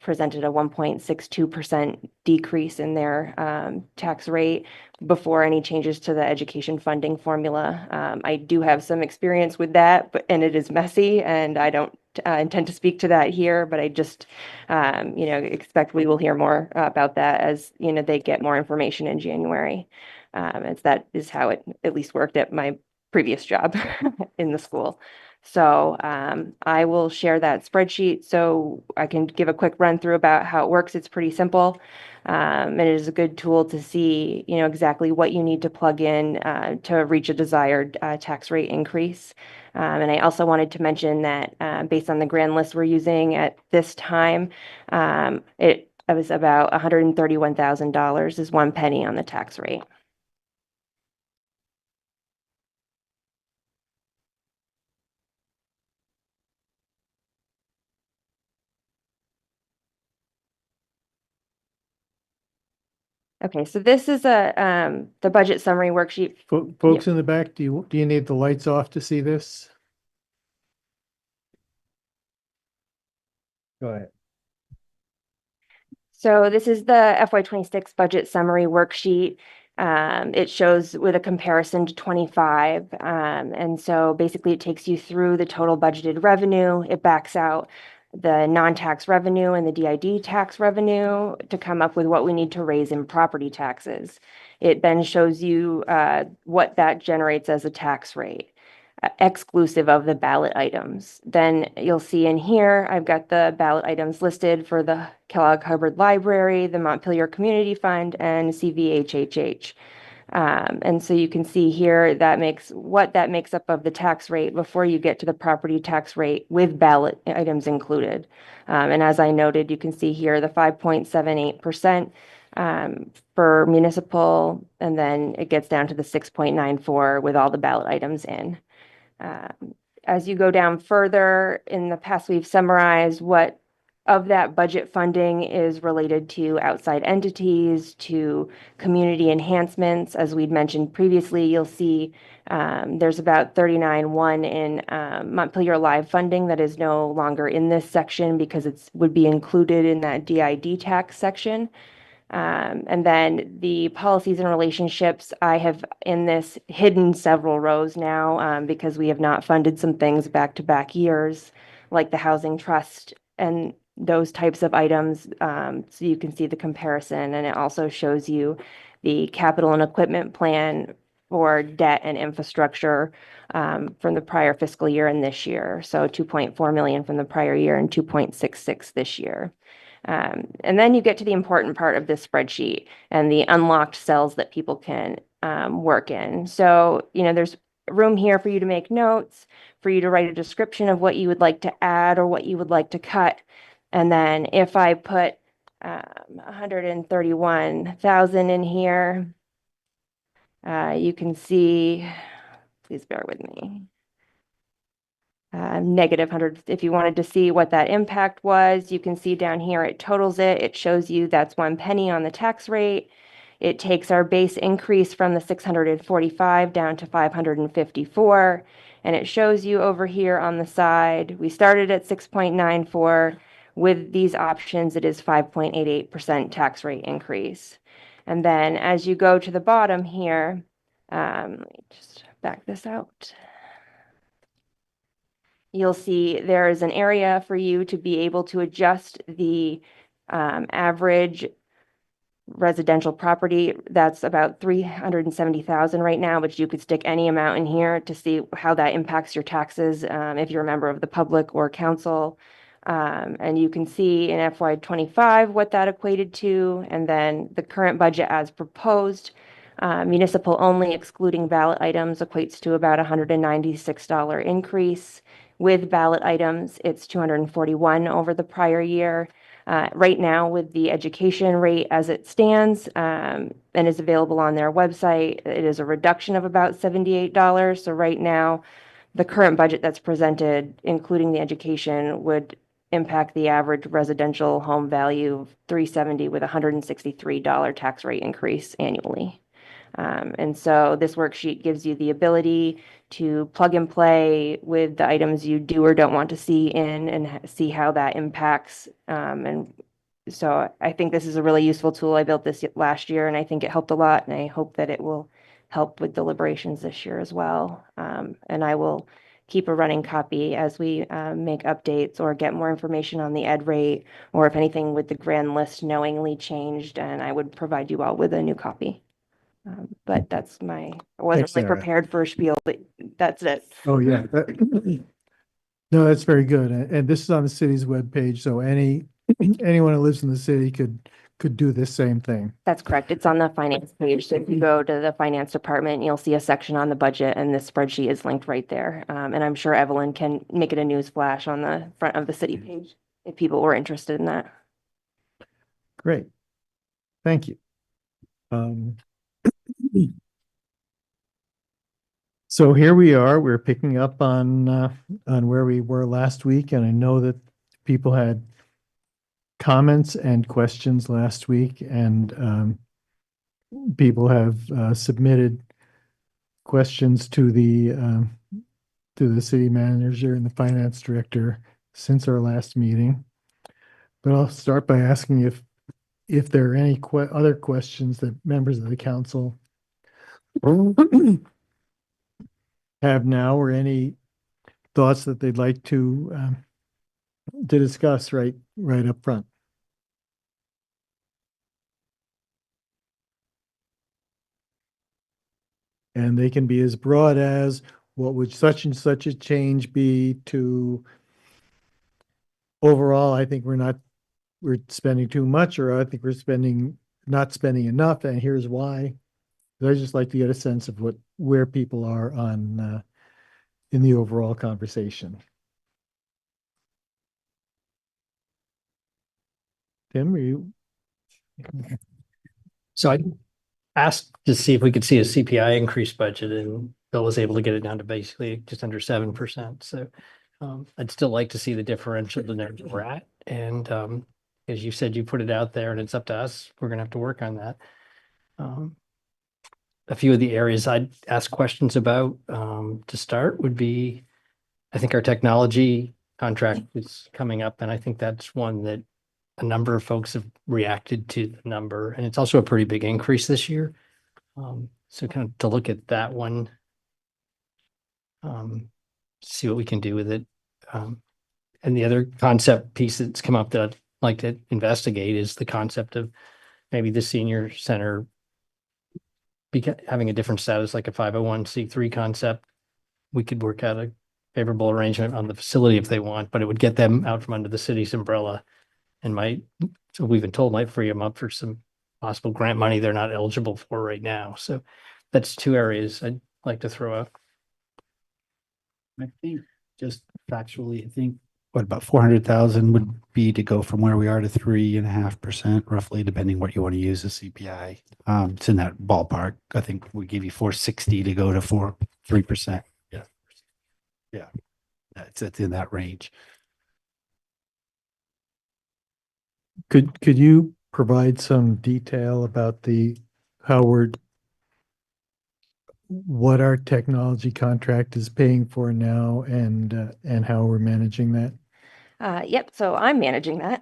presented a 1.62% decrease in their tax rate before any changes to the education funding formula. I do have some experience with that, and it is messy, and I don't intend to speak to that here, but I just, expect we will hear more about that as, they get more information in January. As that is how it at least worked at my previous job in the school. So I will share that spreadsheet so I can give a quick run through about how it works. It's pretty simple. And it is a good tool to see, exactly what you need to plug in to reach a desired tax rate increase. And I also wanted to mention that based on the grand list we're using at this time, it was about $131,000 is 1 penny on the tax rate. Okay, so this is the budget summary worksheet. Folks in the back, do you need the lights off to see this? Go ahead. So this is the FY26 budget summary worksheet. It shows with a comparison to 25. And so basically it takes you through the total budgeted revenue. It backs out the non-tax revenue and the DID tax revenue to come up with what we need to raise in property taxes. It then shows you what that generates as a tax rate, exclusive of the ballot items. Then you'll see in here, I've got the ballot items listed for the Kellogg Hubbard Library, the Montpelier Community Fund, and CVHHH. And so you can see here that makes up of the tax rate before you get to the property tax rate with ballot items included. And as I noted, you can see here the 5.78% for municipal, and then it gets down to the 6.94 with all the ballot items in. As you go down further, in the past, we've summarized what of that budget funding is related to outside entities, to community enhancements. As we'd mentioned previously, you'll see there's about 39.1 in Montpelier Live funding that is no longer in this section because it would be included in that DID tax section. And then the policies and relationships, I have in this hidden several rows now because we have not funded some things back-to-back years, like the housing trust and those types of items. So you can see the comparison, and it also shows you the capital and equipment plan for debt and infrastructure from the prior fiscal year and this year. So 2.4 million from the prior year and 2.66 this year. And then you get to the important part of this spreadsheet and the unlocked cells that people can work in. So, there's room here for you to make notes, for you to write a description of what you would like to add or what you would like to cut. And then if I put 131,000 in here, you can see, please bear with me. Negative 100. If you wanted to see what that impact was, you can see down here, it totals it. It shows you that's 1 penny on the tax rate. It takes our base increase from the 645 down to 554. And it shows you over here on the side, we started at 6.94. With these options, it is 5.88% tax rate increase. And then as you go to the bottom here, let me just back this out. You'll see there is an area for you to be able to adjust the average residential property. That's about 370,000 right now, but you could stick any amount in here to see how that impacts your taxes if you're a member of the public or council. And you can see in FY25 what that equated to, and then the current budget as proposed. Municipal only excluding ballot items equates to about $196 increase. With ballot items, it's 241 over the prior year. Right now, with the education rate as it stands, and is available on their website, it is a reduction of about $78. So right now, the current budget that's presented, including the education, would impact the average residential home value of 370 with a $163 tax rate increase annually. And so this worksheet gives you the ability to plug and play with the items you do or don't want to see in and see how that impacts. And so I think this is a really useful tool. I built this last year and I think it helped a lot, and I hope that it will help with deliberations this year as well. And I will keep a running copy as we make updates or get more information on the ed rate, or if anything with the grand list knowingly changed, and I would provide you all with a new copy. But that's I wasn't Thanks, really Sarah. prepared for a spiel, but that's it. Oh, yeah. No, that's very good. And this is on the city's webpage, so anyone who lives in the city could do this same thing. That's correct. It's on the finance page. So if you go to the finance department, you'll see a section on the budget, and this spreadsheet is linked right there. And I'm sure Evelyn can make it a news flash on the front of the city page if people were interested in that. Great. Thank you. So here we are, we're picking up on where we were last week, and I know that people had comments and questions last week, and people have submitted questions to the city manager and the finance director since our last meeting. But I'll start by asking if there are any other questions that members of the council have now, or any thoughts that they'd like to discuss right up front. And they can be as broad as, what would such and such a change be, to overall, I think we're spending too much, or I think we're not spending enough, and here's why. I just like to get a sense of where people are on in the overall conversation. Tim, are you? So I asked to see if we could see a CPI increase budget, and Bill was able to get it down to basically just under 7%. So I'd still like to see the differential to where we're at. And as you said, you put it out there and it's up to us. We're going to have to work on that. A few of the areas I'd ask questions about to start would be, I think our technology contract is coming up, and I think that's one that a number of folks have reacted to the number, and it's also a pretty big increase this year. So kind of to look at that one, see what we can do with it. And the other concept piece that's come up that I'd like to investigate is the concept of maybe the senior center having a different status, like a 501c3 concept. We could work out a favorable arrangement on the facility if they want, but it would get them out from under the city's umbrella, and so we've been told, might free them up for some possible grant money they're not eligible for right now. So that's two areas I'd like to throw out. I think just factually, I think what about 400,000 would be to go from where we are to 3.5% roughly, depending what you want to use the CPI. It's in that ballpark. I think we give you 460 to go to 3%. Yeah. Yeah. It's in that range. Could you provide some detail about what our technology contract is paying for now, and how we're managing that? Yep. So I'm managing that.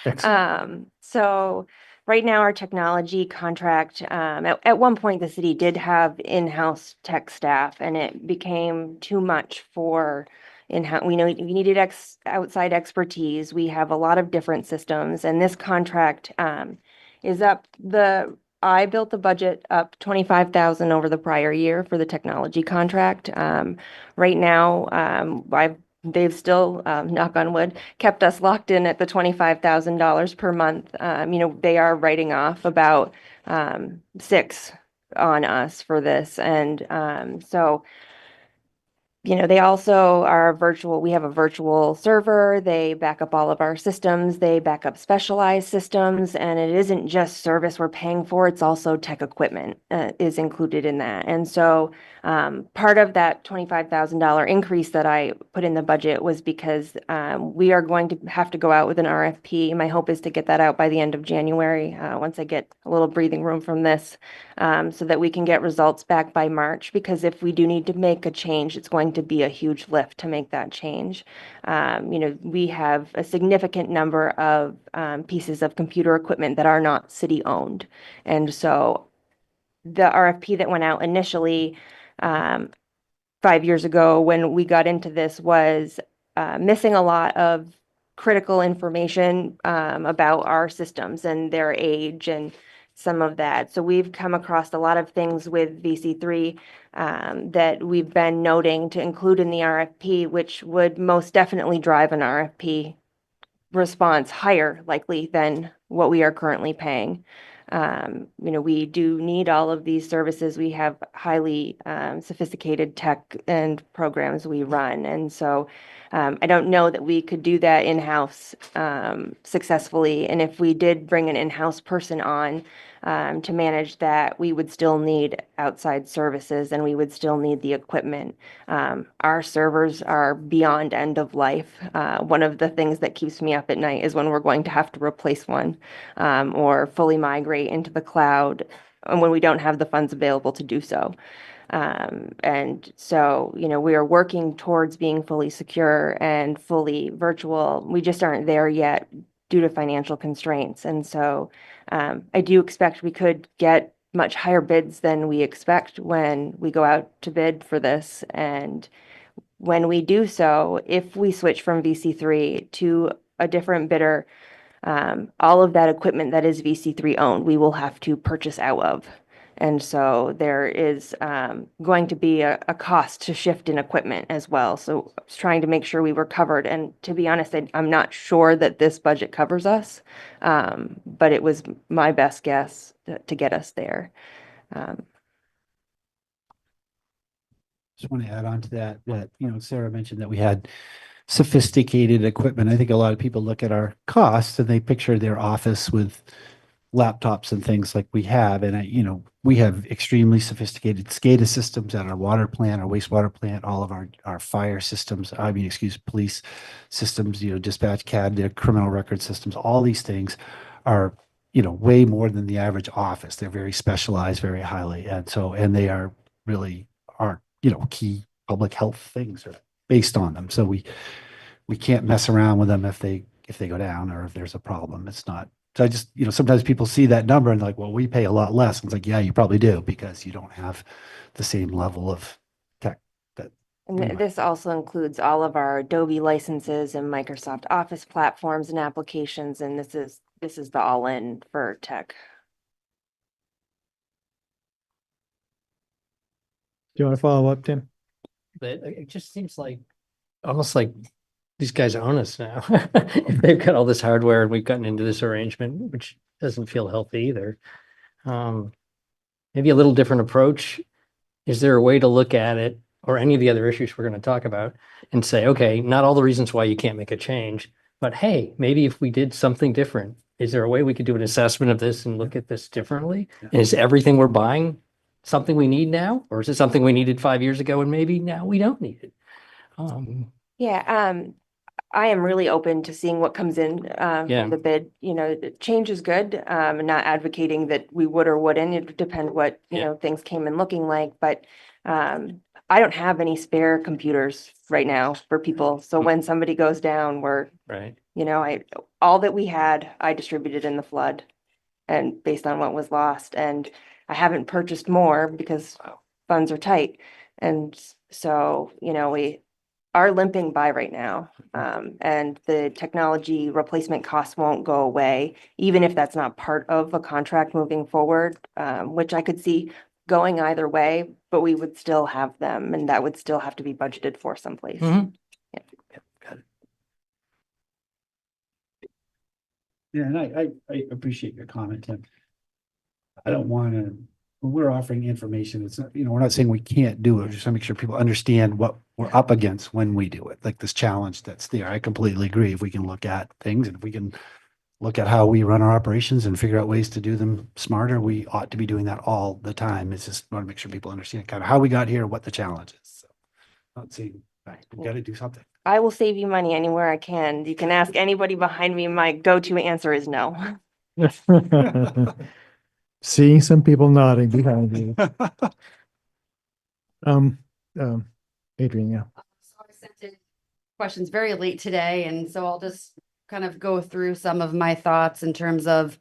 Excellent. So right now our technology contract, at one point the city did have in-house tech staff, and it became too much for in-house. We know we needed outside expertise. We have a lot of different systems, and this contract is up. I built the budget up 25,000 over the prior year for the technology contract. Right now, they've still, knock on wood, kept us locked in at the $25,000 per month. They are writing off about $6,000 on us for this. And so they also are virtual. We have a virtual server. They back up all of our systems. They back up specialized systems. And it isn't just service we're paying for, it's also tech equipment is included in that. And so part of that $25,000 increase that I put in the budget was because we are going to have to go out with an RFP. My hope is to get that out by the end of January, once I get a little breathing room from this, so that we can get results back by March. Because if we do need to make a change, it's going to be a huge lift to make that change. We have a significant number of pieces of computer equipment that are not city owned. And so the RFP that went out initially 5 years ago when we got into this was missing a lot of critical information about our systems and their age and some of that. So we've come across a lot of things with VC3 that we've been noting to include in the RFP, which would most definitely drive an RFP response higher likely than what we are currently paying. We do need all of these services. We have highly sophisticated tech and programs we run. And so I don't know that we could do that in-house successfully. And if we did bring an in-house person on to manage that, we would still need outside services and we would still need the equipment. Our servers are beyond end of life. One of the things that keeps me up at night is when we're going to have to replace one or fully migrate into the cloud and when we don't have the funds available to do so. And so, we are working towards being fully secure and fully virtual. We just aren't there yet due to financial constraints. And so I do expect we could get much higher bids than we expect when we go out to bid for this. And when we do so, if we switch from VC3 to a different bidder, all of that equipment that is VC3 owned, we will have to purchase out of. And so there is going to be a cost to shift in equipment as well. So I was trying to make sure we were covered. And to be honest, I'm not sure that this budget covers us, but it was my best guess to get us there. Just want to add on to that, Sarah mentioned that we had sophisticated equipment. I think a lot of people look at our costs and they picture their office with laptops and things like we have. And we have extremely sophisticated SCADA systems at our water plant, our wastewater plant, all of our fire systems, police systems, dispatch CAD, their criminal record systems, all these things are, way more than the average office. They're very specialized, very highly. And they are really are, key public health things are based on them. So we can't mess around with them if they go down or if there's a problem. It's not. So I just, sometimes people see that number and like, well, we pay a lot less. And it's like, yeah, you probably do because you don't have the same level of tech. And this also includes all of our Adobe licenses and Microsoft Office platforms and applications. And this is the all-in for tech. Do you want to follow up, Tim? But it just seems like almost like these guys own us now. If they've got all this hardware and we've gotten into this arrangement, which doesn't feel healthy either. Maybe a little different approach. Is there a way to look at it or any of the other issues we're going to talk about and say, okay, not all the reasons why you can't make a change, but hey, maybe if we did something different, is there a way we could do an assessment of this and look at this differently? And is everything we're buying something we need now? Or is it something we needed 5 years ago and maybe now we don't need it? I am really open to seeing what comes in from the bid. The change is good. I'm not advocating that we would or wouldn't. It would depend what, things came in looking like. But I don't have any spare computers right now for people. So when somebody goes down, we're, all that we had, I distributed in the flood and based on what was lost. And I haven't purchased more because funds are tight. And so, we are limping by right now. And the technology replacement costs won't go away, even if that's not part of a contract moving forward, which I could see going either way, but we would still have them and that would still have to be budgeted for someplace. Got it. Yeah, and I appreciate your comment, Tim. I don't want to when we're offering information, it's not, we're not saying we can't do it. We're just trying to make sure people understand what we're up against when we do it, like this challenge that's there. I completely agree. If we can look at things and if we can look at how we run our operations and figure out ways to do them smarter, we ought to be doing that all the time. It's just want to make sure people understand kind of how we got here, what the challenge is. So not saying, right, we got to do something. I will save you money anywhere I can. You can ask anybody behind me. My go-to answer is no. Seeing some people nodding behind you. Um, Adrian, yeah. So I sent in questions very late today, and so I'll just kind of go through some of my thoughts in terms of,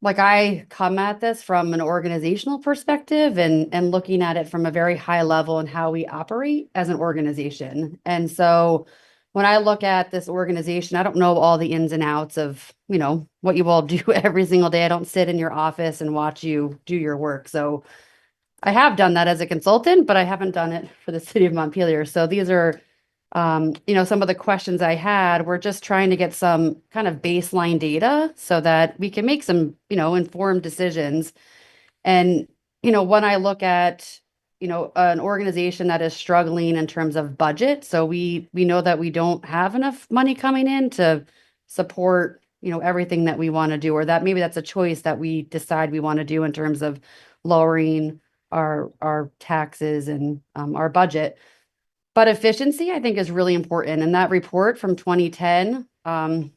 like I come at this from an organizational perspective and looking at it from a very high level and how we operate as an organization. And so when I look at this organization, I don't know all the ins and outs of, what you all do every single day. I don't sit in your office and watch you do your work. So I have done that as a consultant, but I haven't done it for the city of Montpelier. So these are, some of the questions I had were just trying to get some kind of baseline data so that we can make some, informed decisions. And, when I look at, an organization that is struggling in terms of budget, so we know that we don't have enough money coming in to support, everything that we want to do, or that maybe that's a choice that we decide we want to do in terms of lowering our taxes and our budget. But efficiency, I think, is really important. And that report from 2010, that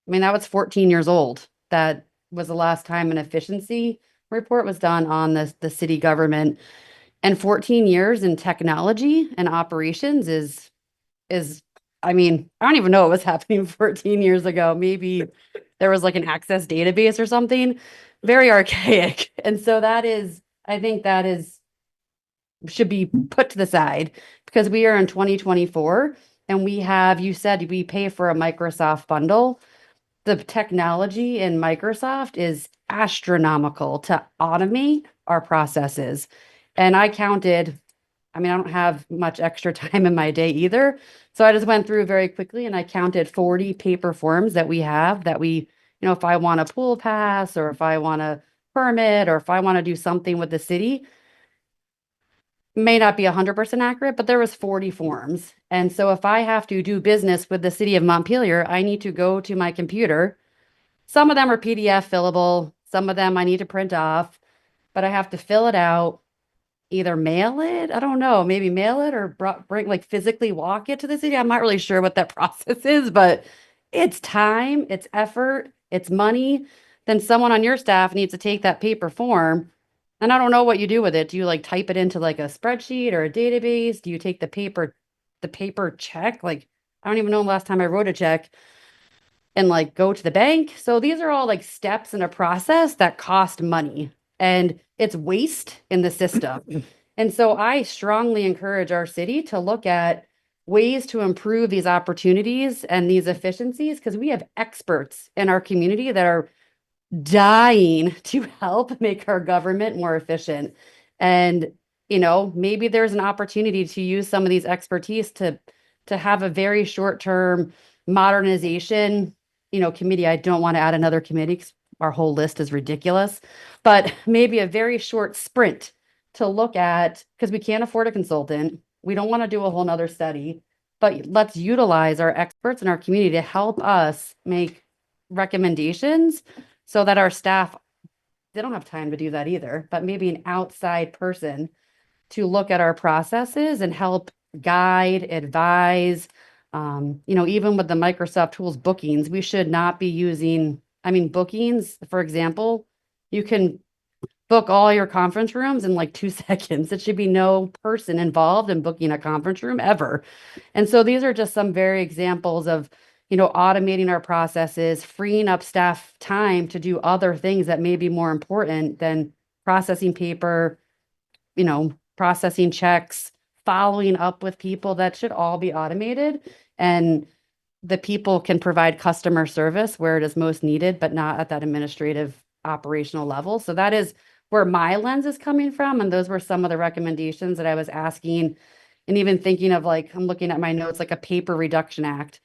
was 14 years old. That was the last time an efficiency report was done on the city government. And 14 years in technology and operations is, I don't even know what was happening 14 years ago. Maybe there was like an access database or something, very archaic. And so I think that should be put to the side because we are in 2024 and you said we pay for a Microsoft bundle. The technology in Microsoft is astronomical to automate our processes. And I counted, I don't have much extra time in my day either. So I just went through very quickly and I counted 40 paper forms that we have that we, if I want a pool pass or if I want a permit or if I want to do something with the city, may not be 100% accurate, but there was 40 forms. And so if I have to do business with the city of Montpelier, I need to go to my computer. Some of them are PDF fillable. Some of them I need to print off, but I have to fill it out, either mail it. I don't know, maybe mail it or bring like physically walk it to the city. I'm not really sure what that process is, but it's time, it's effort, it's money. Then someone on your staff needs to take that paper form. And I don't know what you do with it. Do you like type it into like a spreadsheet or a database? Do you take the paper check? Like, I don't even know the last time I wrote a check and like go to the bank. So these are all like steps in a process that cost money and it's waste in the system. And so I strongly encourage our city to look at ways to improve these opportunities and these efficiencies because we have experts in our community that are dying to help make our government more efficient. And, maybe there's an opportunity to use some of these expertise to have a very short-term modernization, committee. I don't want to add another committee because our whole list is ridiculous, but maybe a very short sprint to look at, because we can't afford a consultant. We don't want to do a whole nother study, but let's utilize our experts in our community to help us make recommendations so that our staff, they don't have time to do that either, but maybe an outside person to look at our processes and help guide, advise, even with the Microsoft tools bookings, we should not be using, bookings, for example, you can book all your conference rooms in like 2 seconds. It should be no person involved in booking a conference room ever. And so these are just some very examples of, automating our processes, freeing up staff time to do other things that may be more important than processing paper, processing checks, following up with people. That should all be automated. And the people can provide customer service where it is most needed, but not at that administrative operational level. So that is where my lens is coming from. And those were some of the recommendations that I was asking and even thinking of, like, I'm looking at my notes, like a paper reduction act.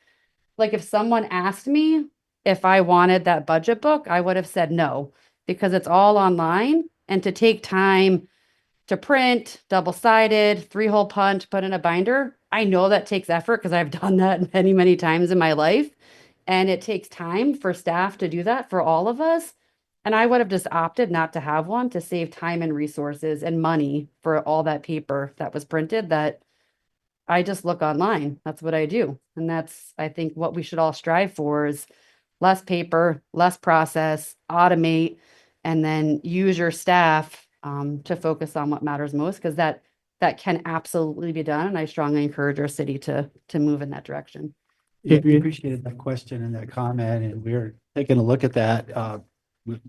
Like if someone asked me if I wanted that budget book, I would have said no, because it's all online, and to take time to print, double-sided, 3-hole punch, put in a binder. I know that takes effort because I've done that many, many times in my life. And it takes time for staff to do that for all of us. And I would have just opted not to have one to save time and resources and money for all that paper that was printed that I just look online. That's what I do. And that's, I think, what we should all strive for is less paper, less process, automate, and then use your staff to focus on what matters most, because that can absolutely be done. And I strongly encourage our city to move in that direction. Yeah, we appreciated that question and that comment, and we're taking a look at that.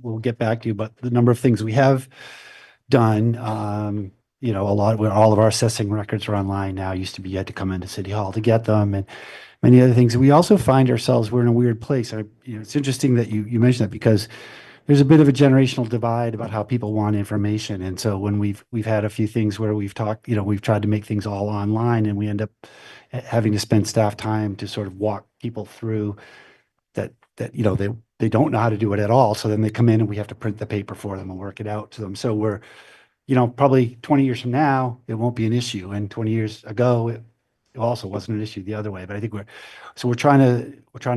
We'll get back to you, but the number of things we have done, a lot where all of our assessing records are online now. Used to be you had to come into City Hall to get them, and many other things. We also find ourselves, we're in a weird place. It's interesting that you mentioned that, because there's a bit of a generational divide about how people want information. And so when we've had a few things where we've talked, we've tried to make things all online, and we end up having to spend staff time to sort of walk people through that they don't know how to do it at all. So then they come in and we have to print the paper for them and work it out to them. So we're, probably 20 years from now, it won't be an issue. And 20 years ago, it also wasn't an issue the other way. But I think we're trying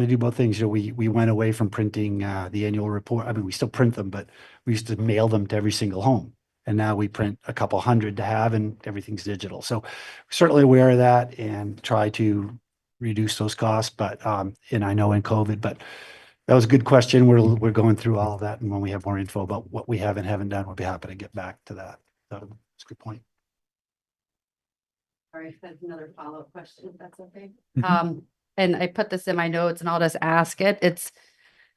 to do both things. We went away from printing the annual report. I mean, we still print them, but we used to mail them to every single home. And now we print a couple hundred to have, and everything's digital. So we're certainly aware of that and try to reduce those costs. But and I know in COVID, but that was a good question. We're going through all of that, and when we have more info about what we have and haven't done, we'll be happy to get back to that. So it's a good point. Sorry, that's another follow-up question, if that's okay. Mhm. And I put this in my notes and I'll just ask it.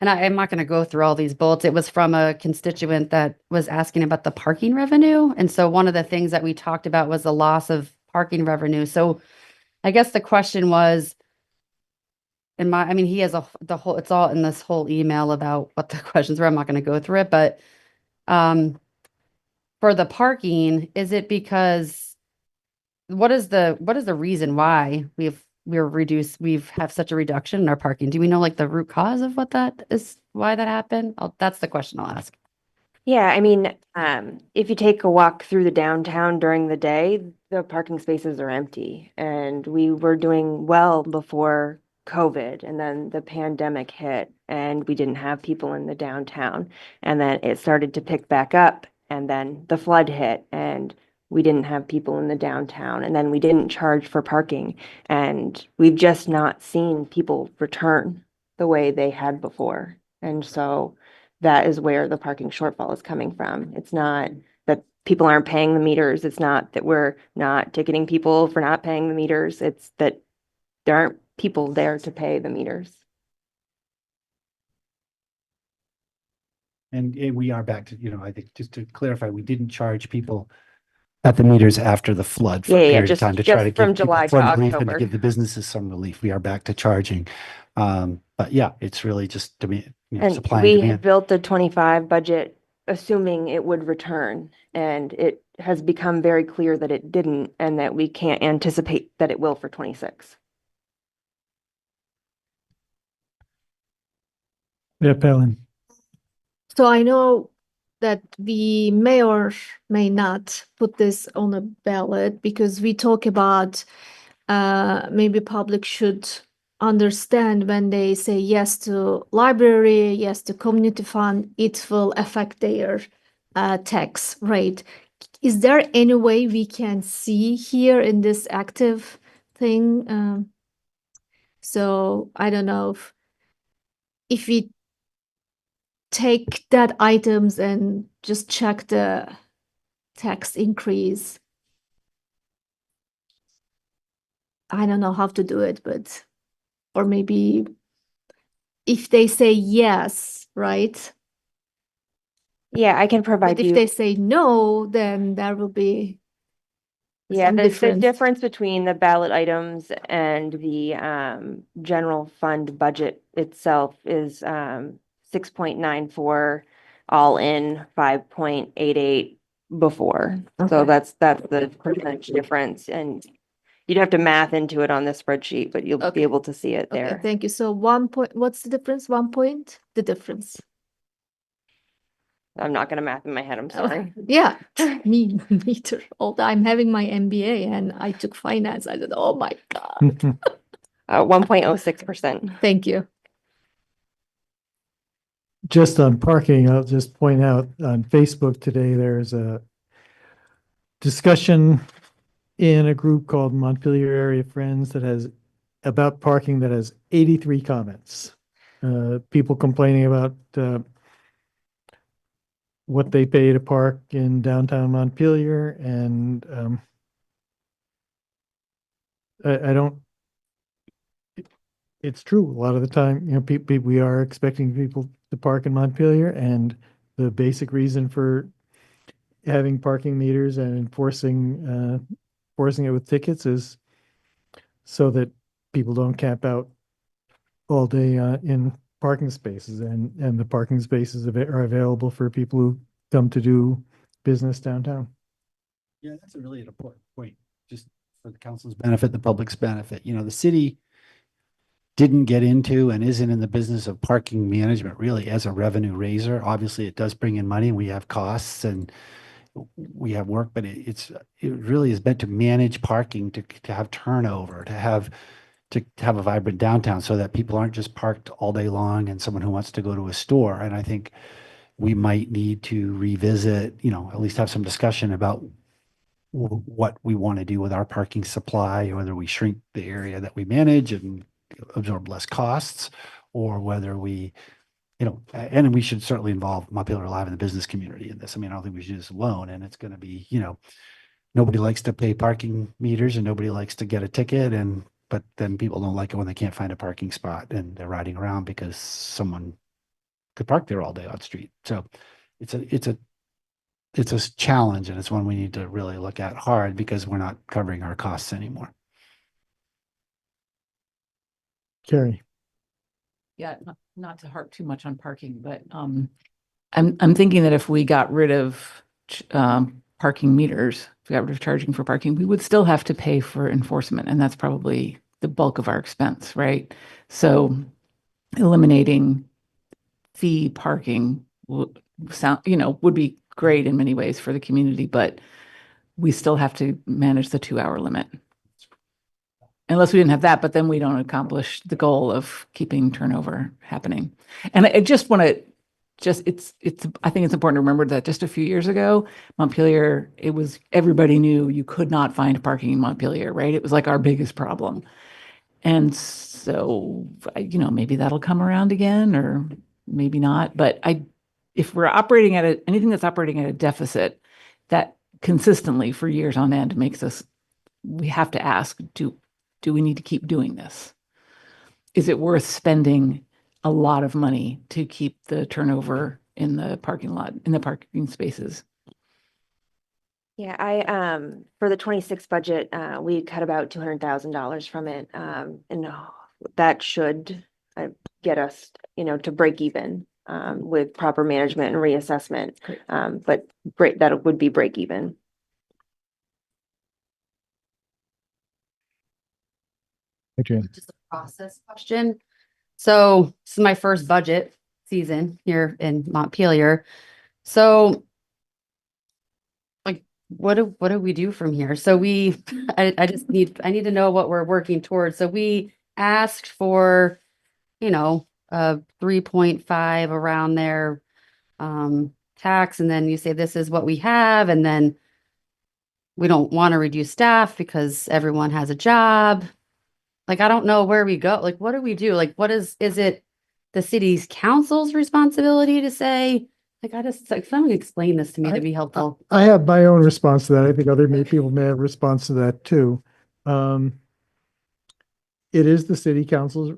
And I'm not going to go through all these bullets. It was from a constituent that was asking about the parking revenue. And so one of the things that we talked about was the loss of parking revenue. So I guess the question was, he has it's all in this whole email about what the questions were. I'm not going to go through it, but for the parking, is it because what is the reason why we have such a reduction in our parking? Do we know like the root cause of what that is, why that happened? That's the question I'll ask. Yeah, I mean, if you take a walk through the downtown during the day, the parking spaces are empty. And we were doing well before COVID, and then the pandemic hit and we didn't have people in the downtown. And then it started to pick back up, and then the flood hit and we didn't have people in the downtown, and then we didn't charge for parking. And we've just not seen people return the way they had before. And so that is where the parking shortfall is coming from. It's not that people aren't paying the meters. It's not that we're not ticketing people for not paying the meters. It's that there aren't people there to pay the meters. And we are back to, I think just to clarify, we didn't charge people at the meters after the flood for a period of time to try to from give people July to flood relief and to October. give the businesses some relief. We are back to charging. But yeah, it's really just And supply and we demand. had built the 25 budget assuming it would return, and it has become very clear that it didn't, and that we can't anticipate that it will for 26. Yeah, Palin. So I know that the mayor may not put this on a ballot because we talk about maybe public should understand when they say yes to library, yes to community fund, it will affect their tax rate. Is there any way we can see here in this active thing? So I don't know if we take that items and just check the tax increase. I don't know how to do it, but, or maybe if they say yes, right? Yeah, I can provide But if you. they say no, then there will be Yeah, some the difference. difference between the ballot items and the general fund budget itself is 6.94 all in, 5.88 before. So Okay. that's the percentage difference, and you'd have to math into it on this spreadsheet, but you'll be Okay. able to see it Okay, there. thank you. So 1 point, what's the difference? 1 point, the difference. I'm not gonna math in my head, I'm sorry. Yeah, me neither. Although I'm having my MBA and I took finance. I said, oh my God. 1.06%. Thank you. Just on parking, I'll just point out on Facebook today, there's a discussion in a group called Montpelier Area Friends that has about parking that has 83 comments. People complaining about what they pay to park in downtown Montpelier, and I don't. It's true. A lot of the time, we are expecting people to park in Montpelier, and the basic reason for having parking meters and enforcing it with tickets is so that people don't camp out all day in parking spaces, and the parking spaces are available for people who come to do business downtown. Yeah, that's a really important point, just for the council's benefit, the public's benefit. The city didn't get into and isn't in the business of parking management really as a revenue raiser. Obviously, it does bring in money, and we have costs and we have work, but it really is meant to manage parking, to have turnover, to have a vibrant downtown so that people aren't just parked all day long and someone who wants to go to a store. And I think we might need to revisit, at least have some discussion about what we want to do with our parking supply, whether we shrink the area that we manage and absorb less costs, or whether we, and we should certainly involve Montpelier Live and the business community in this. I mean, I don't think we should do this alone. And it's going to be, nobody likes to pay parking meters and nobody likes to get a ticket. But then people don't like it when they can't find a parking spot and they're riding around because someone could park there all day on the street. So it's a challenge, and it's one we need to really look at hard because we're not covering our costs anymore. Carrie. Yeah, not to harp too much on parking, but I'm thinking that if we got rid of parking meters, if we got rid of charging for parking, we would still have to pay for enforcement, and that's probably the bulk of our expense, right? So eliminating fee parking would be great in many ways for the community, but we still have to manage the 2-hour limit. Unless we didn't have that, but then we don't accomplish the goal of keeping turnover happening. And I just want to I think it's important to remember that just a few years ago, Montpelier, everybody knew you could not find parking in Montpelier, right? It was like our biggest problem. And so, maybe that'll come around again or maybe not. But if we're operating at anything that's operating at a deficit, that consistently for years on end we have to ask, do we need to keep doing this? Is it worth spending a lot of money to keep the turnover in the parking lot, in the parking spaces? Yeah, for the 26 budget, we cut about $200,000 from it. And that should get us, to break even with proper management and reassessment. But that would be break even. Just a process question. So this is my first budget season here in Montpelier. So what do we do from here? So I need to know what we're working towards. So we asked for, 3.5 around there, tax. And then you say, this is what we have. And then we don't want to reduce staff because everyone has a job. I don't know where we go. What do we do? Is it the city's council's responsibility to say, someone explain this to me to be helpful. I have my own response to that. I think other people may have a response to that too. It is the city council's,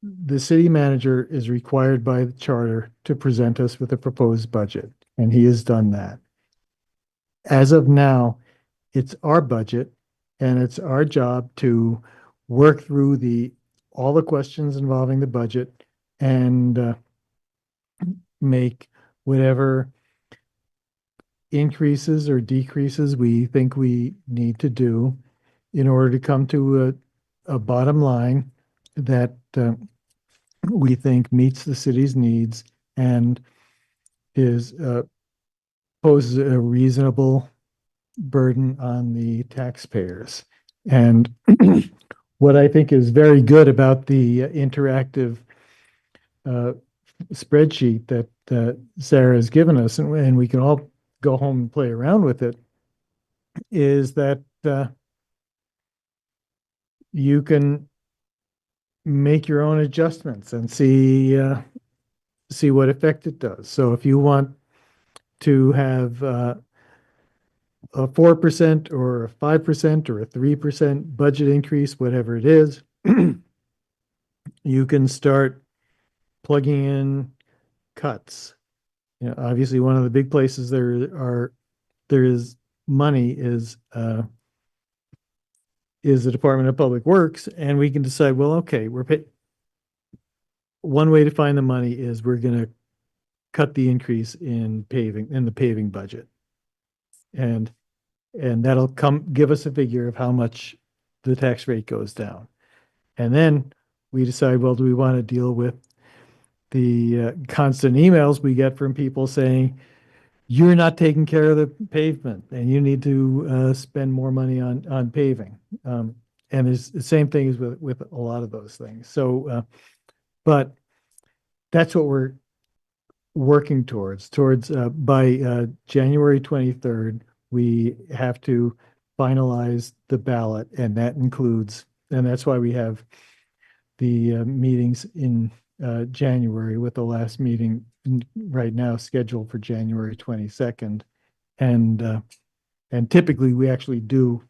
the city manager is required by the charter to present us with a proposed budget, and he has done that. As of now, it's our budget, and it's our job to work through all the questions involving the budget and make whatever increases or decreases we think we need to do in order to come to a bottom line that we think meets the city's needs and poses a reasonable burden on the taxpayers. And what I think is very good about the interactive spreadsheet that Sarah has given us, and we can all go home and play around with it, is that you can make your own adjustments and see what effect it does. So if you want to have a 4% or a 5% or a 3% budget increase, whatever it is, you can start plugging in cuts. You know, obviously, one of the big places there is money is the Department of Public Works, and we can decide, well, okay, one way to find the money is we're going to cut the increase in the paving budget, and that'll give us a figure of how much the tax rate goes down, and then we decide, well, do we want to deal with the constant emails we get from people saying, you're not taking care of the pavement and you need to spend more money on paving. And it's the same thing as with a lot of those things. So, but that's what we're working towards by January 23rd, we have to finalize the ballot, and that's why we have the meetings in January, with the last meeting right now scheduled for January 22nd. And typically we actually do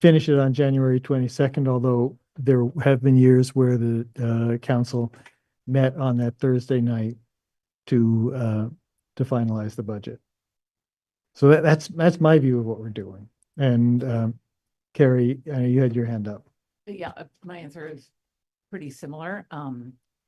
finish it on January 22nd, although there have been years where the council met on that Thursday night to finalize the budget. So that's my view of what we're doing. And Carrie, you had your hand up. Yeah, my answer is pretty similar.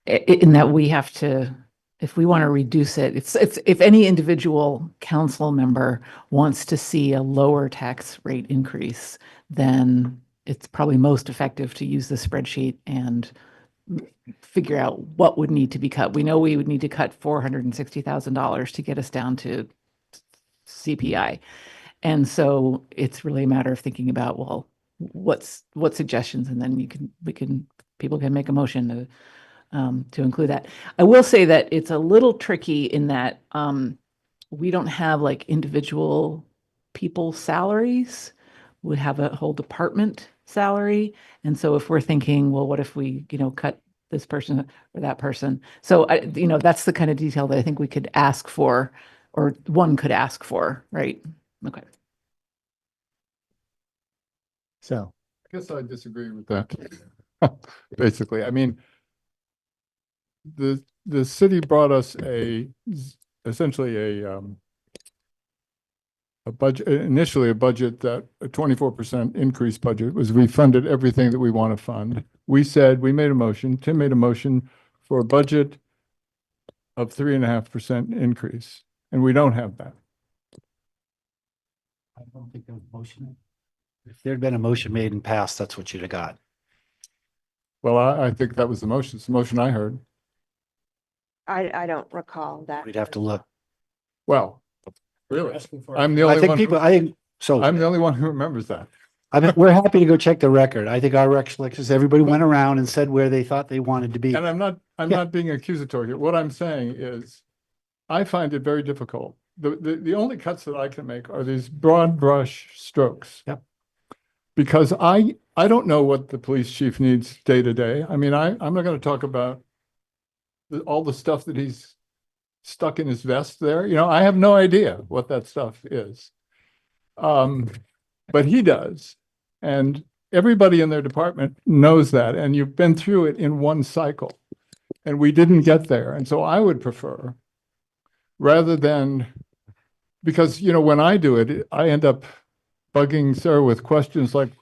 In that we have to, if we want to reduce it, it's if any individual council member wants to see a lower tax rate increase, then it's probably most effective to use the spreadsheet and figure out what would need to be cut. We know we would need to cut $460,000 to get us down to CPI. And so it's really a matter of thinking about, well, what suggestions, and then people can make a motion to include that. I will say that it's a little tricky in that we don't have like individual people's salaries. We have a whole department salary. And so if we're thinking, well, what if we, cut this person or that person? So, that's the kind of detail that I think we could ask for, or one could ask for, right? Okay. So I guess I disagree with that. Basically, I mean, the city brought us essentially a budget, initially a budget that a 24% increase budget was, we funded everything that we want to fund. We made a motion, Tim made a motion for a budget of 3.5% increase, and we don't have that. I don't think there was a motion. If there'd been a motion made and passed, that's what you'd have got. Well, I think that was the motion. It's the motion I heard. I don't recall that. We'd have to look. Well, really, I'm the only one. I'm the only one who remembers that. We're happy to go check the record. I think our recollection is everybody went around and said where they thought they wanted to be. And I'm not being accusatory here. What I'm saying is, I find it very difficult. The only cuts that I can make are these broad brush strokes. Yep. Because I don't know what the police chief needs day to day. I mean, I'm not going to talk about all the stuff that he's stuck in his vest there. I have no idea what that stuff is. But he does. And everybody in their department knows that. And you've been through it in one cycle. And we didn't get there. And so I would prefer, rather than, because, when I do it, I end up bugging Sarah with questions like,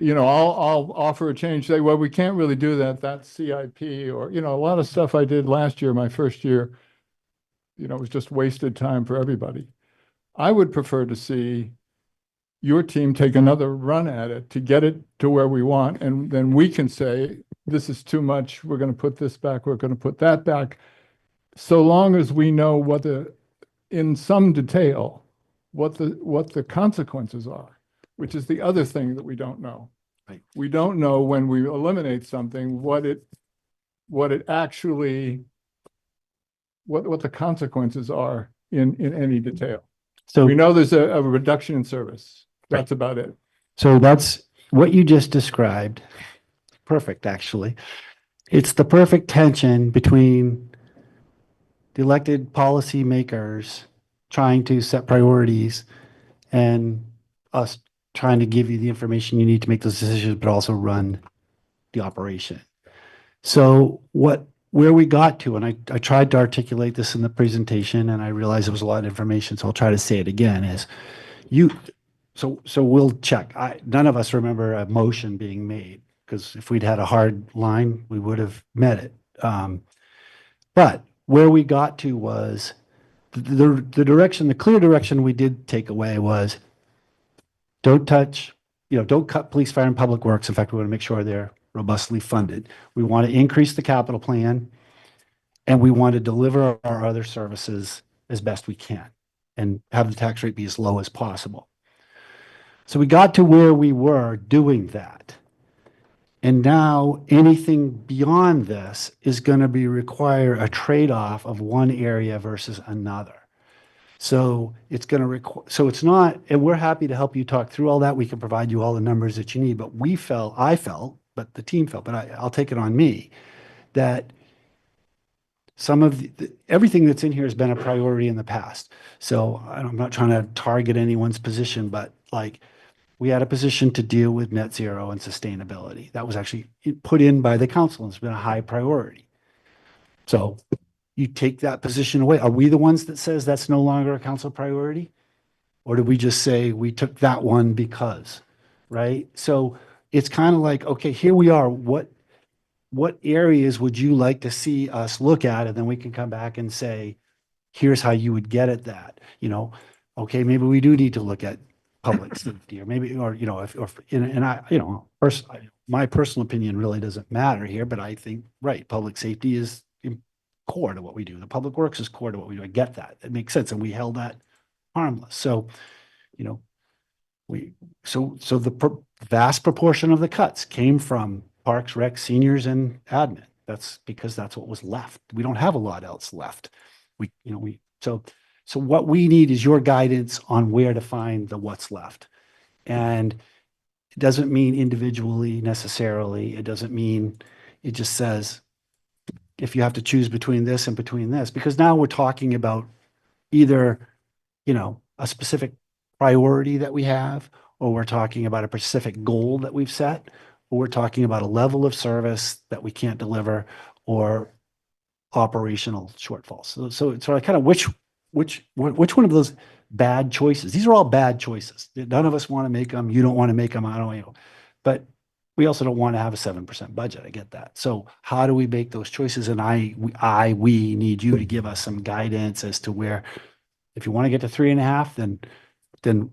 I'll offer a change, say, well, we can't really do that. That's CIP, or, a lot of stuff I did last year, my first year, it was just wasted time for everybody. I would prefer to see your team take another run at it to get it to where we want. And then we can say, this is too much. We're going to put this back. We're going to put that back. so long as we know in some detail, what the consequences are, which is the other thing that we don't know. Right. We don't know when we eliminate something, what the consequences are in any detail. So We know there's a reduction in service. That's about it. So that's what you just described. Perfect, actually. It's the perfect tension between the elected policymakers trying to set priorities and us trying to give you the information you need to make those decisions, but also run the operation. So where we got to, and I tried to articulate this in the presentation, and I realized it was a lot of information, so I'll try to say it again, is so we'll check. None of us remember a motion being made, because if we'd had a hard line, we would have met it. But where we got to was the direction, the clear direction we did take away was don't cut police, fire, and public works. In fact, we want to make sure they're robustly funded. We want to increase the capital plan, and we want to deliver our other services as best we can and have the tax rate be as low as possible. So we got to where we were doing that. And now anything beyond this is going to require a trade-off of one area versus another. So it's going to require, so it's not, and we're happy to help you talk through all that. We can provide you all the numbers that you need, but I felt, but the team felt, but I'll take it on me, that some of everything that's in here has been a priority in the past. So I'm not trying to target anyone's position, but like, we had a position to deal with net zero and sustainability. That was actually put in by the council and it's been a high priority. So you take that position away. Are we the ones that says that's no longer a council priority? Or did we just say we took that one because, right? So it's kind of like, okay, here we are. What areas would you like to see us look at? And then we can come back and say, here's how you would get at that. Okay, maybe we do need to look at public safety, or maybe, my personal opinion really doesn't matter here, but I think, right, public safety is core to what we do. The public works is core to what we do. I get that. It makes sense. And we held that harmless. So, the vast proportion of the cuts came from parks, rec, seniors, and admin. That's because that's what was left. We don't have a lot else left. So what we need is your guidance on where to find the what's left. And it doesn't mean individually necessarily. It doesn't mean, it just says, if you have to choose between this and between this, because now we're talking about either, a specific priority that we have, or we're talking about a specific goal that we've set, or we're talking about a level of service that we can't deliver, or operational shortfalls. So it's sort of kind of which one of those bad choices? These are all bad choices. None of us want to make them. You don't want to make them. I don't, but we also don't want to have a 7% budget. I get that. So how do we make those choices? And we need you to give us some guidance as to where, if you want to get to 3.5, then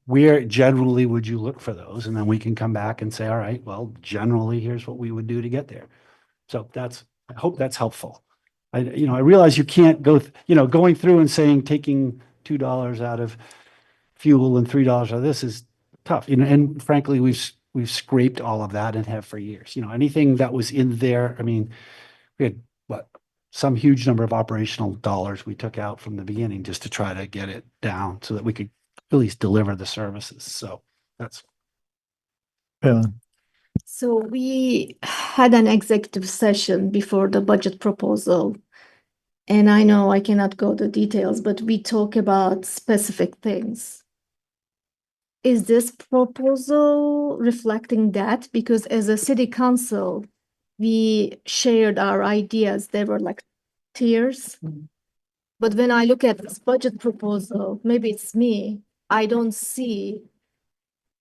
where generally would you look for those? And then we can come back and say, all right, well, generally here's what we would do to get there. So I hope that's helpful. I realize you can't go, going through and saying, taking $2 out of fuel and $3 out of this is tough. And frankly, we've scraped all of that and have for years. Anything that was in there, we had some huge number of operational dollars we took out from the beginning just to try to get it down so that we could at least deliver the services. So that's. Palin. So we had an executive session before the budget proposal. And I know I cannot go to details, but we talk about specific things. Is this proposal reflecting that? Because as a city council, we shared our ideas. They were like tiers. But when I look at this budget proposal, maybe it's me, I don't see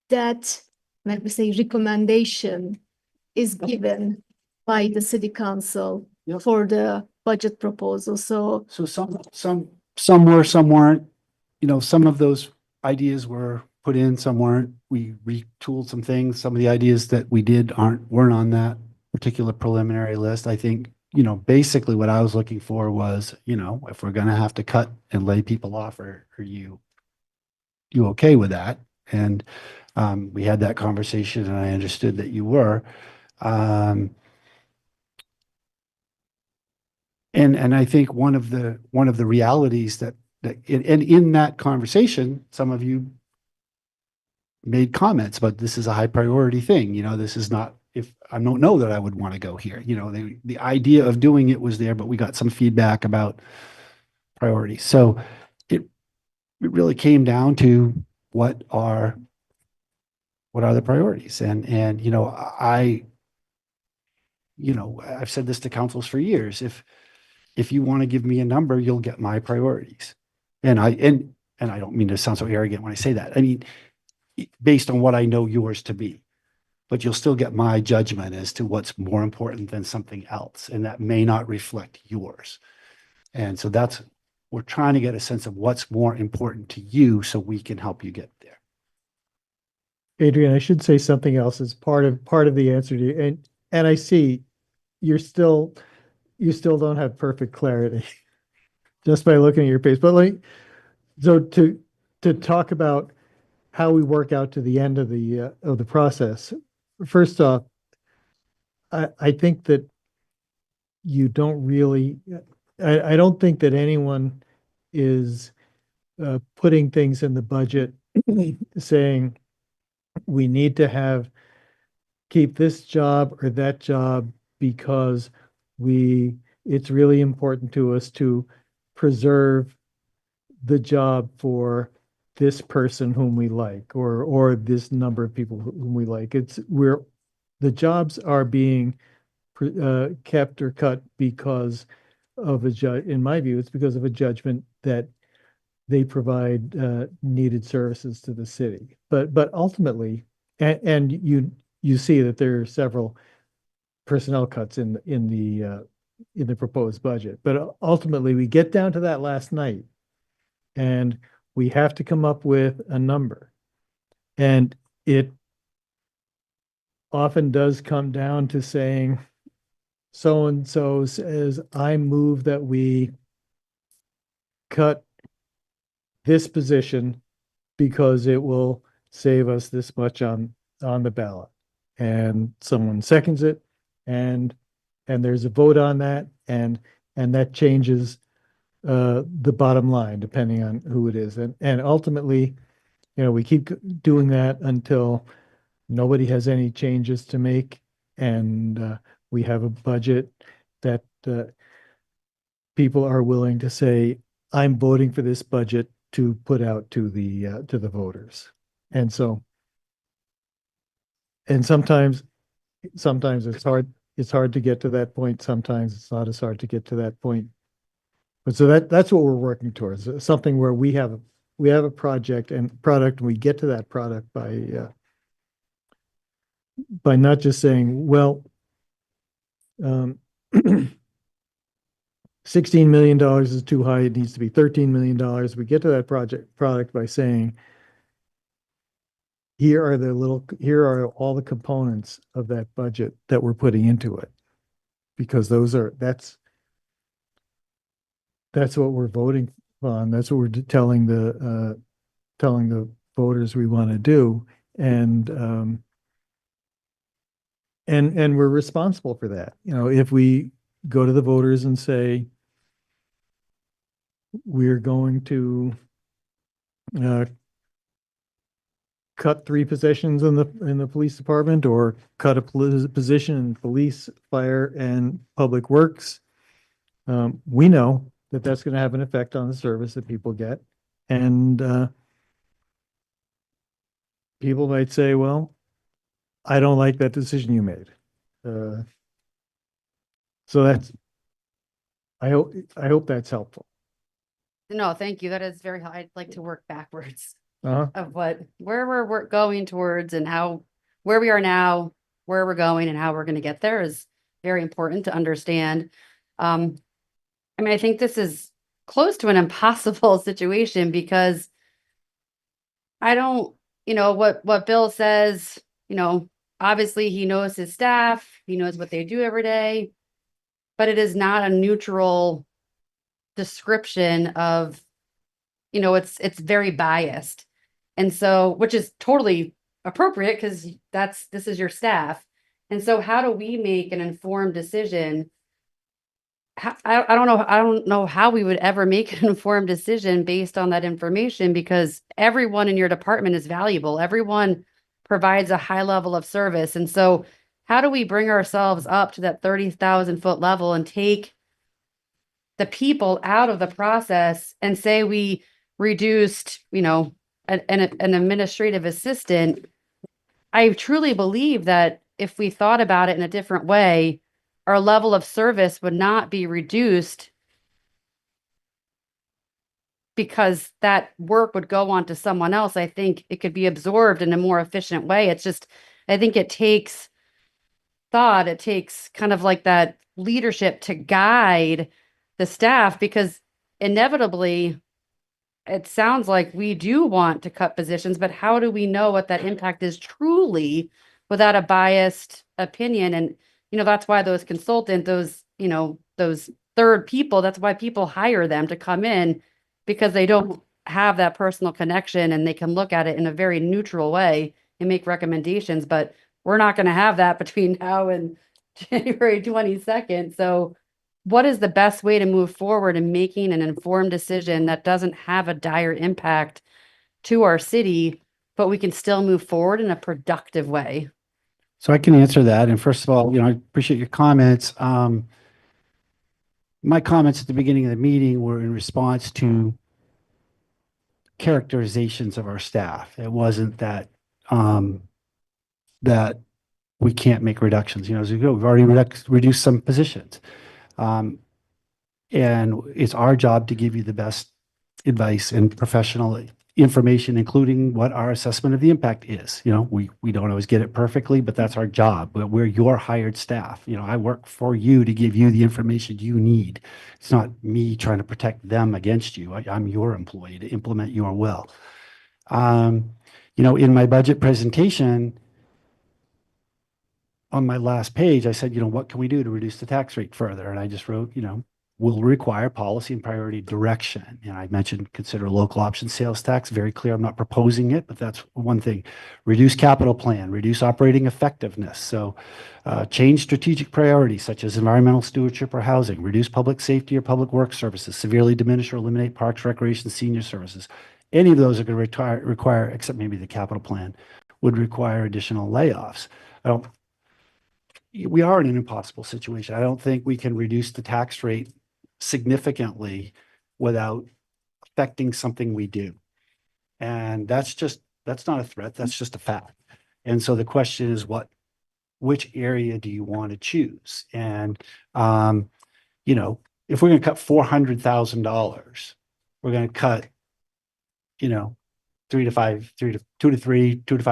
that, let me say, recommendation is given by the city council for the budget proposal. So some were, some weren't. Some of those ideas were put in, some weren't. We retooled some things. Some of the ideas that we did weren't on that particular preliminary list. I think basically what I was looking for was, if we're gonna have to cut and lay people off, are you okay with that? And we had that conversation and I understood that you were. Um, and I think one of the realities that in that conversation, some of you made comments, but this is a high priority thing. This is not, if I don't know that I would want to go here. The idea of doing it was there, but we got some feedback about priorities. So it really came down to what are the priorities? And I've said this to councils for years. If you want to give me a number, you'll get my priorities. And I don't mean to sound so arrogant when I say that. I mean, based on what I know yours to be, but you'll still get my judgment as to what's more important than something else. And that may not reflect yours. And so we're trying to get a sense of what's more important to you so we can help you get there. Adrian, I should say something else as part of the answer to you. And I see you still don't have perfect clarity just by looking at your page. But so to talk about how we work out to the end of the process. First off, I think that you don't really, I don't think that anyone is putting things in the budget saying we need to keep this job or that job because it's really important to us to preserve the job for this person whom we like, or this number of people whom we like. The jobs are being kept or cut because of in my view, it's because of a judgment that they provide needed services to the city. But ultimately, and you see that there are several personnel cuts in the proposed budget. But ultimately, we get down to that last night, and we have to come up with a number. And it often does come down to saying, so-and-so says, I move that we cut this position because it will save us this much on the ballot. And someone seconds it, and there's a vote on that, and that changes the bottom line depending on who it is. And ultimately, we keep doing that until nobody has any changes to make, and we have a budget that people are willing to say, I'm voting for this budget to put out to the voters. And so, and sometimes it's hard to get to that point. Sometimes it's not as hard to get to that point. But so that's what we're working towards, something where we have a project and product, and we get to that product by not just saying, well, $16 million is too high, it needs to be $13 million. We get to that product by saying, here are all the components of that budget that we're putting into it. Because that's what we're voting on. That's what we're telling the voters we want to do. And we're responsible for that. If we go to the voters and say, we're going to cut 3 positions in the police department, or cut a position in police, fire, and public works, we know that that's going to have an effect on the service that people get. And people might say, well, I don't like that decision you made. So I hope that's helpful. No, thank you. That is very, I'd like to work backwards Uh-huh. of where we're going towards, and where we are now, where we're going, and how we're going to get there is very important to understand. I mean, I think this is close to an impossible situation, because I don't, what Bill says, obviously he knows his staff, he knows what they do every day. but it is not a neutral description of, it's very biased. And so, which is totally appropriate because this is your staff. And so how do we make an informed decision? I don't know. I don't know how we would ever make an informed decision based on that information, because everyone in your department is valuable. Everyone provides a high level of service. And so how do we bring ourselves up to that 30,000 foot level and take the people out of the process and say we reduced, an administrative assistant? I truly believe that if we thought about it in a different way, our level of service would not be reduced because that work would go on to someone else. I think it could be absorbed in a more efficient way. It's just, I think it takes thought, it takes kind of like that leadership to guide the staff, because inevitably it sounds like we do want to cut positions, but how do we know what that impact is truly without a biased opinion? And, that's why those consultant, those third people, that's why people hire them to come in, because they don't have that personal connection and they can look at it in a very neutral way and make recommendations. But we're not going to have that between now and January 22nd. So what is the best way to move forward in making an informed decision that doesn't have a dire impact to our city, but we can still move forward in a productive way? So I can answer that. And first of all, I appreciate your comments. My comments at the beginning of the meeting were in response to characterizations of our staff. It wasn't that that we can't make reductions. As we go, we've already reduced some positions. And it's our job to give you the best advice and professional information, including what our assessment of the impact is. We don't always get it perfectly, but that's our job. We're your hired staff. I work for you to give you the information you need. It's not me trying to protect them against you. I'm your employee to implement your will. In my budget presentation, on my last page, I said, what can we do to reduce the tax rate further? And I just wrote, will require policy and priority direction. And I mentioned consider local option sales tax. Very clear, I'm not proposing it, but that's one thing. Reduce capital plan, reduce operating effectiveness. So change strategic priorities such as environmental stewardship or housing, reduce public safety or public works services, severely diminish or eliminate parks, recreation, senior services. Any of those are going to require, except maybe the capital plan, would require additional layoffs. We are in an impossible situation. I don't think we can reduce the tax rate significantly without affecting something we do. And that's not a threat. That's just a fact. And so the question is which area do you want to choose? And, if we're going to cut $400,000, we're going to cut, 2 to 5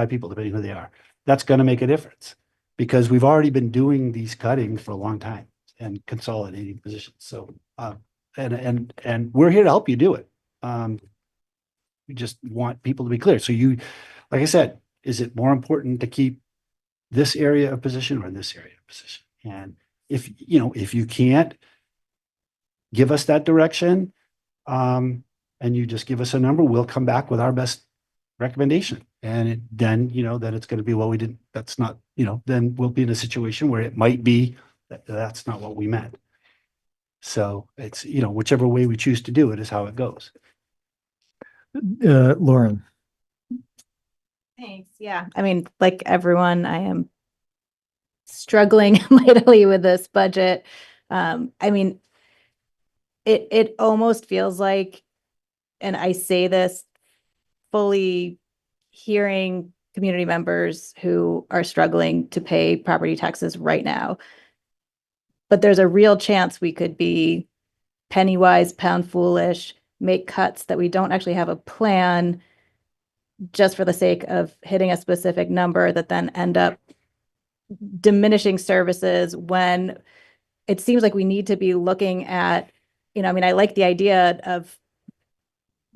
people, depending who they are. That's going to make a difference because we've already been doing these cuttings for a long time and consolidating positions. So, and we're here to help you do it. We just want people to be clear. So like I said, is it more important to keep this area of position or this area of position? And if you can't give us that direction, and you just give us a number, we'll come back with our best recommendation. And then it's going to be, that's not, then we'll be in a situation where it might be that's not what we meant. So it's, whichever way we choose to do it is how it goes. Lauren. Thanks. Yeah. I mean, like everyone, I am struggling mightily with this budget. I mean, it almost feels like, and I say this fully hearing community members who are struggling to pay property taxes right now, but there's a real chance we could be penny wise, pound foolish, make cuts that we don't actually have a plan just for the sake of hitting a specific number that then end up diminishing services when it seems like we need to be looking at, I mean, I like the idea of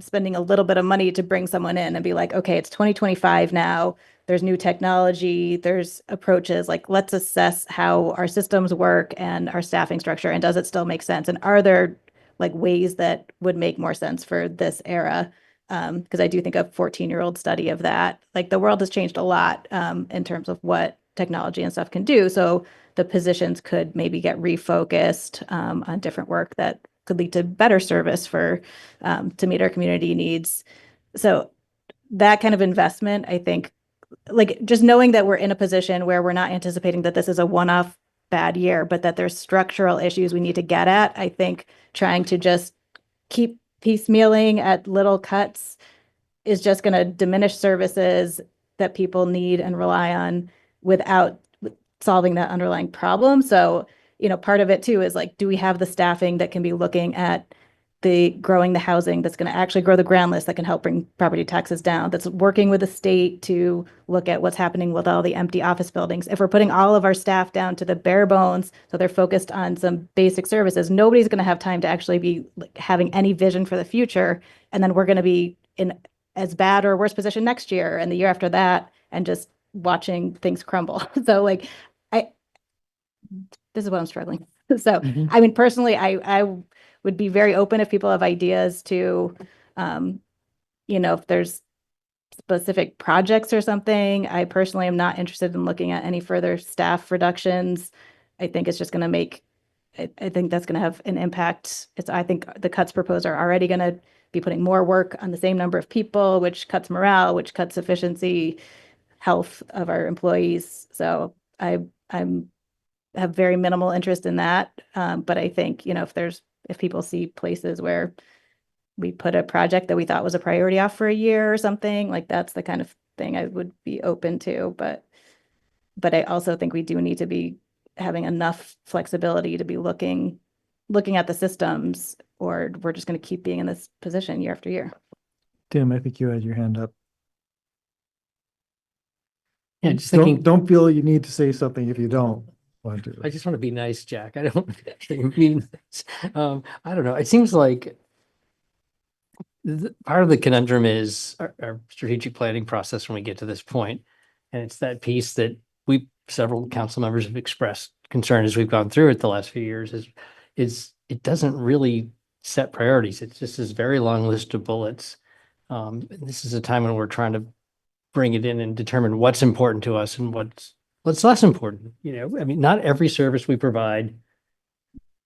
spending a little bit of money to bring someone in and be like, okay, it's 2025 now. There's new technology, there's approaches, like let's assess how our systems work and our staffing structure, and does it still make sense? And are there like ways that would make more sense for this era? Because I do think a 14-year-old study of that, like the world has changed a lot in terms of what technology and stuff can do. So the positions could maybe get refocused on different work that could lead to better service for to meet our community needs. So that kind of investment, I think, like just knowing that we're in a position where we're not anticipating that this is a one-off bad year, but that there's structural issues we need to get at. I think trying to just keep piecemealing at little cuts is just going to diminish services that people need and rely on without solving that underlying problem. So, part of it too is like, do we have the staffing that can be looking at growing the housing that's going to actually grow the ground list that can help bring property taxes down, that's working with the state to look at what's happening with all the empty office buildings. If we're putting all of our staff down to the bare bones, so they're focused on some basic services, nobody's going to have time to actually be like, having any vision for the future. And then we're going to be in as bad or worse position next year and the year after that, and just watching things crumble. So like, this is what I'm struggling. So, I mean, personally, I would be very open if people have ideas to, if there's specific projects or something. I personally am not interested in looking at any further staff reductions. I think it's just going to make, I think that's going to have an impact. I think the cuts proposed are already going to be putting more work on the same number of people, which cuts morale, which cuts efficiency, health of our employees. So I'm have very minimal interest in that. But I think, if people see places where we put a project that we thought was a priority off for a year or something, like that's the kind of thing I would be open to. But I also think we do need to be having enough flexibility to be looking at the systems, or we're just going to keep being in this position year after year. Tim, I think you had your hand up. Yeah, just thinking. Don't feel you need to say something if you don't want to. I just want to be nice, Jack. I don't mean, I don't know. It seems like part of the conundrum is our strategic planning process when we get to this point. And it's that piece that several council members have expressed concern as we've gone through it the last few years is it doesn't really set priorities. It's just this very long list of bullets. This is a time when we're trying to bring it in and determine what's important to us and what's less important. I mean, not every service we provide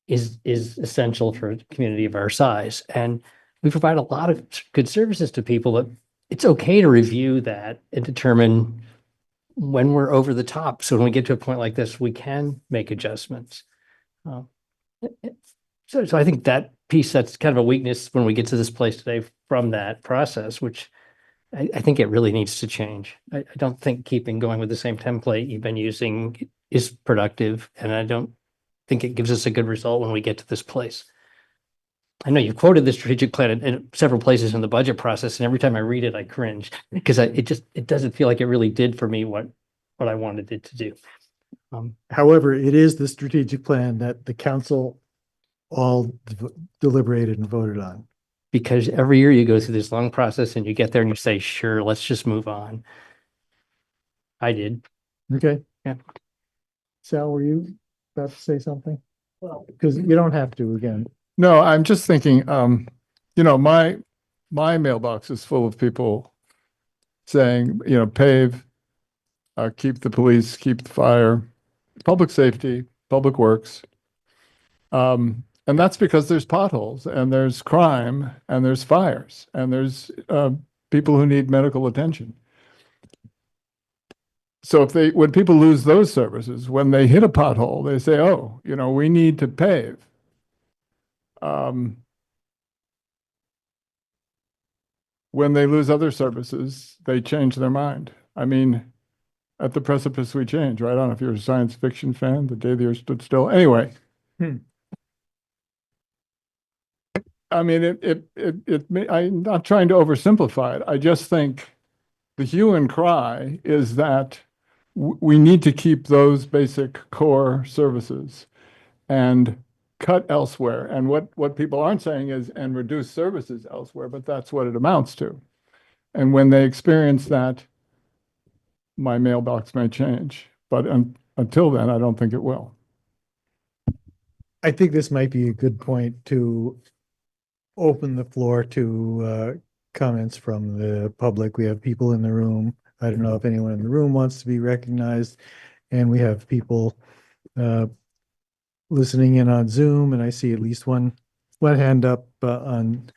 is essential for a community of our size. And we provide a lot of good services to people, but it's okay to review that and determine when we're over the top. So when we get to a point like this, we can make adjustments. So I think that piece, that's kind of a weakness when we get to this place today from that process, which I think it really needs to change. I don't think keeping going with the same template you've been using is productive. And I don't think it gives us a good result when we get to this place. I know you've quoted the strategic plan in several places in the budget process, and every time I read it, I cringe because it doesn't feel like it really did for me what I wanted it to do. However, it is the strategic plan that the council all deliberated and voted on. Because every year you go through this long process and you get there and you say, sure, let's just move on. I did. Okay. Yeah. Sal, were you about to say something? Well, because you don't have to again. No, I'm just thinking, my mailbox is full of people saying, pave, keep the police, keep the fire, public safety, public works. And that's because there's potholes and there's crime and there's fires and there's people who need medical attention. So when people lose those services, when they hit a pothole, they say, oh, we need to pave. When they lose other services, they change their mind. I mean, at the precipice we change, right? I don't know if you're a science fiction fan, The Day the Earth Stood Still. Anyway. I mean, I'm not trying to oversimplify it. I just think the hue and cry is that we need to keep those basic core services. And cut elsewhere. And what people aren't saying is, and reduce services elsewhere, but that's what it amounts to. And when they experience that, my mailbox may change, but until then, I don't think it will. I think this might be a good point to open the floor to comments from the public. We have people in the room. I don't know if anyone in the room wants to be recognized. And we have people listening in on Zoom, and I see at least one hand up on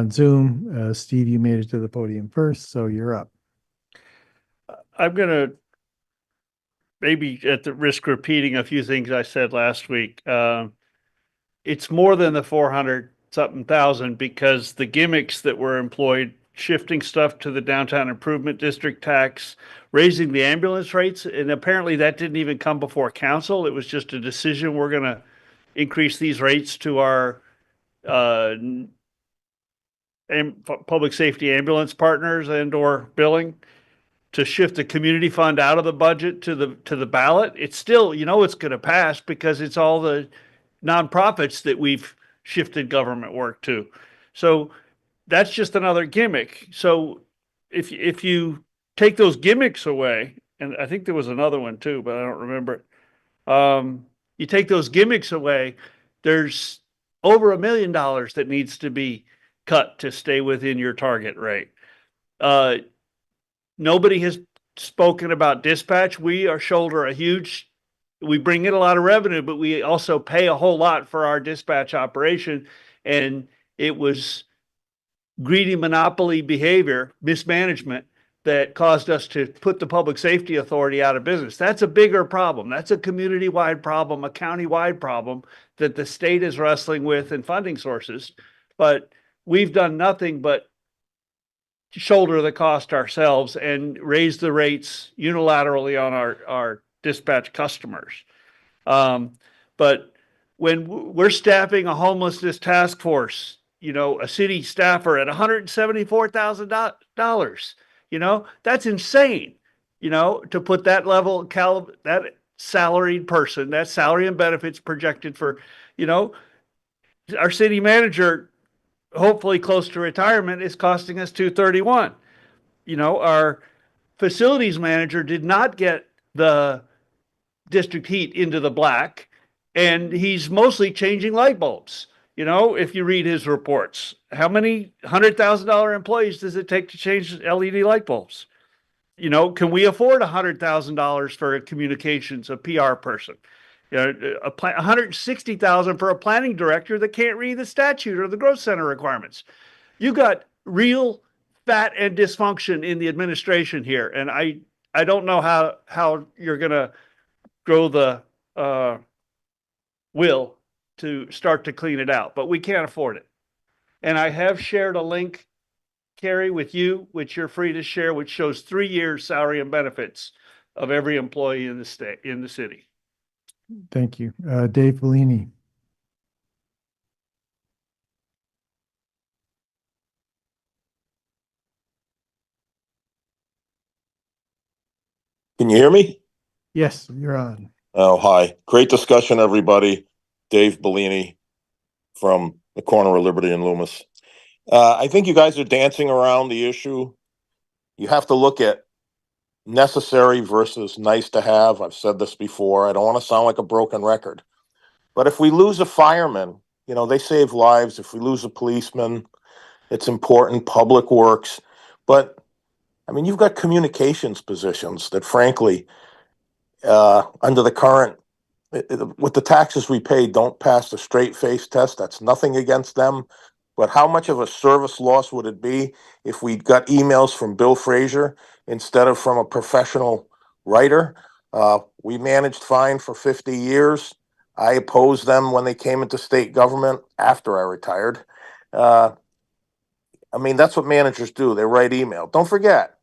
Zoom. Steve, you made it to the podium first, so you're up. I'm going to, maybe at the risk of repeating a few things I said last week, it's more than the 400 something thousand, because the gimmicks that were employed, shifting stuff to the downtown improvement district tax, raising the ambulance rates, and apparently that didn't even come before council. It was just a decision, we're going to increase these rates to our public safety ambulance partners and or billing, to shift the community fund out of the budget to the ballot. It's still, it's going to pass because it's all the nonprofits that we've shifted government work to. So that's just another gimmick. So if you take those gimmicks away, and I think there was another one too, but I don't remember it. You take those gimmicks away, there's over $1 million that needs to be cut to stay within your target rate. Nobody has spoken about dispatch. We we bring in a lot of revenue, but we also pay a whole lot for our dispatch operation. And it was greedy monopoly behavior, mismanagement, that caused us to put the Public Safety Authority out of business. That's a bigger problem. That's a community-wide problem, a county-wide problem that the state is wrestling with in funding sources. But we've done nothing but shoulder the cost ourselves and raise the rates unilaterally on our dispatch customers. But when we're staffing a homelessness task force, a city staffer at $174,000, that's insane, to put that level, that salaried person, that salary and benefits projected for, our city manager, hopefully close to retirement, is costing us $231. Our facilities manager did not get the district heat into the black, and he's mostly changing light bulbs. If you read his reports, how many $100,000 employees does it take to change LED light bulbs? Can we afford $100,000 for a communications, a PR person? $160,000 for a planning director that can't read the statute or the growth center requirements. You got real fat and dysfunction in the administration here, and I don't know how you're going to grow the will to start to clean it out, but we can't afford it. And I have shared a link, Carrie, with you, which you're free to share, which shows 3 years salary and benefits of every employee in the state, in the city. Thank you. Dave Bellini. Can you hear me? Yes, you're on. Oh, hi. Great discussion, everybody. Dave Bellini from the corner of Liberty and Loomis. I think you guys are dancing around the issue. You have to look at necessary versus nice to have. I've said this before. I don't want to sound like a broken record. But if we lose a fireman, they save lives. If we lose a policeman, it's important. Public works. But, you've got communications positions that, frankly, under the current, with the taxes we pay, don't pass the straight face test. That's nothing against them. But how much of a service loss would it be if we got emails from Bill Frazier instead of from a professional writer? We managed fine for 50 years. I opposed them when they came into state government after I retired. That's what managers do. They write email. Don't forget,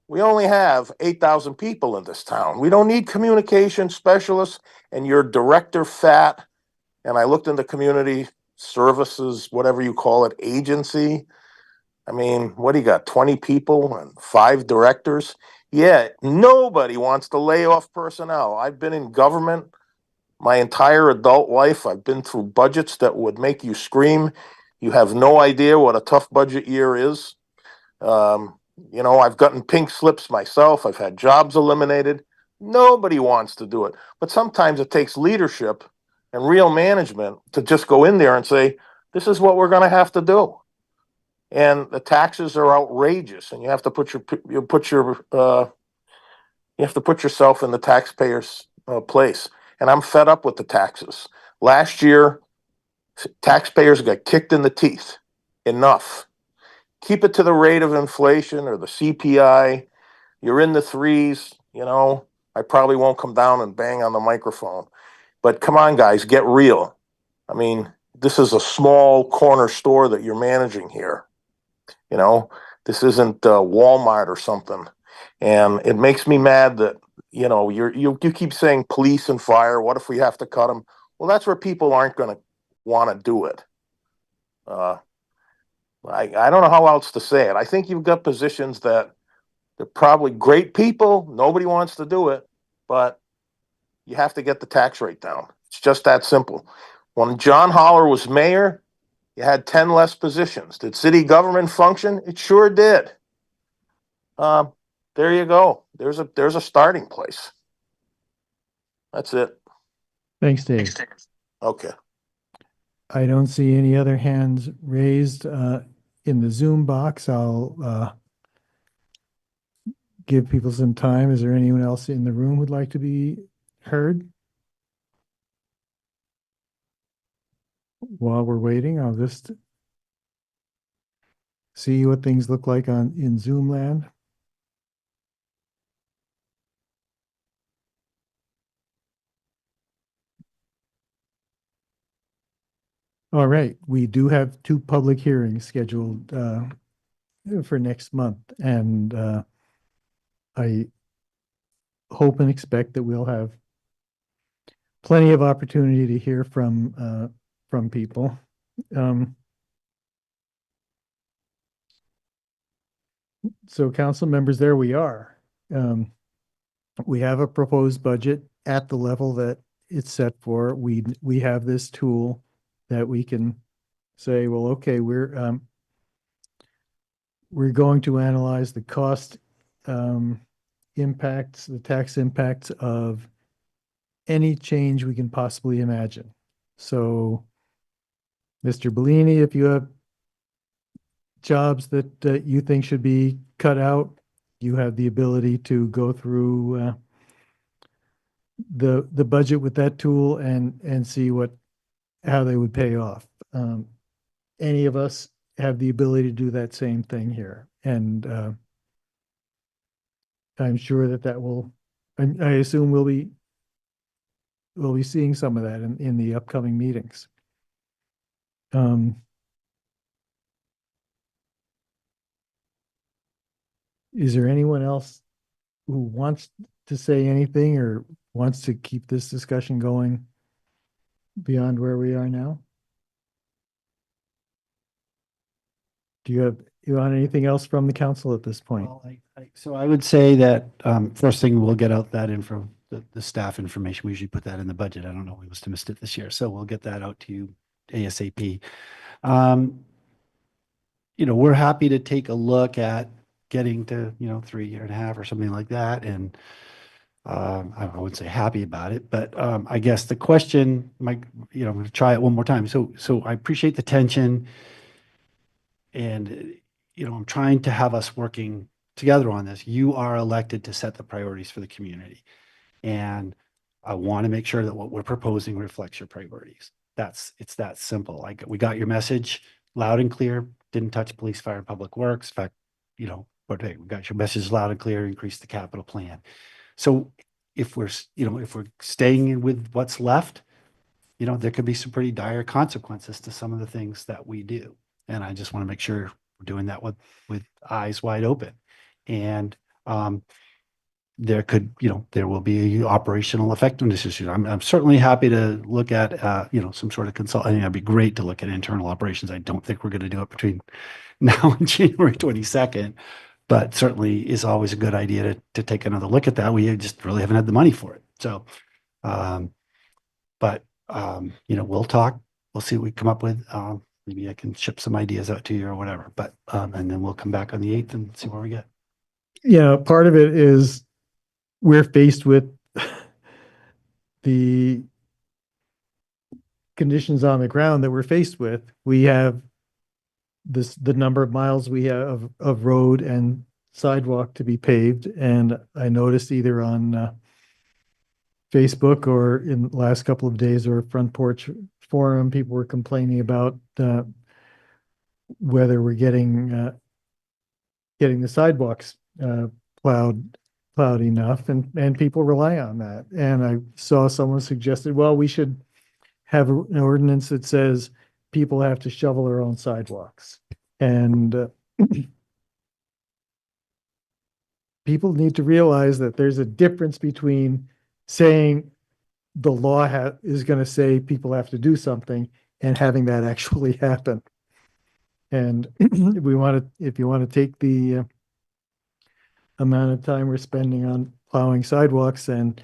we only have 8,000 people in this town. We don't need communication specialists and your director fat. And I looked into community services, whatever you call it, agency. What do you got? 20 people and 5 directors? Yeah, nobody wants to lay off personnel. I've been in government My entire adult life, I've been through budgets that would make you scream. You have no idea what a tough budget year is. I've gotten pink slips myself. I've had jobs eliminated. Nobody wants to do it. But sometimes it takes leadership and real management to just go in there and say, this is what we're going to have to do. And the taxes are outrageous, and you have to put yourself in the taxpayer's place. And I'm fed up with the taxes. Last year, taxpayers got kicked in the teeth. Enough. Keep it to the rate of inflation or the CPI. You're in the threes, I probably won't come down and bang on the microphone. But come on, guys, get real. I mean, this is a small corner store that you're managing here. This isn't Walmart or something. And it makes me mad that, you keep saying police and fire. What if we have to cut them? Well, that's where people aren't going to want to do it. I don't know how else to say it. I think you've got positions that they're probably great people. Nobody wants to do it, but you have to get the tax rate down. It's just that simple. When John Holler was mayor, you had 10 less positions. Did city government function? It sure did. There you go. There's a starting place. That's it. Thanks, Dave. Okay. I don't see any other hands raised in the Zoom box. I'll give people some time. Is there anyone else in the room who'd like to be heard? While we're waiting, I'll just see what things look like in Zoom land. All right, we do have 2 public hearings scheduled for next month, and I hope and expect that we'll have plenty of opportunity to hear from people. So council members, there we are. We have a proposed budget at the level that it's set for. We have this tool that we can say, well, okay, we're going to analyze the cost impacts, the tax impacts of any change we can possibly imagine. So, Mr. Bellini, if you have jobs that you think should be cut out, you have the ability to go through the budget with that tool and see how they would pay off. Any of us have the ability to do that same thing here, and I'm sure that will. I assume we'll be seeing some of that in the upcoming meetings. Is there anyone else who wants to say anything or wants to keep this discussion going beyond where we are now? Do you want anything else from the council at this point? Well, so I would say that first thing, we'll get out that info, the staff information. We usually put that in the budget. I don't know, we must have missed it this year. So we'll get that out to you ASAP. We're happy to take a look at getting to, 3.5 years or something like that. And I wouldn't say happy about it, but I guess the question, I'm going to try it one more time. So I appreciate the tension, and I'm trying to have us working together on this. You are elected to set the priorities for the community, and I want to make sure that what we're proposing reflects your priorities. It's that simple. We got your message loud and clear. Didn't touch police, fire, and public works. In fact, but hey, we got your message loud and clear. Increase the capital plan. So if we're staying with what's left, there could be some pretty dire consequences to some of the things that we do. And I just want to make sure we're doing that with eyes wide open. And there will be operational effectiveness issues. I'm certainly happy to look at, some sort of consulting. I think it'd be great to look at internal operations. I don't think we're going to do it between now and January 22nd, but certainly is always a good idea to take another look at that. We just really haven't had the money for it. So But, we'll talk, we'll see what we come up with. Maybe I can ship some ideas out to you or whatever, but, and then we'll come back on the 8th and see where we get. Yeah, part of it is we're faced with the conditions on the ground that we're faced with. We have the number of miles we have of road and sidewalk to be paved. And I noticed either on Facebook or in the last couple of days or Front Porch Forum, people were complaining about whether we're getting the sidewalks plowed enough, and people rely on that. And I saw someone suggested, well, we should have an ordinance that says people have to shovel their own sidewalks. And people need to realize that there's a difference between saying the law is going to say people have to do something and having that actually happen. And if you want to take the amount of time we're spending on plowing sidewalks and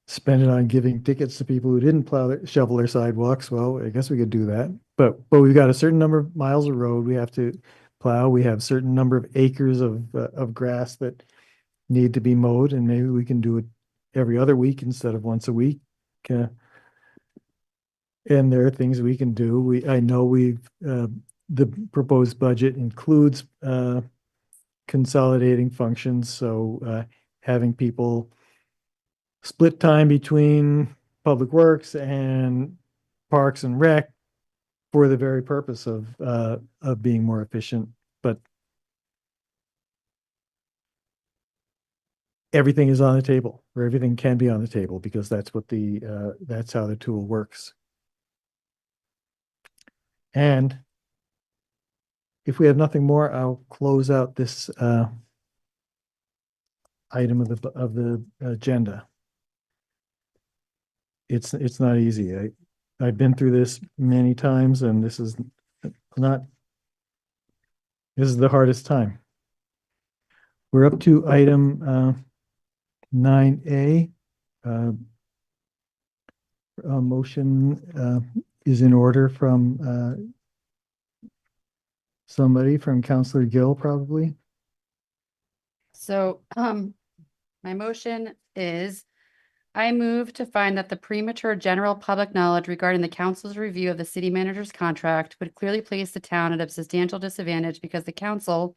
spend it on giving tickets to people who didn't shovel their sidewalks, well, I guess we could do that. But we've got a certain number of miles of road we have to plow. We have a certain number of acres of grass that need to be mowed, and maybe we can do it every other week instead of once a week. And there are things we can do. I know the proposed budget includes consolidating functions, so having people split time between Public Works and Parks and Rec for the very purpose of being more efficient. But everything is on the table, or everything can be on the table, because that's what that's how the tool works. And if we have nothing more, I'll close out this item of the agenda. It's not easy. I've been through this many times, and this is the hardest time. We're up to item 9A. A motion is in order from somebody, from Counselor Gill, probably. So, my motion is, I move to find that the premature general public knowledge regarding the council's review of the city manager's contract would clearly place the town at a substantial disadvantage because the council,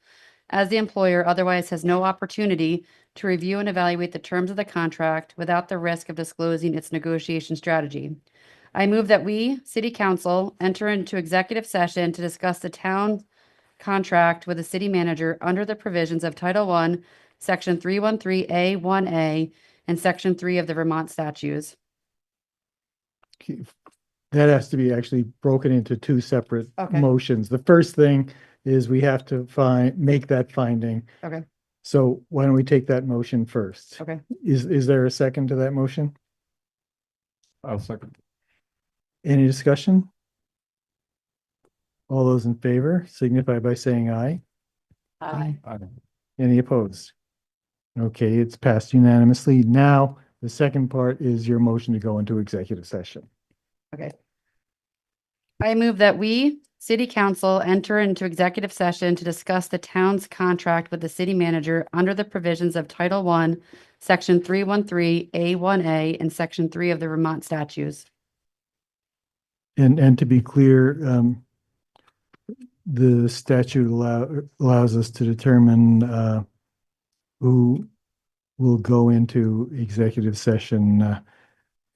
as the employer, otherwise has no opportunity to review and evaluate the terms of the contract without the risk of disclosing its negotiation strategy. I move that we, city council, enter into executive session to discuss the town contract with the city manager under the provisions of Title I, Section 313A1A, and Section 3 of the Vermont statutes. That has to be actually broken into two separate Okay. motions. The first thing is we have to make that finding. Okay. So why don't we take that motion first? Okay. Is there a second to that motion? I'll second. Any discussion? All those in favor signify by saying aye. Aye. Any opposed? Okay, it's passed unanimously. Now, the second part is your motion to go into executive session. Okay. I move that we, city council, enter into executive session to discuss the town's contract with the city manager under the provisions of Title I, Section 313A1A, and Section 3 of the Vermont statutes. And to be clear, the statute allows us to determine who will go into executive session.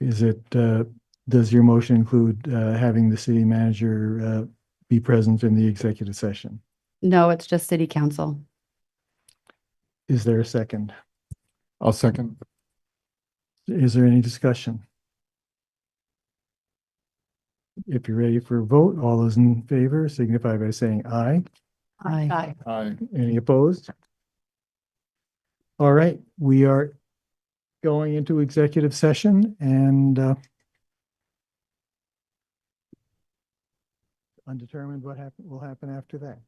Does your motion include having the city manager be present in the executive session? No, it's just city council. Is there a second? I'll second. Is there any discussion? If you're ready for a vote, all those in favor signify by saying aye. Aye. Aye. Any opposed? All right, we are going into executive session, and undetermined what will happen after that.